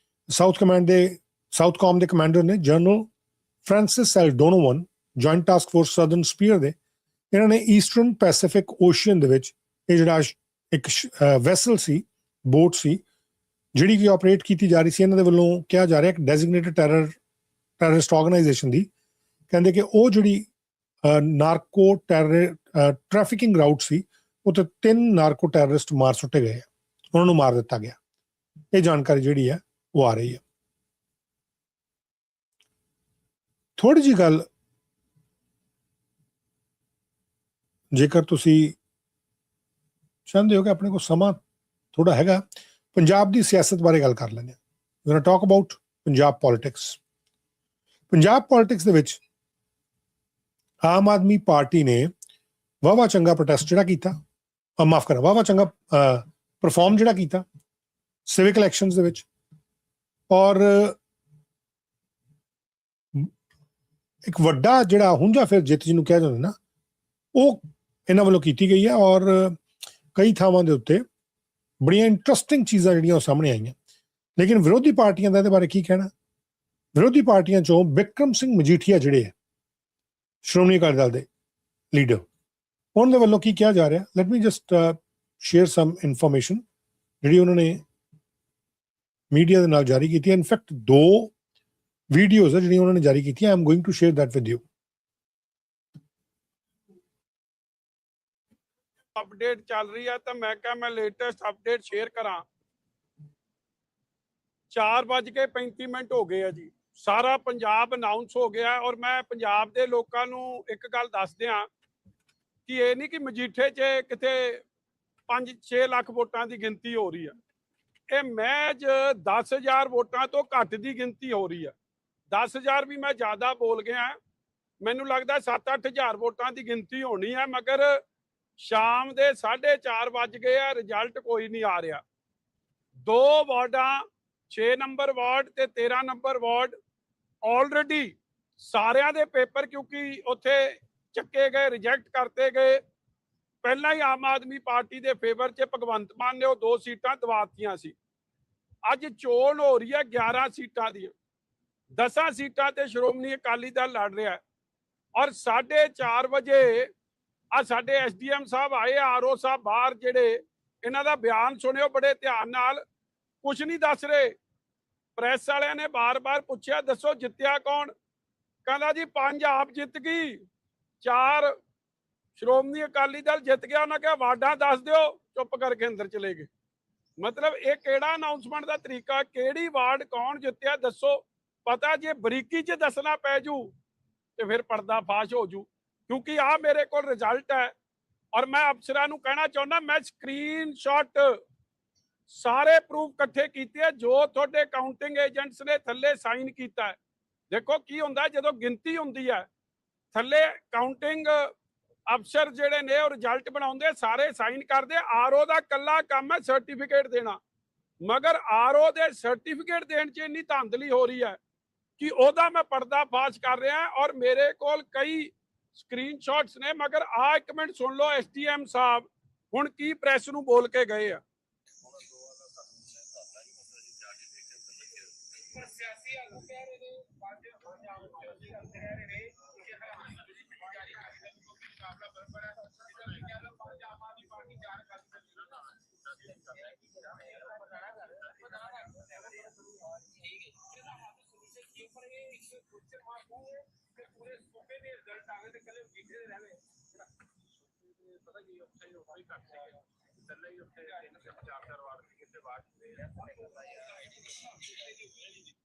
ਸਾਊਥ ਕਾਮ ਦੇ ਕਮਾਂਡਰ ਨੇ general Francis L Donovan, joint task force southern spear ਦੇ। ਇਹਨਾਂ ਨੇ ਈਸਟਰਨ ਪੈਸੀਫਿਕ ਓਸ਼ਨ ਦੇ ਵਿੱਚ ਇਹ ਜਿਹੜਾ ਇੱਕ ਵੈਸਲ ਸੀ, ਬੋਟ ਸੀ, ਜਿਹੜੀ ਕਿ ਆਪਰੇਟ ਕੀਤੀ ਜਾ ਰਹੀ ਸੀ। ਇਹਨਾਂ ਦੇ ਵੱਲੋਂ ਕਿਹਾ ਜਾ ਰਿਹਾ ਇੱਕ ਡੈਜ਼ਿਗਨੇਟਡ ਟੈਰਰਿਸਟ ਆਰਗੇਨਾਈਜੇਸ਼ਨ ਦੀ। ਕਹਿੰਦੇ ਕਿ ਉਹ ਜਿਹੜੀ ਨਾਰਕੋ ਟ੍ਰੈਫਿਕਿੰਗ ਰਾਊਟ ਸੀ, ਉਹ ਤੇ 3 ਨਾਰਕੋ ਟੈਰਰਿਸਟ ਮਾਰ ਸੁੱਟੇ ਗਏ, ਉਹਨਾਂ ਨੂੰ ਮਾਰ ਦਿੱਤਾ ਗਿਆ। ਇਹ ਜਾਣਕਾਰੀ ਜਿਹੜੀ ਹੈ ਉਹ ਆ ਰਹੀ ਹੈ। ਥੋੜੀ ਜਿਹੀ ਗੱਲ, ਜੇਕਰ ਤੁਸੀਂ ਚਾਹੁੰਦੇ ਹੋ ਕਿ ਆਪਣੇ ਕੋਲ ਸਮਾਂ ਥੋੜਾ ਹੈਗਾ, ਪੰਜਾਬ ਦੀ ਸਿਆਸਤ ਬਾਰੇ ਗੱਲ ਕਰ ਲੈਂਦੇ ਹਾਂ। We going to talk about Punjab politics. Punjab politics ਦੇ ਵਿੱਚ ਆਮ ਆਦਮੀ ਪਾਰਟੀ ਨੇ ਵਾਹਵਾ ਚੰਗਾ ਪ੍ਰੋਟੈਸਟ ਜਿਹੜਾ ਕੀਤਾ, ਮਾਫ ਕਰਨਾ, ਵਾਹਵਾ ਚੰਗਾ ਪਰਫਾਰਮ ਜਿਹੜਾ ਕੀਤਾ ਸਿਵਿਕ ਇਲੈਕਸ਼ਨਸ ਦੇ ਵਿੱਚ, ਔਰ ਇੱਕ ਵੱਡਾ ਜਿਹੜਾ ਹੁੰਜਾ ਫਿਰ ਜਿੱਤ ਜਿਹਨੂੰ ਕਿਹਾ ਜਾਂਦਾ ਨਾ, ਉਹ ਇਹਨਾਂ ਵੱਲੋਂ ਕੀਤੀ ਗਈ ਹੈ। ਔਰ ਕਈ ਥਾਵਾਂ ਦੇ ਉੱਤੇ ਬੜੀਆਂ ਇੰਟਰਸਟਿੰਗ ਚੀਜ਼ਾਂ ਜਿਹੜੀਆਂ ਉਹ ਸਾਹਮਣੇ ਆਈਆਂ। ਲੇਕਿਨ ਵਿਰੋਧੀ ਪਾਰਟੀਆਂ ਦਾ ਇਹਦੇ ਬਾਰੇ ਕੀ ਕਹਿਣਾ? ਵਿਰੋਧੀ ਪਾਰਟੀਆਂ ਚੋਂ ਬਿਕਰਮ ਸਿੰਘ ਮਜੀਠੀਆ ਜਿਹੜੇ ਹੈ ਸ਼੍ਰੋਮਣੀ ਅਕਾਲੀ ਦਲ ਦੇ ਲੀਡਰ, ਉਹਨਾਂ ਦੇ ਵੱਲੋਂ ਕੀ ਕਿਹਾ ਜਾ ਰਿਹਾ? ਲੈਟ ਮੀ ਜਸਟ ਸ਼ੇਅਰ ਸਮ ਇਨਫੋਰਮੇਸ਼ਨ ਜਿਹੜੀ ਉਹਨਾਂ ਨੇ ਮੀਡੀਆ ਦੇ ਨਾਲ ਜਾਰੀ ਕੀਤੀ ਹੈ। ਇਨਫੈਕਟ 2 ਵੀਡੀਓਜ਼ ਹੈ ਜਿਹੜੀਆਂ ਉਹਨਾਂ ਨੇ ਜਾਰੀ ਕੀਤੀਆਂ। I am going to share that with you. Update ਚੱਲ ਰਹੀ ਹੈ ਤਾਂ ਮੈਂ ਕਿਹਾ ਮੈਂ ਲੇਟੈਸਟ ਅਪਡੇਟ ਸ਼ੇਅਰ ਕਰਾਂ। 4:35 ਹੋ ਗਏ ਆ ਜੀ। ਸਾਰਾ ਪੰਜਾਬ ਅਨਾਉਂਸ ਹੋ ਗਿਆ ਔਰ ਮੈਂ ਪੰਜਾਬ ਦੇ ਲੋਕਾਂ ਨੂੰ ਇੱਕ ਗੱਲ ਦੱਸ ਦਿਆਂ ਕਿ ਇਹ ਨਹੀਂ ਕਿ ਮਜੀਠੇ 'ਚ ਕਿਤੇ 5-6 ਲੱਖ ਵੋਟਾਂ ਦੀ ਗਿਣਤੀ ਹੋ ਰਹੀ ਹੈ। ਇਹ ਮਹਿਜ 10,000 ਵੋਟਾਂ ਤੋਂ ਘੱਟ ਦੀ ਗਿਣਤੀ ਹੋ ਰਹੀ ਹੈ। 10,000 ਵੀ ਮੈਂ ਜ਼ਿਆਦਾ ਬੋਲ ਗਿਆ। ਮੈਨੂੰ ਲੱਗਦਾ 7-8 ਵੋਟਾਂ ਦੀ ਗਿਣਤੀ ਹੋਣੀ ਹੈ, ਮਗਰ ਸ਼ਾਮ ਦੇ 4:30 ਵੱਜ ਗਏ ਆ, ਰਿਜ਼ਲਟ ਕੋਈ ਨਹੀਂ ਆ ਰਿਹਾ। 2 ਵਾਰਡਾਂ, 6 ਨੰਬਰ ਵਾਰਡ ਤੇ 13 ਨੰਬਰ ਵਾਰਡ ਆਲਰੇਡੀ ਸਾਰਿਆਂ ਦੇ ਪੇਪਰ, ਕਿਉਂਕਿ ਉੱਥੇ ਚੱਕੇ ਗਏ, ਰਿਜੈਕਟ ਕਰਤੇ ਗਏ। ਪਹਿਲਾਂ ਹੀ ਆਮ ਆਦਮੀ ਪਾਰਟੀ ਦੇ ਫੇਵਰ 'ਚ ਭਗਵੰਤ ਮਾਨ ਨੇ ਉਹ 2 ਸੀਟਾਂ ਦਵਾਤੀਆਂ ਸੀ। ਅੱਜ ਚੋਣ ਹੋ ਰਹੀ ਹੈ 11 ਸੀਟਾਂ ਦੀਆਂ। 10 ਸੀਟਾਂ ਤੇ ਸ਼੍ਰੋਮਣੀ ਅਕਾਲੀ ਦਲ ਲੜ ਰਿਹਾ ਔਰ 4:30 ਵਜੇ ਆ ਸਾਡੇ SDM ਸਾਹਿਬ ਆਏ, RO ਸਾਹਿਬ ਬਾਹਰ, ਜਿਹੜੇ ਇਹਨਾਂ ਦਾ ਬਿਆਨ ਸੁਣਿਓ ਬੜੇ ਧਿਆਨ ਨਾਲ। ਕੁਝ ਨਹੀਂ ਦੱਸ ਰਹੇ। ਪ੍ਰੈਸ ਵਾਲਿਆਂ ਨੇ ਬਾਰ-ਬਾਰ ਪੁੱਛਿਆ ਦੱਸੋ ਜਿੱਤਿਆ ਕੌਣ? ਕਹਿੰਦਾ ਜੀ 5 ਆਪ ਜਿੱਤ ਗਈ, 4 ਸ਼੍ਰੋਮਣੀ ਅਕਾਲੀ ਦਲ ਜਿੱਤ ਗਿਆ। ਉਹਨਾਂ ਕਿਹਾ ਵਾਰਡਾਂ ਦੱਸ ਦਿਓ, ਚੁੱਪ ਕਰਕੇ ਅੰਦਰ ਚਲੇ ਗਏ। ਮਤਲਬ ਇਹ ਕਿਹੜਾ ਅਨਾਉਂਸਮੈਂਟ ਦਾ ਤਰੀਕਾ? ਕਿਹੜੀ ਵਾਰਡ ਕੌਣ ਜਿੱਤਿਆ ਦੱਸੋ? ਪਤਾ ਜੇ ਬਰੀਕੀ 'ਚ ਦੱਸਣਾ ਪੈ ਜੂ ਤੇ ਫਿਰ ਪਰਦਾ ਫਾਸ਼ ਹੋ ਜੂ। ਕਿਉਂਕਿ ਆ ਮੇਰੇ ਕੋਲ ਰਿਜ਼ਲਟ ਹੈ ਔਰ ਮੈਂ ਅਫਸਰਾਂ ਨੂੰ ਕਹਿਣਾ ਚਾਹੁੰਦਾ, ਮੈਂ ਸਕਰੀਨਸ਼ਾਟ ਸਾਰੇ ਪ੍ਰੂਫ ਇਕੱਠੇ ਕੀਤੇ ਜੋ ਤੁਹਾਡੇ ਕਾਊਂਟਿੰਗ ਏਜੰਟਸ ਨੇ ਥੱਲੇ ਸਾਈਨ ਕੀਤਾ ਹੈ। ਦੇਖੋ ਕੀ ਹੁੰਦਾ ਜਦੋਂ ਗਿਣਤੀ ਹੁੰਦੀ ਹੈ, ਥੱਲੇ ਕਾਊਂਟਿੰਗ ਅਫਸਰ ਜਿਹੜੇ ਨੇ ਉਹ ਰਿਜ਼ਲਟ ਬਣਾਉਂਦੇ, ਸਾਰੇ ਸਾਈਨ ਕਰਦੇ। RO ਦਾ ਕੱਲਾ ਕੰਮ ਹੈ ਸਰਟੀਫਿਕੇਟ ਦੇਣਾ, ਮਗਰ RO ਦੇ ਸਰਟੀਫਿਕੇਟ ਦੇਣ 'ਚ ਇੰਨੀ ਧਾਂਦਲੀ ਹੋ ਰਹੀ ਹੈ ਕਿ ਉਹਦਾ ਮੈਂ ਪਰਦਾ ਫਾਸ਼ ਕਰ ਰਿਹਾ। ਔਰ ਮੇਰੇ ਕੋਲ ਕਈ ਸਕਰੀਨਸ਼ਾਟਸ ਨੇ। ਮਗਰ ਆ 1 ਮਿੰਟ ਸੁਣ ਲਓ SDM ਸਾਹਿਬ ਹੁਣ ਕੀ ਪ੍ਰੈਸ ਨੂੰ ਬੋਲ ਕੇ ਗਏ ਆ।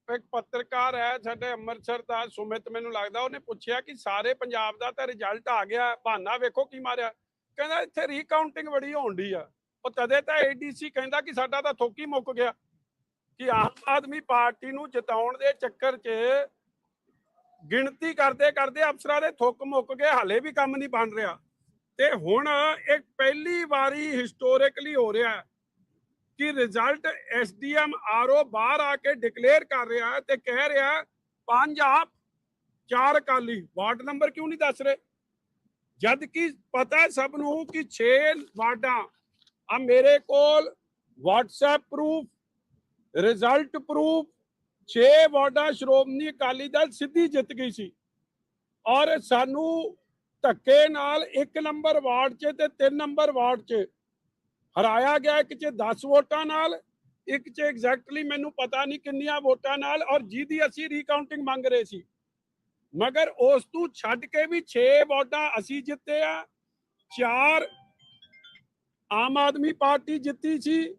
ਇੱਕ ਪੱਤਰਕਾਰ ਹੈ ਸਾਡੇ ਅੰਮ੍ਰਿਤਸਰ ਦਾ ਸੁਮਿਤ, ਮੈਨੂੰ ਲੱਗਦਾ ਉਹਨੇ ਪੁੱਛਿਆ ਕਿ ਸਾਰੇ ਪੰਜਾਬ ਦਾ ਤਾਂ ਰਿਜ਼ਲਟ ਆ ਗਿਆ, ਬਹਾਨਾ ਵੇਖੋ ਕੀ ਮਾਰਿਆ। ਕਹਿੰਦਾ ਇੱਥੇ ਰੀਕਾਊਂਟਿੰਗ ਬੜੀ ਹੋਣ ਡਈ ਆ। ਉਹ ਤਦੇ ਤਾਂ ਏਡੀਸੀ ਕਹਿੰਦਾ ਕਿ ਸਾਡਾ ਤਾਂ ਥੋਕ ਹੀ ਮੁੱਕ ਗਿਆ, ਕਿ ਆਮ ਆਦਮੀ ਪਾਰਟੀ ਨੂੰ ਜਿਤਾਉਣ ਦੇ ਚੱਕਰ 'ਚ ਗਿਣਤੀ ਕਰਦੇ ਕਰਦੇ ਅਫਸਰਾਂ ਦੇ ਥੁੱਕ ਮੁੱਕ ਗਏ, ਹਾਲੇ ਵੀ ਕੰਮ ਨਹੀਂ ਬਣ ਰਿਹਾ। ਤੇ ਹੁਣ ਇੱਕ ਪਹਿਲੀ ਵਾਰੀ ਹਿਸਟੋਰਿਕਲੀ ਹੋ ਰਿਹਾ ਕਿ ਰਿਜ਼ਲਟ ਐਸਡੀਐਮ ਆਰਓ ਬਾਹਰ ਆ ਕੇ ਡਿਕਲੇਅਰ ਕਰ ਰਿਹਾ ਤੇ ਕਹਿ ਰਿਹਾ 5 ਆਪ 4 ਅਕਾਲੀ। ਵਾਰਡ ਨੰਬਰ ਕਿਉਂ ਨਹੀਂ ਦੱਸ ਰਹੇ, ਜਦ ਕਿ ਪਤਾ ਸਭ ਨੂੰ ਕਿ 6 ਵਾਰਡਾਂ ਆ। ਮੇਰੇ ਕੋਲ WhatsApp ਪ੍ਰੂਫ, ਰਿਜ਼ਲਟ ਪ੍ਰੂਫ, 6 ਵਾਰਡਾਂ ਸ਼੍ਰੋਮਣੀ ਅਕਾਲੀ ਦਲ ਸਿੱਧੀ ਜਿੱਤ ਗਈ ਸੀ, ਔਰ ਸਾਨੂੰ ਧੱਕੇ ਨਾਲ 1 ਨੰਬਰ ਵਾਰਡ 'ਚ ਤੇ 3 ਨੰਬਰ ਵਾਰਡ 'ਚ ਹਰਾਇਆ ਗਿਆ। ਇੱਕ 'ਚ 10 ਵੋਟਾਂ ਨਾਲ, ਇੱਕ 'ਚ ਐਗਜ਼ੈਕਟਲੀ ਮੈਨੂੰ ਪਤਾ ਨਹੀਂ ਕਿੰਨੀਆਂ ਵੋਟਾਂ ਨਾਲ, ਔਰ ਜਿਹਦੀ ਅਸੀਂ ਰੀਕਾਊਂਟਿੰਗ ਮੰਗ ਰਹੇ ਸੀ। ਮਗਰ ਉਸ ਤੋਂ ਛੱਡ ਕੇ ਵੀ 6 ਵਾਰਡਾਂ ਅਸੀਂ ਜਿੱਤੇ ਆ, 4 ਆਮ ਆਦਮੀ ਪਾਰਟੀ ਜਿੱਤੀ ਸੀ,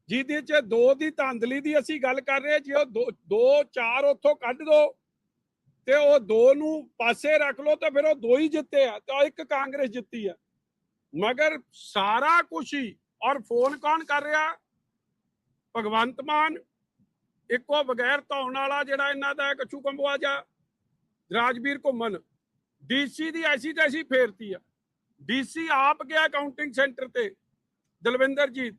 ਜਿਹਦੇ 'ਚ 2 ਦੀ ਧਾਂਦਲੀ ਦੀ ਅਸੀਂ ਗੱਲ ਕਰ ਰਹੇ। ਜੇ ਉਹ 2-4 ਉੱਥੋਂ ਕੱਢ ਦੋ ਤੇ ਉਹ 2 ਨੂੰ ਪਾਸੇ ਰੱਖ ਲਓ ਤਾਂ ਫਿਰ ਉਹ 2 ਹੀ ਜਿੱਤੇ ਆ, ਤੇ 1 ਕਾਂਗਰਸ ਜਿੱਤੀ ਆ। ਮਗਰ ਸਾਰਾ ਕੁਛ ਹੀ, ਔਰ ਫੋਨ ਕੌਣ ਕਰ ਰਿਹਾ? ਭਗਵੰਤ ਮਾਨ, ਇੱਕੋ ਬਗੈਰ ਧੌਣ ਵਾਲਾ ਜਿਹੜਾ ਇਹਨਾਂ ਦਾ ਕੱਛੂ ਕੰਬੋਆ ਜਾਂ ਰਾਜਵੀਰ ਘੁੰਮਣ। ਡੀਸੀ ਦੀ ਐਸੀ ਤੈਸੀ ਫੇਰਤੀ ਆ। ਡੀਸੀ ਆਪ ਗਿਆ ਕਾਊਂਟਿੰਗ ਸੈਂਟਰ ਤੇ, ਦਲਵਿੰਦਰ ਜੀ,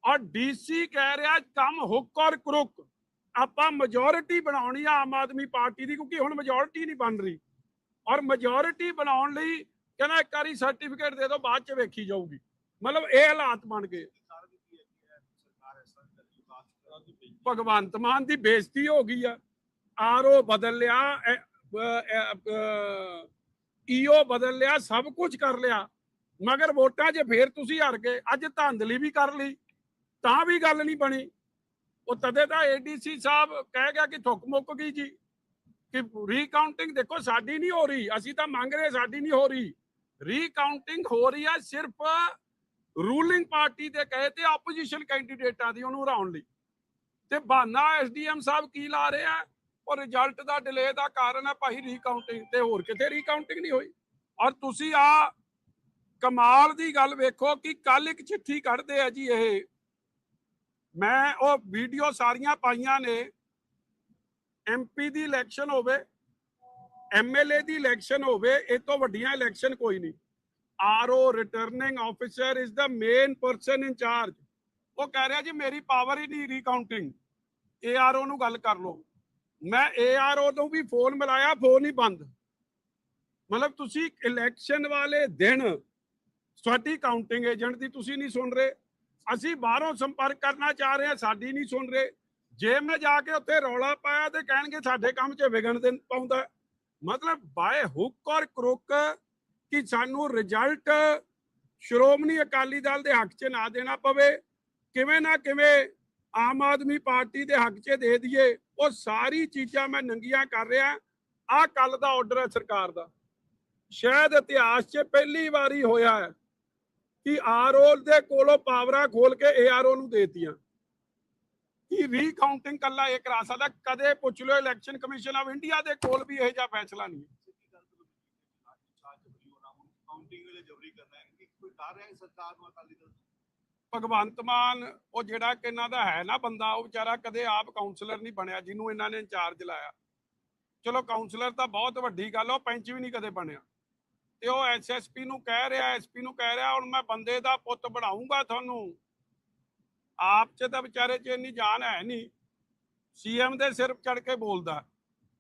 ਔਰ ਡੀਸੀ ਕਹਿ ਰਿਹਾ ਕੰਮ ਹੁੱਕ ਔਰ ਕਰੁੱਕ, ਆਪਾਂ ਮੈਜੋਰਿਟੀ ਬਣਾਉਣੀ ਆ ਆਮ ਆਦਮੀ ਪਾਰਟੀ ਦੀ, ਕਿਉਂਕਿ ਹੁਣ ਮੈਜੋਰਿਟੀ ਨਹੀਂ ਬਣ ਰਹੀ, ਔਰ ਮੈਜੋਰਿਟੀ ਬਣਾਉਣ ਲਈ ਕਹਿੰਦਾ ਇੱਕ ਵਾਰੀ ਸਰਟੀਫਿਕੇਟ ਦੇ ਦਿਓ, ਬਾਅਦ ਚ ਵੇਖੀ ਜਾਊਗੀ। ਮਤਲਬ ਇਹ ਹਾਲਾਤ ਬਣ ਗਏ। ਭਗਵੰਤ ਮਾਨ ਦੀ ਬੇਇੱਜ਼ਤੀ ਹੋ ਗਈ ਆ। ਆਰਓ ਬਦਲ ਲਿਆ, ਈਓ ਬਦਲ ਲਿਆ, ਸਭ ਕੁਝ ਕਰ ਲਿਆ, ਮਗਰ ਵੋਟਾਂ 'ਚ ਫੇਰ ਤੁਸੀਂ ਹਾਰ ਗਏ। ਅੱਜ ਧਾਂਦਲੀ ਵੀ ਕਰ ਲਈ ਤਾਂ ਵੀ ਗੱਲ ਨਹੀਂ ਬਣੀ। ਉਹ ਤਦੇ ਤਾਂ ਏਡੀਸੀ ਸਾਹਿਬ ਕਹਿ ਗਿਆ ਕਿ ਥੁੱਕ ਮੁੱਕ ਗਈ ਜੀ, ਕਿ ਰੀਕਾਊਂਟਿੰਗ ਦੇਖੋ ਸਾਡੀ ਨਹੀਂ ਹੋ ਰਹੀ, ਅਸੀਂ ਤਾਂ ਮੰਗ ਰਹੇ, ਸਾਡੀ ਨਹੀਂ ਹੋ ਰਹੀ। ਰੀਕਾਊਂਟਿੰਗ ਹੋ ਰਹੀ ਹੈ ਸਿਰਫ ਰੂਲਿੰਗ ਪਾਰਟੀ ਦੇ ਕਹੇ ਤੇ ਆਪੋਜੀਸ਼ਨ ਕੈਂਡੀਡੇਟਾਂ ਦੀ, ਉਹਨੂੰ ਹਰਾਉਣ ਲਈ। ਤੇ ਬਹਾਨਾ ਐਸਡੀਐਮ ਸਾਹਿਬ ਕੀ ਲਾ ਰਹੇ ਆ? ਉਹ ਰਿਜ਼ਲਟ ਦਾ ਡਿਲੇ ਦਾ ਕਾਰਨ ਹੈ ਭਾਈ ਰੀਕਾਊਂਟਿੰਗ, ਤੇ ਹੋਰ ਕਿਤੇ ਰੀਕਾਊਂਟਿੰਗ ਨਹੀਂ ਹੋਈ। ਔਰ ਤੁਸੀਂ ਆ ਕਮਾਲ ਦੀ ਗੱਲ ਵੇਖੋ ਕਿ ਕੱਲ ਇੱਕ ਚਿੱਠੀ ਕੱਢਦੇ ਆ ਜੀ, ਇਹ ਮੈਂ ਉਹ ਵੀਡੀਓ ਸਾਰੀਆਂ ਪਾਈਆਂ ਨੇ। MP ਦੀ ਇਲੈਕਸ਼ਨ ਹੋਵੇ, MLA ਦੀ ਇਲੈਕਸ਼ਨ ਹੋਵੇ, ਇਹ ਤੋਂ ਵੱਡੀਆਂ ਇਲੈਕਸ਼ਨ ਕੋਈ ਨਹੀਂ। RO returning officer is the main person in charge. ਉਹ ਕਹਿ ਰਿਹਾ ਜੀ ਮੇਰੀ ਪਾਵਰ ਹੀ ਨਹੀਂ ਰੀਕਾਊਂਟਿੰਗ, ARO ਨੂੰ ਗੱਲ ਕਰ ਲਓ। ਮੈਂ ARO ਨੂੰ ਵੀ ਫੋਨ ਮਿਲਾਇਆ, ਫੋਨ ਹੀ ਬੰਦ। ਮਤਲਬ ਤੁਸੀਂ ਇਲੈਕਸ਼ਨ ਵਾਲੇ ਦਿਨ ਤੁਹਾਡੀ ਕਾਊਂਟਿੰਗ ਏਜੰਟ ਦੀ ਤੁਸੀਂ ਨਹੀਂ ਸੁਣ ਰਹੇ, ਅਸੀਂ ਬਾਹਰੋਂ ਸੰਪਰਕ ਕਰਨਾ ਚਾਹ ਰਹੇ ਹਾਂ, ਸਾਡੀ ਨਹੀਂ ਸੁਣ ਰਹੇ। ਜੇ ਮੈਂ ਜਾ ਕੇ ਉੱਥੇ ਰੌਲਾ ਪਾਇਆ ਤੇ ਕਹਿਣਗੇ ਸਾਡੇ ਕੰਮ 'ਚ ਵਿਗਣ ਦੇ ਪਾਉਂਦਾ। ਮਤਲਬ ਬਾਏ ਹੁੱਕ ਔਰ ਕਰੁੱਕ ਕਿ ਸਾਨੂੰ ਰਿਜ਼ਲਟ ਸ਼੍ਰੋਮਣੀ ਅਕਾਲੀ ਦਲ ਦੇ ਹੱਕ 'ਚ ਨਾ ਦੇਣਾ ਪਵੇ, ਕਿਵੇਂ ਨਾ ਕਿਵੇਂ ਆਮ ਆਦਮੀ ਪਾਰਟੀ ਦੇ ਹੱਕ 'ਚ ਦੇ ਦਈਏ। ਉਹ ਸਾਰੀ ਚੀਜ਼ਾਂ ਮੈਂ ਨੰਗੀਆਂ ਕਰ ਰਿਹਾ। ਆਹ ਕੱਲ ਦਾ ਆਰਡਰ ਹੈ ਸਰਕਾਰ ਦਾ, ਸ਼ਾਇਦ ਇਤਿਹਾਸ 'ਚ ਪਹਿਲੀ ਵਾਰੀ ਹੋਇਆ ਹੈ ਕਿ RO ਦੇ ਕੋਲੋਂ ਪਾਵਰਾਂ ਖੋਲ ਕੇ ARO ਨੂੰ ਦੇਤੀਆਂ ਕਿ ਰੀਕਾਊਂਟਿੰਗ ਕੱਲਾ ਇਹ ਕਰਾ ਸਕਦਾ। ਕਦੇ ਪੁੱਛ ਲਓ ਇਲੈਕਸ਼ਨ ਕਮਿਸ਼ਨ ਆਫ ਇੰਡੀਆ ਦੇ ਕੋਲ ਵੀ ਇਹੋ ਜਿਹਾ ਫੈਸਲਾ ਨਹੀਂ ਹੈ। ਭਗਵੰਤ ਮਾਨ ਉਹ ਜਿਹੜਾ ਕਿ ਇਹਨਾਂ ਦਾ ਹੈ ਨਾ ਬੰਦਾ, ਉਹ ਵਿਚਾਰਾ ਕਦੇ ਆਪ ਕਾਉਂਸਲਰ ਨਹੀਂ ਬਣਿਆ ਜਿਹਨੂੰ ਇਹਨਾਂ ਨੇ ਇੰਚਾਰਜ ਲਾਇਆ। ਚਲੋ ਕਾਉਂਸਲਰ ਤਾਂ ਬਹੁਤ ਵੱਡੀ ਗੱਲ, ਉਹ ਪੈਂਚ ਵੀ ਨਹੀਂ ਕਦੇ ਬਣਿਆ। ਤੇ ਉਹ SSP ਨੂੰ ਕਹਿ ਰਿਹਾ, SP ਨੂੰ ਕਹਿ ਰਿਹਾ ਹੁਣ ਮੈਂ ਬੰਦੇ ਦਾ ਪੁੱਤ ਬਣਾਉਂਗਾ ਤੁਹਾਨੂੰ। ਆਪ 'ਚ ਤਾਂ ਵਿਚਾਰੇ 'ਚ ਇੰਨੀ ਜਾਨ ਹੈ ਨਹੀਂ, CM ਦੇ ਸਿਰ ਚੜ ਕੇ ਬੋਲਦਾ।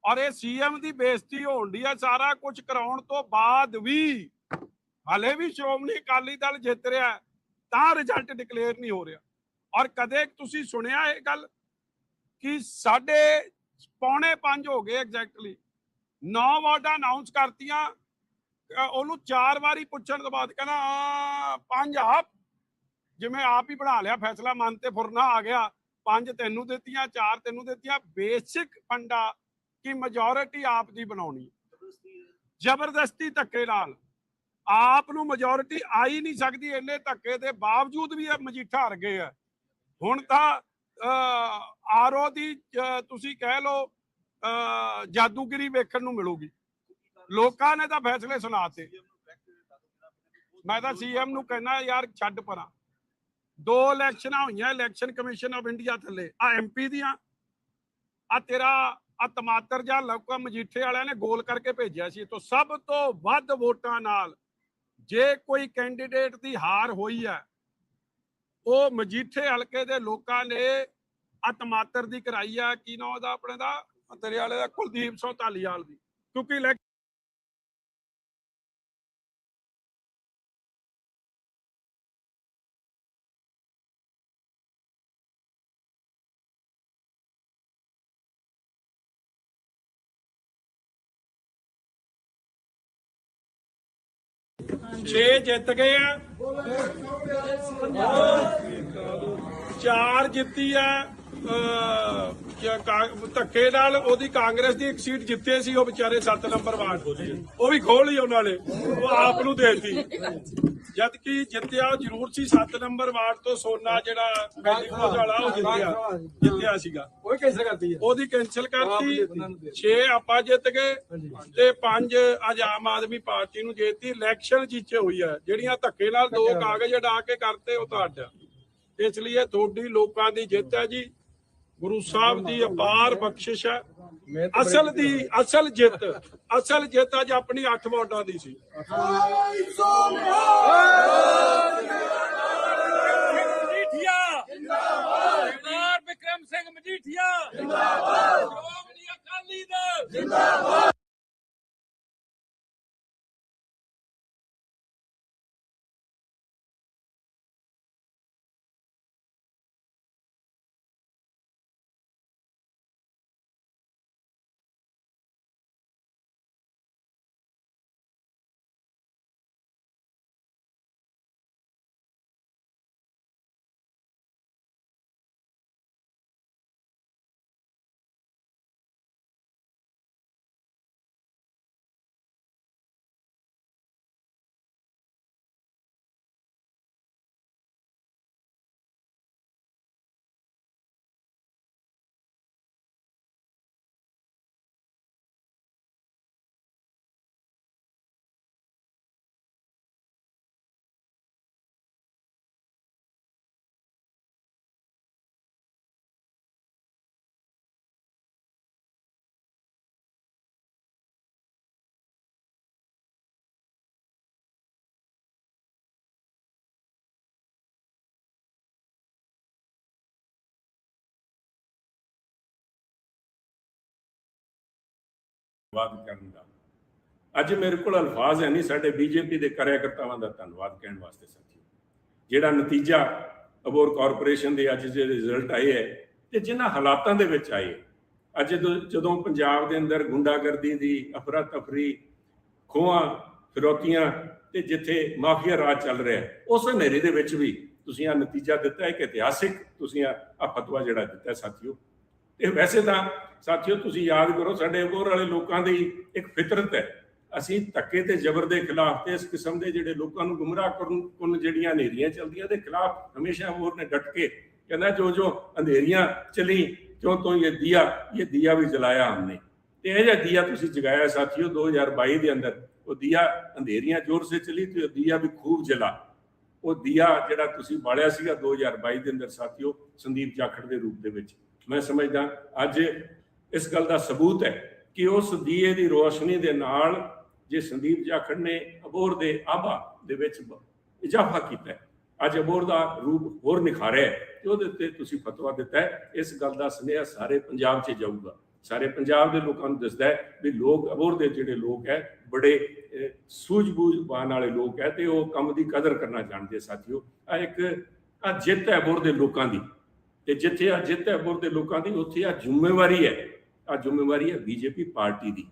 ਔਰ ਇਹ CM ਦੀ ਬੇਇੱਜ਼ਤੀ ਹੋਣ ਦੀ ਆ ਸਾਰਾ ਕੁਝ ਕਰਾਉਣ ਤੋਂ ਬਾਅਦ ਵੀ। ਹਾਲੇ ਵੀ ਸ਼੍ਰੋਮਣੀ ਅਕਾਲੀ ਦਲ ਜਿੱਤ ਰਿਹਾ ਤਾਂ ਰਿਜ਼ਲਟ ਡਿਕਲੇਅਰ ਨਹੀਂ ਹੋ ਰਿਹਾ। ਔਰ ਕਦੇ ਤੁਸੀਂ ਸੁਣਿਆ ਇਹ ਗੱਲ ਕਿ 4:45 ਹੋ ਗਏ ਐਗਜ਼ੈਕਟਲੀ, 9 ਵਾਰਡਾਂ ਅਨਾਉਂਸ ਕਰਤੀਆਂ, ਉਹਨੂੰ 4 ਵਾਰੀ ਪੁੱਛਣ ਤੋਂ ਬਾਅਦ ਕਹਿੰਦਾ 5 ਆਪ, ਜਿਵੇਂ ਆਪ ਹੀ ਬਣਾ ਲਿਆ ਫੈਸਲਾ, ਮਨ ਤੇ ਫੁਰਨਾ ਆ ਗਿਆ। 5 ਤੈਨੂੰ ਦਿੱਤੀਆਂ, 4 ਤੈਨੂੰ ਦਿੱਤੀਆਂ। ਬੇਸਿਕ ਫੰਡਾ ਕਿ ਮੈਜੋਰਿਟੀ ਆਪ ਦੀ ਬਣਾਉਣੀ, ਜ਼ਬਰਦਸਤੀ ਧੱਕੇ ਨਾਲ ਆਪ ਨੂੰ ਮੈਜੋਰਿਟੀ ਆ ਹੀ ਨਹੀਂ ਸਕਦੀ। ਇੰਨੇ ਧੱਕੇ ਦੇ ਬਾਵਜੂਦ ਵੀ ਇਹ ਮਜੀਠਾ ਹਾਰ ਗਏ ਆ। ਹੁਣ ਤਾਂ ਆਰਓ ਦੀ ਤੁਸੀਂ ਕਹਿ ਲਓ ਜਾਦੂਗਰੀ ਵੇਖਣ ਨੂੰ ਮਿਲੂਗੀ। ਲੋਕਾਂ ਨੇ ਤਾਂ ਫੈਸਲੇ ਸੁਣਾਤੇ। ਮੈਂ ਤਾਂ ਸੀਐਮ ਨੂੰ ਕਹਿਣਾ ਯਾਰ ਛੱਡ ਪਰਾਂ। 2 ਇਲੈਕਸ਼ਨਾਂ ਹੋਈਆਂ ਇਲੈਕਸ਼ਨ ਕਮਿਸ਼ਨ ਆਫ ਇੰਡੀਆ ਥੱਲੇ, ਆ MP ਦੀਆਂ, ਆ ਤੇਰਾ ਆ ਟਮਾਟਰ ਜਾਂ ਲੋਕਾਂ ਮਜੀਠੇ ਵਾਲਿਆਂ ਨੇ ਗੋਲ ਕਰਕੇ ਭੇਜਿਆ ਸੀ। ਤੋਂ ਸਭ ਤੋਂ ਵੱਧ ਵੋਟਾਂ ਨਾਲ ਜੇ ਕੋਈ ਕੈਂਡੀਡੇਟ ਦੀ ਹਾਰ ਹੋਈ ਹੈ ਉਹ ਮਜੀਠੇ ਹਲਕੇ ਦੇ ਲੋਕਾਂ ਨੇ ਆ ਟਮਾਟਰ ਦੀ ਕਰਾਈ ਆ। ਕੀ ਨਾਂ ਉਹਦਾ ਆਪਣੇ ਦਾ ਤੇਰੇ ਵਾਲੇ ਦਾ, ਕੁਲਦੀਪ ਸਿੰਘ ਧਾਲੀਵਾਲ ਦੀ, ਕਿਉਂਕਿ ਛੇ ਜਿੱਤ ਗਏ ਆ, 4 ਜਿੱਤੀ ਆ ਧੱਕੇ ਨਾਲ। ਉਹਦੀ ਕਾਂਗਰਸ ਦੀ ਇੱਕ ਸੀਟ ਜਿੱਤੇ ਸੀ ਉਹ ਵਿਚਾਰੇ 7 ਨੰਬਰ ਵਾਰਡ, ਉਹ ਵੀ ਖੋਲ ਲਈ ਉਹਨਾਂ ਨੇ, ਉਹ ਆਪ ਨੂੰ ਦੇਤੀ। ਜਦ ਕਿ ਜਿੱਤਿਆ ਉਹ ਜ਼ਰੂਰ ਸੀ 7 ਨੰਬਰ ਵਾਰਡ ਤੋਂ ਸੋਨਾ ਜਿਹੜਾ ਮੈਡੀਕਲ ਵਾਲਾ ਉਹ ਜਿੱਤਿਆ ਸੀਗਾ, ਉਹ ਕੈਂਸਲ ਕਰਤੀ, ਉਹਦੀ ਕੈਂਸਲ ਕਰਤੀ। 6 ਆਪਾਂ ਜਿੱਤ ਗਏ ਤੇ 5 ਅੱਜ ਆਮ ਆਦਮੀ ਪਾਰਟੀ ਨੂੰ ਜਿੱਤੀ। ਇਲੈਕਸ਼ਨ ਜਿੱਤੇ ਹੋਈ ਹੈ, ਜਿਹੜੀਆਂ ਧੱਕੇ ਨਾਲ 2 ਕਾਗਜ਼ ਉਡਾ ਕੇ ਕਰਤੇ ਉਹ ਤੁਹਾਡਾ। ਇਸ ਲਈ ਤੁਹਾਡੀ ਲੋਕਾਂ ਦੀ ਜਿੱਤ ਹੈ ਜੀ, ਗੁਰੂ ਸਾਹਿਬ ਦੀ ਅਪਾਰ ਬਖਸ਼ਿਸ਼ ਹੈ। ਅਸਲ ਜਿੱਤ ਅੱਜ ਆਪਣੀ 8 ਵਾਰਡਾਂ ਦੀ ਸੀ। ਬਿਕਰਮ ਸਿੰਘ ਮਜੀਠੀਆ ਜਿੰਦਾਬਾਦ, ਸ਼੍ਰੋਮਣੀ ਅਕਾਲੀ ਦਲ ਜਿੰਦਾਬਾਦ। ਧੰਨਵਾਦ ਕਰਨ ਦਾ ਅੱਜ ਮੇਰੇ ਕੋਲ ਅਲਫਾਜ਼ ਹੈ ਨਹੀਂ ਸਾਡੇ ਬੀਜੇਪੀ ਦੇ ਕਾਰਜਕਰਤਾਵਾਂ ਦਾ ਧੰਨਵਾਦ ਕਹਿਣ ਵਾਸਤੇ ਸਾਥੀਓ। ਜਿਹੜਾ ਨਤੀਜਾ ਅਬੋਰ ਕਾਰਪੋਰੇਸ਼ਨ ਦੇ ਅੱਜ ਜਿਹੜੇ ਰਿਜ਼ਲਟ ਆਏ ਹੈ ਤੇ ਜਿਨ੍ਹਾਂ ਹਾਲਾਤਾਂ ਦੇ ਵਿੱਚ ਆਏ, ਅੱਜ ਜਦੋਂ ਪੰਜਾਬ ਦੇ ਅੰਦਰ ਗੁੰਡਾਗਰਦੀ ਦੀ ਅਫਰਾ ਤਫਰੀ, ਖੋਹਾਂ ਫਿਰੌਤੀਆਂ ਤੇ ਜਿੱਥੇ ਮਾਫੀਆ ਰਾਜ ਚੱਲ ਰਿਹਾ, ਉਸ ਹਨੇਰੇ ਦੇ ਵਿੱਚ ਵੀ ਤੁਸੀਂ ਆ ਨਤੀਜਾ ਦਿੱਤਾ, ਇੱਕ ਇਤਿਹਾਸਿਕ ਤੁਸੀਂ ਆ ਫਤਵਾ ਜਿਹੜਾ ਦਿੱਤਾ ਸਾਥੀਓ। ਤੇ ਵੈਸੇ ਤਾਂ ਸਾਥੀਓ ਤੁਸੀਂ ਯਾਦ ਕਰੋ, ਸਾਡੇ ਅਬੋਹਰ ਵਾਲੇ ਲੋਕਾਂ ਦੀ ਇੱਕ ਫਿਤਰਤ ਹੈ, ਅਸੀਂ ਧੱਕੇ ਤੇ ਜ਼ਬਰ ਦੇ ਖਿਲਾਫ ਤੇ ਇਸ ਕਿਸਮ ਦੇ ਜਿਹੜੇ ਲੋਕਾਂ ਨੂੰ ਗੁੰਮਰਾਹ ਕਰਨ ਜਿਹੜੀਆਂ ਹਨੇਰੀਆਂ ਚੱਲਦੀਆਂ ਦੇ ਖਿਲਾਫ ਹਮੇਸ਼ਾ ਅਬੋਹਰ ਨੇ ਡਟ ਕੇ ਕਹਿੰਦਾ ਜੋ ਅੰਧੇਰੀਆਂ ਚਲੀ क्यों तो ये दिया भी जलाया हमने। तो यह दिया तुसी जगाया साथियों 2022 के अंदर, वो दिया अंधेरियां जोर से चली तो दिया भी खूब जला। वो दिया जिहड़ा तुसी बालिया सीगा 2022 के अंदर साथियों संदीप जाखड़ के रूप दे विच, मैं समझदा अज इस गल का सबूत है कि उस दिए की रोशनी के नाल जे संदीप जाखड़ ने अबोहर के आभा दे विच इजाफा किया है, अज अबोहर का रूप होर निखारिया है, तुसी फतवा दिता है। इस गल का सुनेहा सारे पंजाब च जाऊगा, सारे पंजाब के लोगों को दसदा है भी लोग अबोहर के जिहड़े लोग है बड़े सूझबूझवान वाले लोग है तो वह काम की कदर करना जानते साथियों। एक जित है अबोहर के लोगों की, जिथे जित है अबोहर के लोगों की उत्थे जिम्मेवारी है, जिम्मेवारी है बीजेपी पार्टी की,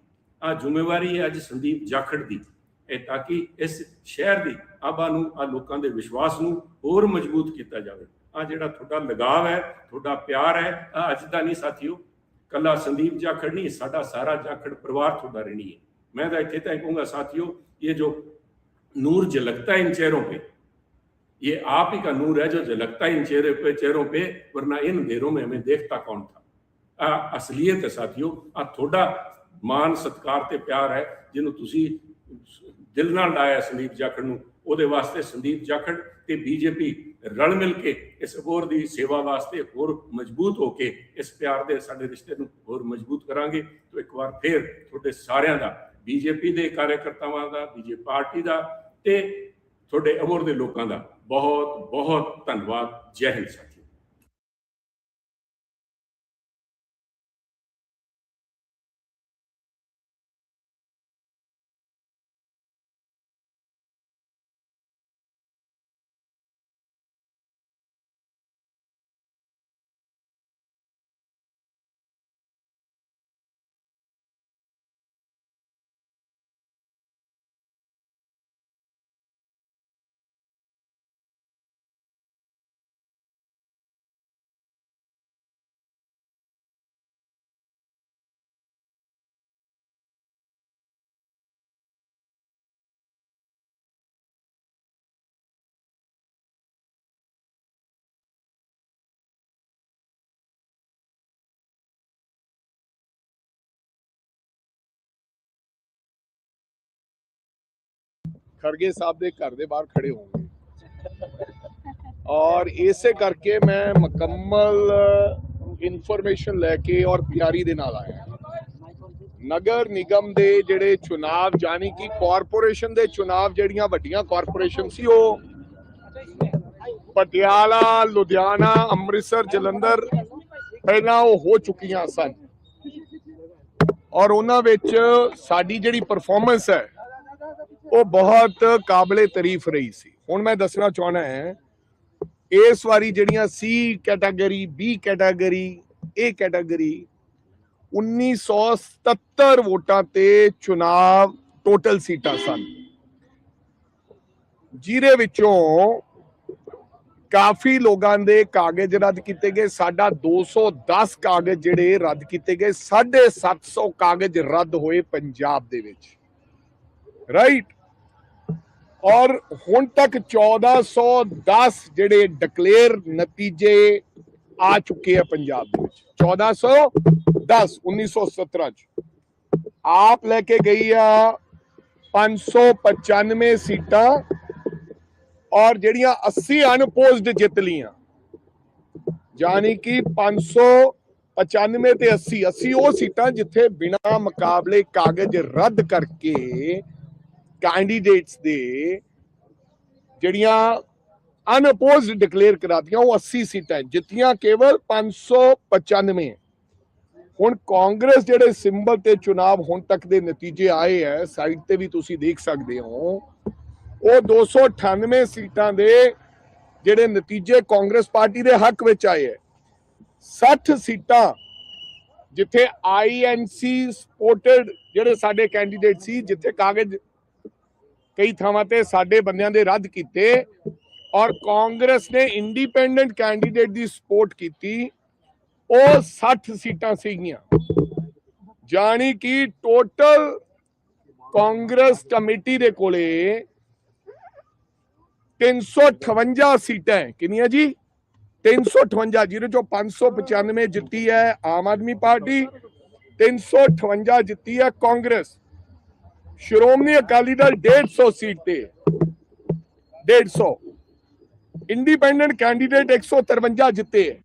जिम्मेवारी है अज संदीप जाखड़ की, ताकि इस शहर की आभा लोगों के विश्वास को होर मजबूत किया जाए। जिहड़ा तुहाडा लगाव है, तुहाडा प्यार है, अज का नहीं साथियों, कला संदीप जाखड़ नहीं, साडा सारा जाखड़ परिवार तुहाडा रहनी है। मैं तो इत्थे तक कहूँगा साथियों, ये जो नूर झलकता है इन चेहरों पे, ये आप ही का नूर है जो झलकता इन चेहरों पे, वरना इन अंधेरों में हमें देखता कौन था। असलीयत है साथियों, थोड़ा मान सत्कार ते प्यार है जिन्हों तुसी दिल नाल लाया संदीप जाखड़ नूं, ਉਹਦੇ ਵਾਸਤੇ ਸੰਦੀਪ ਜਾਖੜ ਤੇ ਬੀਜੇਪੀ ਰਲ ਮਿਲ ਕੇ ਇਸ ਅਬੋਹਰ ਦੀ ਸੇਵਾ ਵਾਸਤੇ ਹੋਰ ਮਜ਼ਬੂਤ ਹੋ ਕੇ ਇਸ ਪਿਆਰ ਦੇ ਸਾਡੇ ਰਿਸ਼ਤੇ ਨੂੰ ਹੋਰ ਮਜ਼ਬੂਤ ਕਰਾਂਗੇ। तो ਇੱਕ ਵਾਰ ਫੇਰ ਤੁਹਾਡੇ ਸਾਰਿਆਂ ਦਾ, ਬੀਜੇਪੀ ਦੇ ਕਾਰਜਕਰਤਾਵਾਂ ਦਾ, ਬੀਜੇਪੀ ਪਾਰਟੀ ਦਾ ਤੇ ਤੁਹਾਡੇ ਅਬੋਹਰ ਦੇ ਲੋਕਾਂ ਦਾ ਬਹੁਤ ਬਹੁਤ ਧੰਨਵਾਦ। ਜੈ ਹਿੰਦ ਸਾਥੀਓ। खड़गे साहब के घर के बाहर खड़े होंगे और इसे करके मैं मुकम्मल इन्फॉर्मेशन लैके और तैयारी दे नाल आया। नगर निगम दे जेड़े चुनाव यानी कि कॉरपोरेशन दे चुनाव जड़ियां वड्डियां कॉरपोरेशन सी वो पटियाला, लुधियाना, अमृतसर, जलंधर पहला वो हो चुकियां सन और उन्हां विच साडी जिहड़ी परफॉर्मेंस है वो बहुत काबिले तारीफ रही सी। हुण मैं दसना चाहना है इस वारी जिहड़ियां C category, B category, A category 1977 वोटां ते चुनाव टोटल सीटां सन, जिहदे विचों काफी लोगों के कागज रद्द किए गए। साडा 210 कागज जिहड़े रद्द किए गए, 750 कागज रद्द होए पंजाब दे विच, राइट। और हुण तक 1410 जिहड़े डिक्लेयर नतीजे आ चुके हैं पंजाब दे विच। 1410 1917 च आप लेके गई आ 595 सीटां और जड़ियां 80 अनपोज्ड जित लियां, यानी कि 595 ते 80 वो सीटां जिथे बिना मुकाबले कागज रद्द करके कैंडीडेट्स दे जड़ियां अनपोज्ड डिक्लेयर करा दियां, वो 80 सीटां जितियां केवल 595। हुण कांग्रेस जेडे सिंबल ते चुनाव हुण तक दे नतीजे आए है, साइड ते भी तुसी देख सकते हो, वो 298 सीटां दे जेडे नतीजे कांग्रेस पार्टी दे हक विच आए है। 60 सीटां जिथे INC सपोर्टेड जेडे साडे कैंडीडेट सी, जिथे कागज कई थावां ते साडे बंदियां दे रद्द कीते और कांग्रेस ने इंडिपेंडेंट कैंडीडेट दी सपोर्ट की, वो 60 सीटां सीगियां, यानी कि टोटल कांग्रेस कमेटी दे कोले 358 सीटां किनियां जी, 358, जिहदे चों 595 जित्ती है आम आदमी पार्टी, 358 जित्ती है कांग्रेस। श्रोमणी अकाली दल 150 सीट ते 150, इंडिपेंडेंट कैंडीडेट 153 जित्ते है।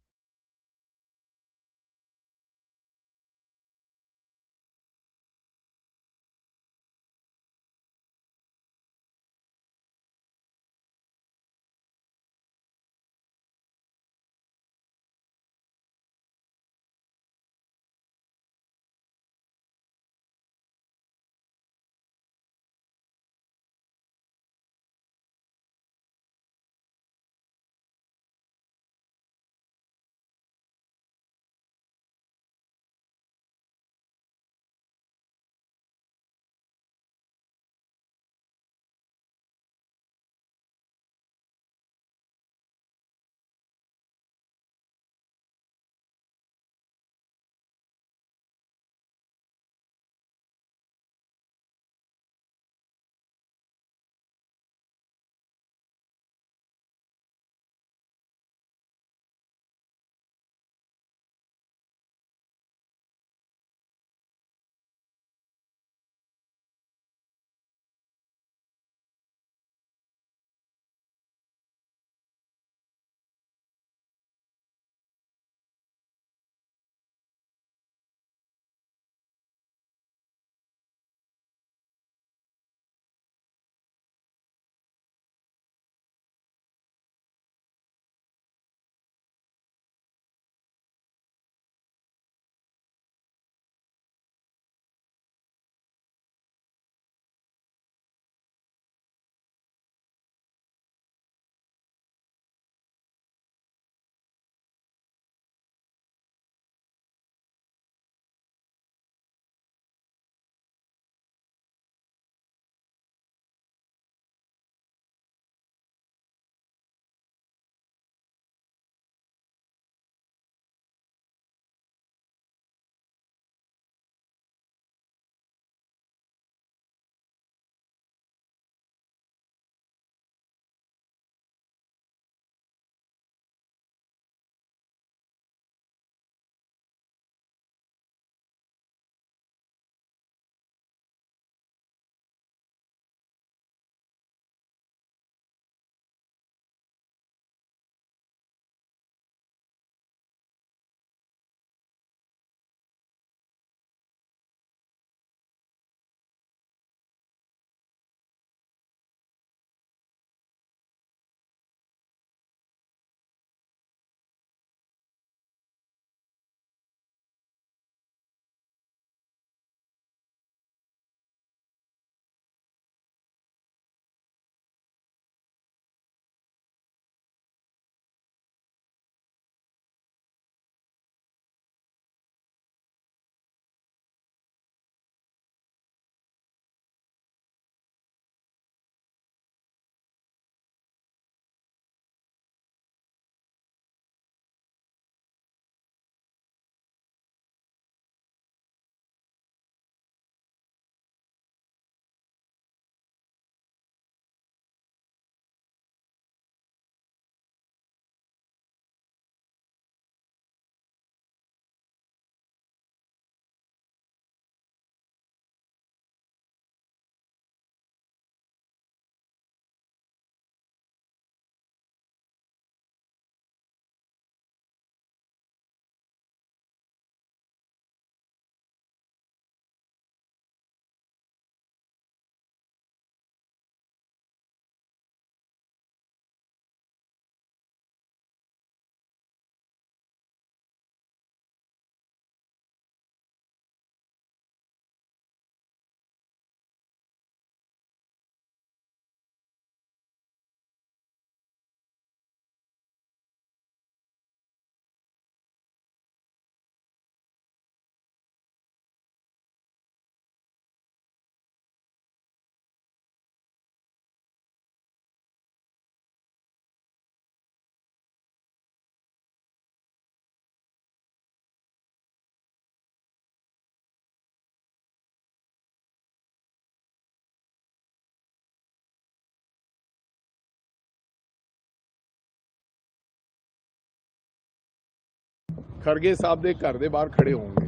खड़गे साहब के घर के बाहर खड़े होंगे।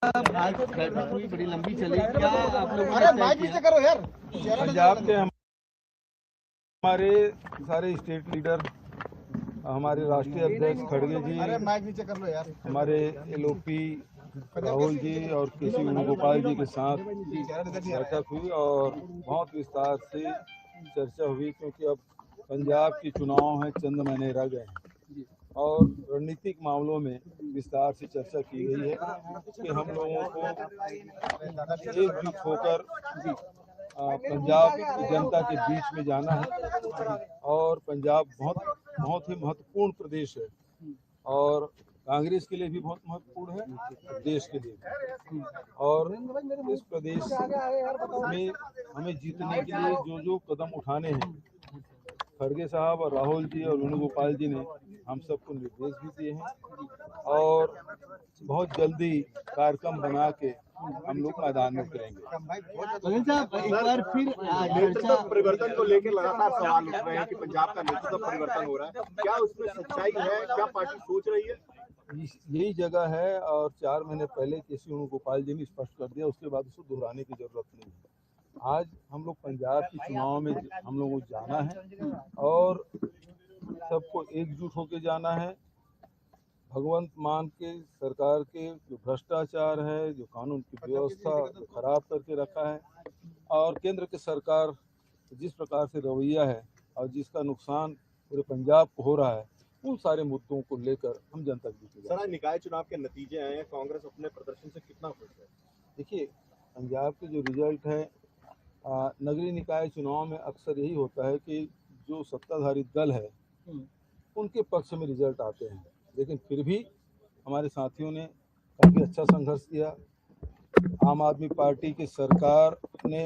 आज बैठक हुई, बड़ी लंबी चली, क्या आप लोगों ने तय किया? करो यार, पंजाब के हमारे सारे स्टेट लीडर, हमारे राष्ट्रीय अध्यक्ष खड़गे जी, माइक नीचे कर लो यार, हमारे एलओपी राहुल जी और कृषि वेणुगोपाल जी के साथ बैठक हुई और बहुत विस्तार से चर्चा हुई, क्योंकि अब पंजाब के चुनाव हैं, चंद महीने रह गए हैं और रणनीतिक मामलों में विस्तार से चर्चा की गई है कि हम लोगों को एकजुट होकर पंजाब की जनता के बीच में जाना है और पंजाब बहुत ही महत्वपूर्ण प्रदेश है और कांग्रेस के लिए भी बहुत महत्वपूर्ण है, देश के लिए भी। और इस प्रदेश में हमें जीतने के लिए जो जो कदम उठाने हैं, खड़गे साहब और राहुल जी और वेणुगोपाल जी ने हम सबको निर्देश भी दिए हैं और बहुत जल्दी कार्यक्रम बना के हम लोग मैदान में उतरेंगे। एक बार फिर नेतृत्व परिवर्तन को लेकर लगातार सवाल उठ रहे हैं कि पंजाब का नेतृत्व परिवर्तन हो रहा है, क्या उसमें सच्चाई है, क्या पार्टी सोच रही है? यही जगह है और 4 महीने पहले कृषि वेणुगोपाल जी ने स्पष्ट कर दिया, उसके बाद उसको दोहराने की जरूरत नहीं है। आज हम लोग पंजाब के चुनाव में हम लोगों को जाना है और सबको एकजुट होकर जाना है। भगवंत मान के सरकार के जो भ्रष्टाचार है, जो कानून की व्यवस्था खराब करके रखा है और केंद्र की सरकार जिस प्रकार से रवैया है और जिसका नुकसान पूरे पंजाब को हो रहा है, उन सारे मुद्दों को लेकर हम जनता के बीच में। सर, निकाय चुनाव के नतीजे आए हैं, कांग्रेस अपने प्रदर्शन से कितना खुश है? देखिए, पंजाब के जो रिजल्ट है, नगरीय निकाय चुनाव में अक्सर यही होता है कि जो सत्ताधारी दल है उनके पक्ष में रिजल्ट आते हैं, लेकिन फिर भी हमारे साथियों ने काफ़ी अच्छा संघर्ष किया। आम आदमी पार्टी की सरकार ने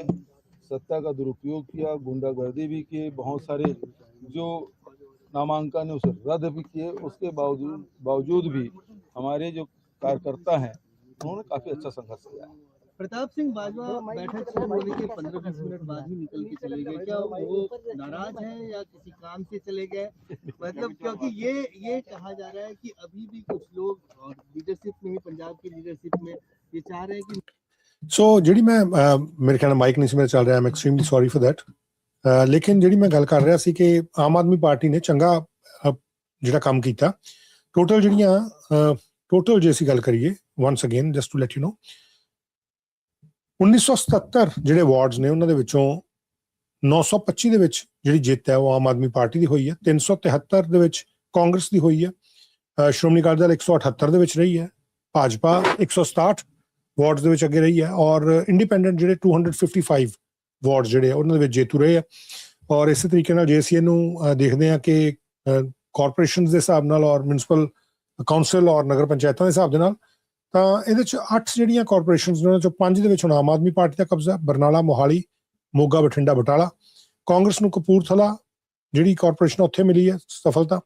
सत्ता का दुरुपयोग किया, गुंडागर्दी भी की, बहुत सारे जो नामांकन है उसे रद्द भी किए। उसके बावजूद भी हमारे जो कार्यकर्ता हैं उन्होंने काफ़ी अच्छा संघर्ष किया। प्रताप सिंह बाजवा बैठक शुरू होने के 15-20 मिनट बाद ही निकल के चले गए, क्या वो नाराज हैं या किसी काम से चले गए? मतलब क्योंकि ये कहा जा रहा है कि अभी भी कुछ लोग और लीडरशिप में ही, पंजाब की लीडरशिप में ये चाह रहे हैं कि ਜਿਹੜੀ ਮੈਂ ਮੇਰੇ ਖਿਆਲ ਮਾਈਕ ਨਹੀਂ ਸੀ ਮੇਰਾ ਚੱਲ ਰਿਹਾ, ਆਮ ਐਕਸਟ੍ਰੀਮਲੀ ਸੌਰੀ ਫॉर दैट। ਲੇਕਿਨ ਜਿਹੜੀ ਮੈਂ ਗੱਲ ਕਰ ਰਿਹਾ ਸੀ ਕਿ ਆਮ ਆਦਮੀ ਪਾਰਟੀ ਨੇ ਚੰਗਾ ਜਿਹੜਾ ਕੰਮ ਕੀਤਾ। ਟੋਟਲ ਜੇ ਅਸੀਂ ਗੱਲ ਕਰੀਏ, once again just to let you know, 1977 ਜਿਹੜੇ ਵਾਰਡਸ ਨੇ ਉਹਨਾਂ ਦੇ ਵਿੱਚੋਂ 925 ਦੇ ਵਿੱਚ ਜਿਹੜੀ ਜਿੱਤ ਹੈ ਉਹ ਆਮ ਆਦਮੀ ਪਾਰਟੀ ਦੀ ਹੋਈ ਹੈ, 373 ਦੇ ਵਿੱਚ ਕਾਂਗਰਸ ਦੀ ਹੋਈ ਹੈ, ਸ਼੍ਰੋਮਣੀ ਅਕਾਲੀ ਦਲ 178 ਦੇ ਵਿੱਚ ਰਹੀ ਹੈ, ਭਾਜਪਾ 167 ਵਾਰਡਸ ਦੇ ਵਿੱਚ ਅੱਗੇ ਰਹੀ ਹੈ ਔਰ ਇੰਡੀਪੈਂਡੈਂਟ ਜਿਹੜੇ 255 ਵਾਰਡ ਜਿਹੜੇ ਆ ਉਹਨਾਂ ਦੇ ਵਿੱਚ ਜੇਤੂ ਰਹੇ ਆ। ਔਰ ਇਸੇ ਤਰੀਕੇ ਨਾਲ ਜੇ ਅਸੀਂ ਇਹਨੂੰ ਦੇਖਦੇ ਹਾਂ ਕਿ ਕਾਰਪੋਰੇਸ਼ਨਸ ਦੇ ਹਿਸਾਬ ਨਾਲ ਔਰ ਮਿਊਨਿਸਪਲ ਕਾਉਂਸਲ ਔਰ ਨਗਰ ਪੰਚਾਇਤਾਂ ਦੇ ਹਿਸਾਬ ਦੇ ਨਾਲ, ਤਾਂ ਇਹਦੇ 'ਚ 8 ਜਿਹੜੀਆਂ ਕਾਰਪੋਰੇਸ਼ਨਸ ਨੇ ਉਹਨਾਂ 'ਚੋਂ 5 ਦੇ ਵਿੱਚ ਹੁਣ ਆਮ ਆਦਮੀ ਪਾਰਟੀ ਦਾ ਕਬਜ਼ਾ, ਬਰਨਾਲਾ, ਮੋਹਾਲੀ, ਮੋਗਾ, ਬਠਿੰਡਾ, ਬਟਾਲਾ। ਕਾਂਗਰਸ ਨੂੰ ਕਪੂਰਥਲਾ ਜਿਹੜੀ ਕਾਰਪੋਰੇਸ਼ਨ ਉੱਥੇ ਮਿਲੀ ਹੈ ਸਫਲਤਾ,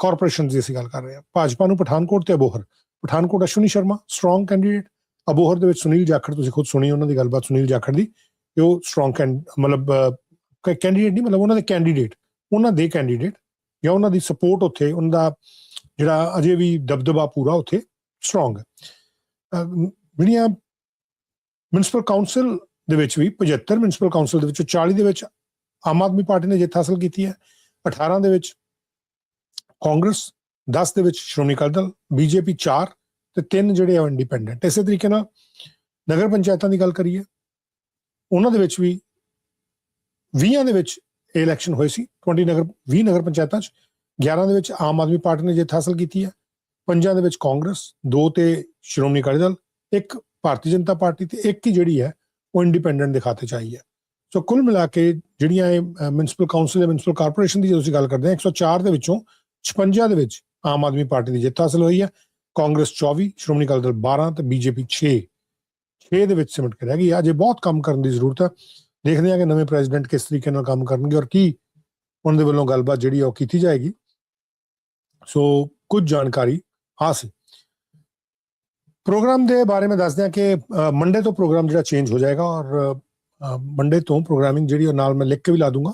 ਕਾਰਪੋਰੇਸ਼ਨ ਦੀ ਅਸੀਂ ਗੱਲ ਕਰ ਰਹੇ ਹਾਂ। ਭਾਜਪਾ ਨੂੰ ਪਠਾਨਕੋਟ ਤੇ ਅਬੋਹਰ, ਪਠਾਨਕੋਟ ਅਸ਼ਵਨੀ ਸ਼ਰਮਾ ਸਟਰੋਂਗ ਕੈਂਡੀਡੇਟ, ਅਬੋਹਰ ਦੇ ਵਿੱਚ ਸੁਨੀਲ ਜਾਖੜ, ਤੁਸੀਂ ਖੁਦ ਸੁਣੀ ਉਹਨਾਂ ਦੀ ਗੱਲਬਾਤ ਸੁਨੀਲ ਜਾਖੜ ਦੀ, ਕਿ ਉਹ ਸਟਰੋਂਗ ਮਤਲਬ ਕੈਂਡੀਡੇਟ ਨਹੀਂ, ਮਤਲਬ ਉਹਨਾਂ ਦੇ ਕੈਂਡੀਡੇਟ ਜਾਂ ਉਹਨਾਂ ਦੀ ਸਪੋਰਟ ਉੱਥੇ, ਉਹਨਾਂ ਦਾ ਜਿਹੜਾ ਅਜੇ ਵੀ ਦਬਦਬਾ ਪੂਰਾ ਉੱਥੇ ਸਟਰੋਂਗ ਹੈ। ਜਿਹੜੀਆਂ ਮਿਊਨਿਸਪਲ ਕਾਉਂਸਲ ਦੇ ਵਿੱਚ ਵੀ 75 ਮਿਊਨਿਸਪਲ ਕਾਉਂਸਲ ਦੇ ਵਿੱਚੋਂ 40 ਦੇ ਵਿੱਚ ਆਮ ਆਦਮੀ ਪਾਰਟੀ ਨੇ ਜਿੱਤ ਹਾਸਲ ਕੀਤੀ ਹੈ, 18 ਦੇ ਵਿੱਚ ਕਾਂਗਰਸ, 10 ਦੇ ਵਿੱਚ ਸ਼੍ਰੋਮਣੀ ਅਕਾਲੀ ਦਲ, ਬੀਜੇਪੀ 4 ਤੇ 3 ਜਿਹੜੇ ਆ ਇੰਡੀਪੈਂਡੈਂਟ। ਇਸੇ ਤਰੀਕੇ ਨਾਲ ਨਗਰ ਪੰਚਾਇਤਾਂ ਦੀ ਗੱਲ ਕਰੀਏ, ਉਹਨਾਂ ਦੇ ਵਿੱਚ ਵੀ 20 ਦੇ ਵਿੱਚ ਇਹ ਇਲੈਕਸ਼ਨ ਹੋਏ ਸੀ, 20 ਨਗਰ ਪੰਚਾਇਤਾਂ 'ਚ 11 ਦੇ ਵਿੱਚ ਆਮ ਆਦਮੀ ਪਾਰਟੀ ਨੇ ਜਿੱਤ ਹਾਸਲ ਕੀਤੀ ਹੈ, 5 ਦੇ ਵਿੱਚ ਕਾਂਗਰਸ, 2 ਤੇ ਸ਼੍ਰੋਮਣੀ ਅਕਾਲੀ ਦਲ, 1 ਭਾਰਤੀ ਜਨਤਾ ਪਾਰਟੀ ਤੇ 1 ਹੀ ਜਿਹੜੀ ਹੈ ਉਹ ਇੰਡੀਪੈਂਡੈਂਟ ਦੇ ਖਾਤੇ 'ਚ ਆਈ ਹੈ। ਸੋ ਕੁੱਲ ਮਿਲਾ ਕੇ ਜਿਹੜੀਆਂ ਇਹ ਮਿਊਨਿਸਪਲ ਕਾਉਂਸਲ ਜਾਂ ਮਿਊਨਿਸਪਲ ਕਾਰਪੋਰੇਸ਼ਨ ਦੀ ਜੇ ਤੁਸੀਂ ਗੱਲ ਕਰਦੇ ਹਾਂ, 104 ਦੇ ਵਿੱਚੋਂ 56 ਦੇ ਵਿੱਚ ਆਮ ਆਦਮੀ ਪਾਰਟੀ ਦੀ ਜਿੱਤ ਹਾਸਲ ਹੋਈ ਹੈ, ਕਾਂਗਰਸ 24, ਸ਼੍ਰੋਮਣੀ ਅਕਾਲੀ ਦਲ 12 ਤੇ ਬੀਜੇਪੀ 6 ਦੇ ਵਿੱਚ ਸਿਮਟ ਕੇ ਰਹਿ ਗਈ। ਅਜੇ ਬਹੁਤ ਕੰਮ ਕਰਨ ਦੀ ਜ਼ਰੂਰਤ ਹੈ। ਦੇਖਦੇ ਹਾਂ ਕਿ ਨਵੇਂ ਪ੍ਰੈਜ਼ੀਡੈਂਟ ਕਿਸ ਤਰੀਕੇ ਨਾਲ ਕੰਮ ਕਰਨਗੇ ਔਰ ਕੀ ਉਹਨਾਂ ਦੇ ਵੱਲੋਂ ਗੱਲਬਾਤ ਜਿਹੜੀ ਉਹ ਕੀਤੀ ਜਾਏਗੀ। ਸੋ ਕੁਝ ਜਾਣਕਾਰੀ ਹਾਸਲ। ਪ੍ਰੋਗਰਾਮ ਦੇ ਬਾਰੇ ਮੈਂ ਦੱਸ ਦਿਆਂ ਕਿ ਮੰਡੇ ਤੋਂ ਪ੍ਰੋਗਰਾਮ ਜਿਹੜਾ ਚੇਂਜ ਹੋ ਜਾਏਗਾ ਔਰ ਮੰਡੇ ਤੋਂ ਪ੍ਰੋਗਰਾਮਿੰਗ ਜਿਹੜੀ ਉਹ ਨਾਲ ਮੈਂ ਲਿਖ ਕੇ ਵੀ ਲਾ ਦੂੰਗਾ।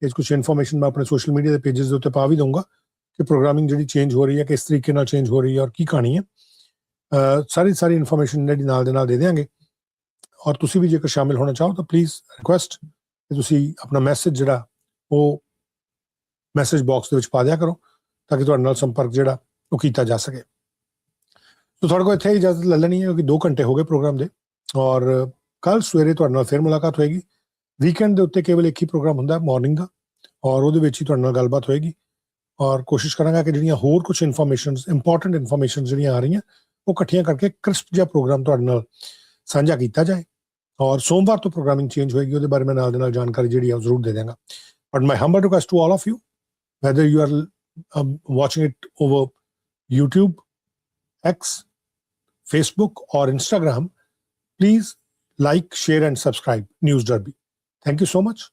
ਇਹ ਕੁਝ ਇਨਫੋਰਮੇਸ਼ਨ ਮੈਂ ਆਪਣੇ ਸੋਸ਼ਲ ਮੀਡੀਆ ਦੇ ਪੇजेस ਦੇ ਉੱਤੇ ਪਾ ਵੀ ਦਊਂਗਾ ਕਿ ਪ੍ਰੋਗਰਾਮਿੰਗ ਜਿਹੜੀ ਚੇਂਜ ਹੋ ਰਹੀ ਹੈ, ਕਿਸ ਤਰੀਕੇ ਨਾਲ ਚੇਂਜ ਹੋ ਰਹੀ ਹੈ ਔਰ ਕੀ ਕਹਾਣੀ ਹੈ। ਸਾਰੀ ਇਨਫੋਰਮੇਸ਼ਨ ਜਿਹੜੀ ਨਾਲ ਦੇ ਨਾਲ ਦੇ ਦਿਆਂਗੇ। ਔਰ ਤੁਸੀਂ ਵੀ ਜੇਕਰ ਸ਼ਾਮਿਲ ਹੋਣਾ ਚਾਹੋ ਤਾਂ ਪਲੀਜ਼ ਰਿਕੁਐਸਟ ਕਿ ਤੁਸੀਂ ਆਪਣਾ ਮੈਸੇਜ ਜਿਹੜਾ ਉਹ ਮੈਸੇਜ ਬਾਕਸ ਦੇ ਵਿੱਚ ਪਾ ਦਿਆ ਕਰੋ ਤਾਂ ਕਿ ਤੁਹਾਡੇ ਨਾਲ ਸੰਪਰਕ ਜਿਹੜਾ ਉਹ ਕੀਤਾ ਜਾ ਸਕੇ। ਸੋ ਤੁਹਾਡੇ ਕੋਲ ਇੱਥੇ ਹੀ ਇਜਾਜ਼ਤ ਲੈ ਲੈਣੀ ਹੈ ਕਿਉਂਕਿ 2 ਘੰਟੇ ਹੋ ਗਏ ਪ੍ਰੋਗਰਾਮ ਦੇ, ਔਰ ਕੱਲ ਸਵੇਰੇ ਤੁਹਾਡੇ ਨਾਲ ਫਿਰ ਮੁਲਾਕਾਤ ਹੋਏਗੀ। ਵੀਕਐਂਡ ਦੇ ਉੱਤੇ ਕੇਵਲ ਇੱਕ ਹੀ ਪ੍ਰੋਗਰਾਮ ਹੁੰਦਾ ਮਾਰਨਿੰਗ ਦਾ, ਔਰ ਉਹਦੇ ਵਿੱਚ ਹੀ ਤੁਹਾਡੇ ਨਾਲ ਗੱਲਬਾਤ ਹੋਏਗੀ। ਔਰ ਕੋਸ਼ਿਸ਼ ਕਰਾਂਗਾ ਕਿ ਜਿਹੜੀਆਂ ਹੋਰ ਕੁਝ ਇਨਫੋਰਮੇਸ਼ਨਸ, ਇੰਪੋਰਟੈਂਟ ਇਨਫੋਰਮੇਸ਼ਨ ਜਿਹੜੀਆਂ ਆ ਰਹੀਆਂ ਉਹ ਇਕੱਠੀਆਂ ਕਰਕੇ ਕ੍ਰਿਸਪ ਜਿਹਾ ਪ੍ਰੋਗਰਾਮ ਤੁਹਾਡੇ ਨਾਲ ਸਾਂਝਾ ਕੀਤਾ ਜਾਏ। ਔਰ ਸੋਮਵਾਰ ਤੋਂ ਪ੍ਰੋਗਰਾਮਿੰਗ ਚੇਂਜ ਹੋਏਗੀ, ਉਹਦੇ ਬਾਰੇ ਮੈਂ ਨਾਲ ਦੇ ਨਾਲ ਜਾਣਕਾਰੀ ਜਿਹੜੀ ਆ ਉਹ ਜ਼ਰੂਰ ਦੇ ਦਿਆਂਗਾ। But my humble request to all of you, whether you are watching it over YouTube, X, Facebook or Instagram, please like, share and subscribe News Derby. Thank you so much.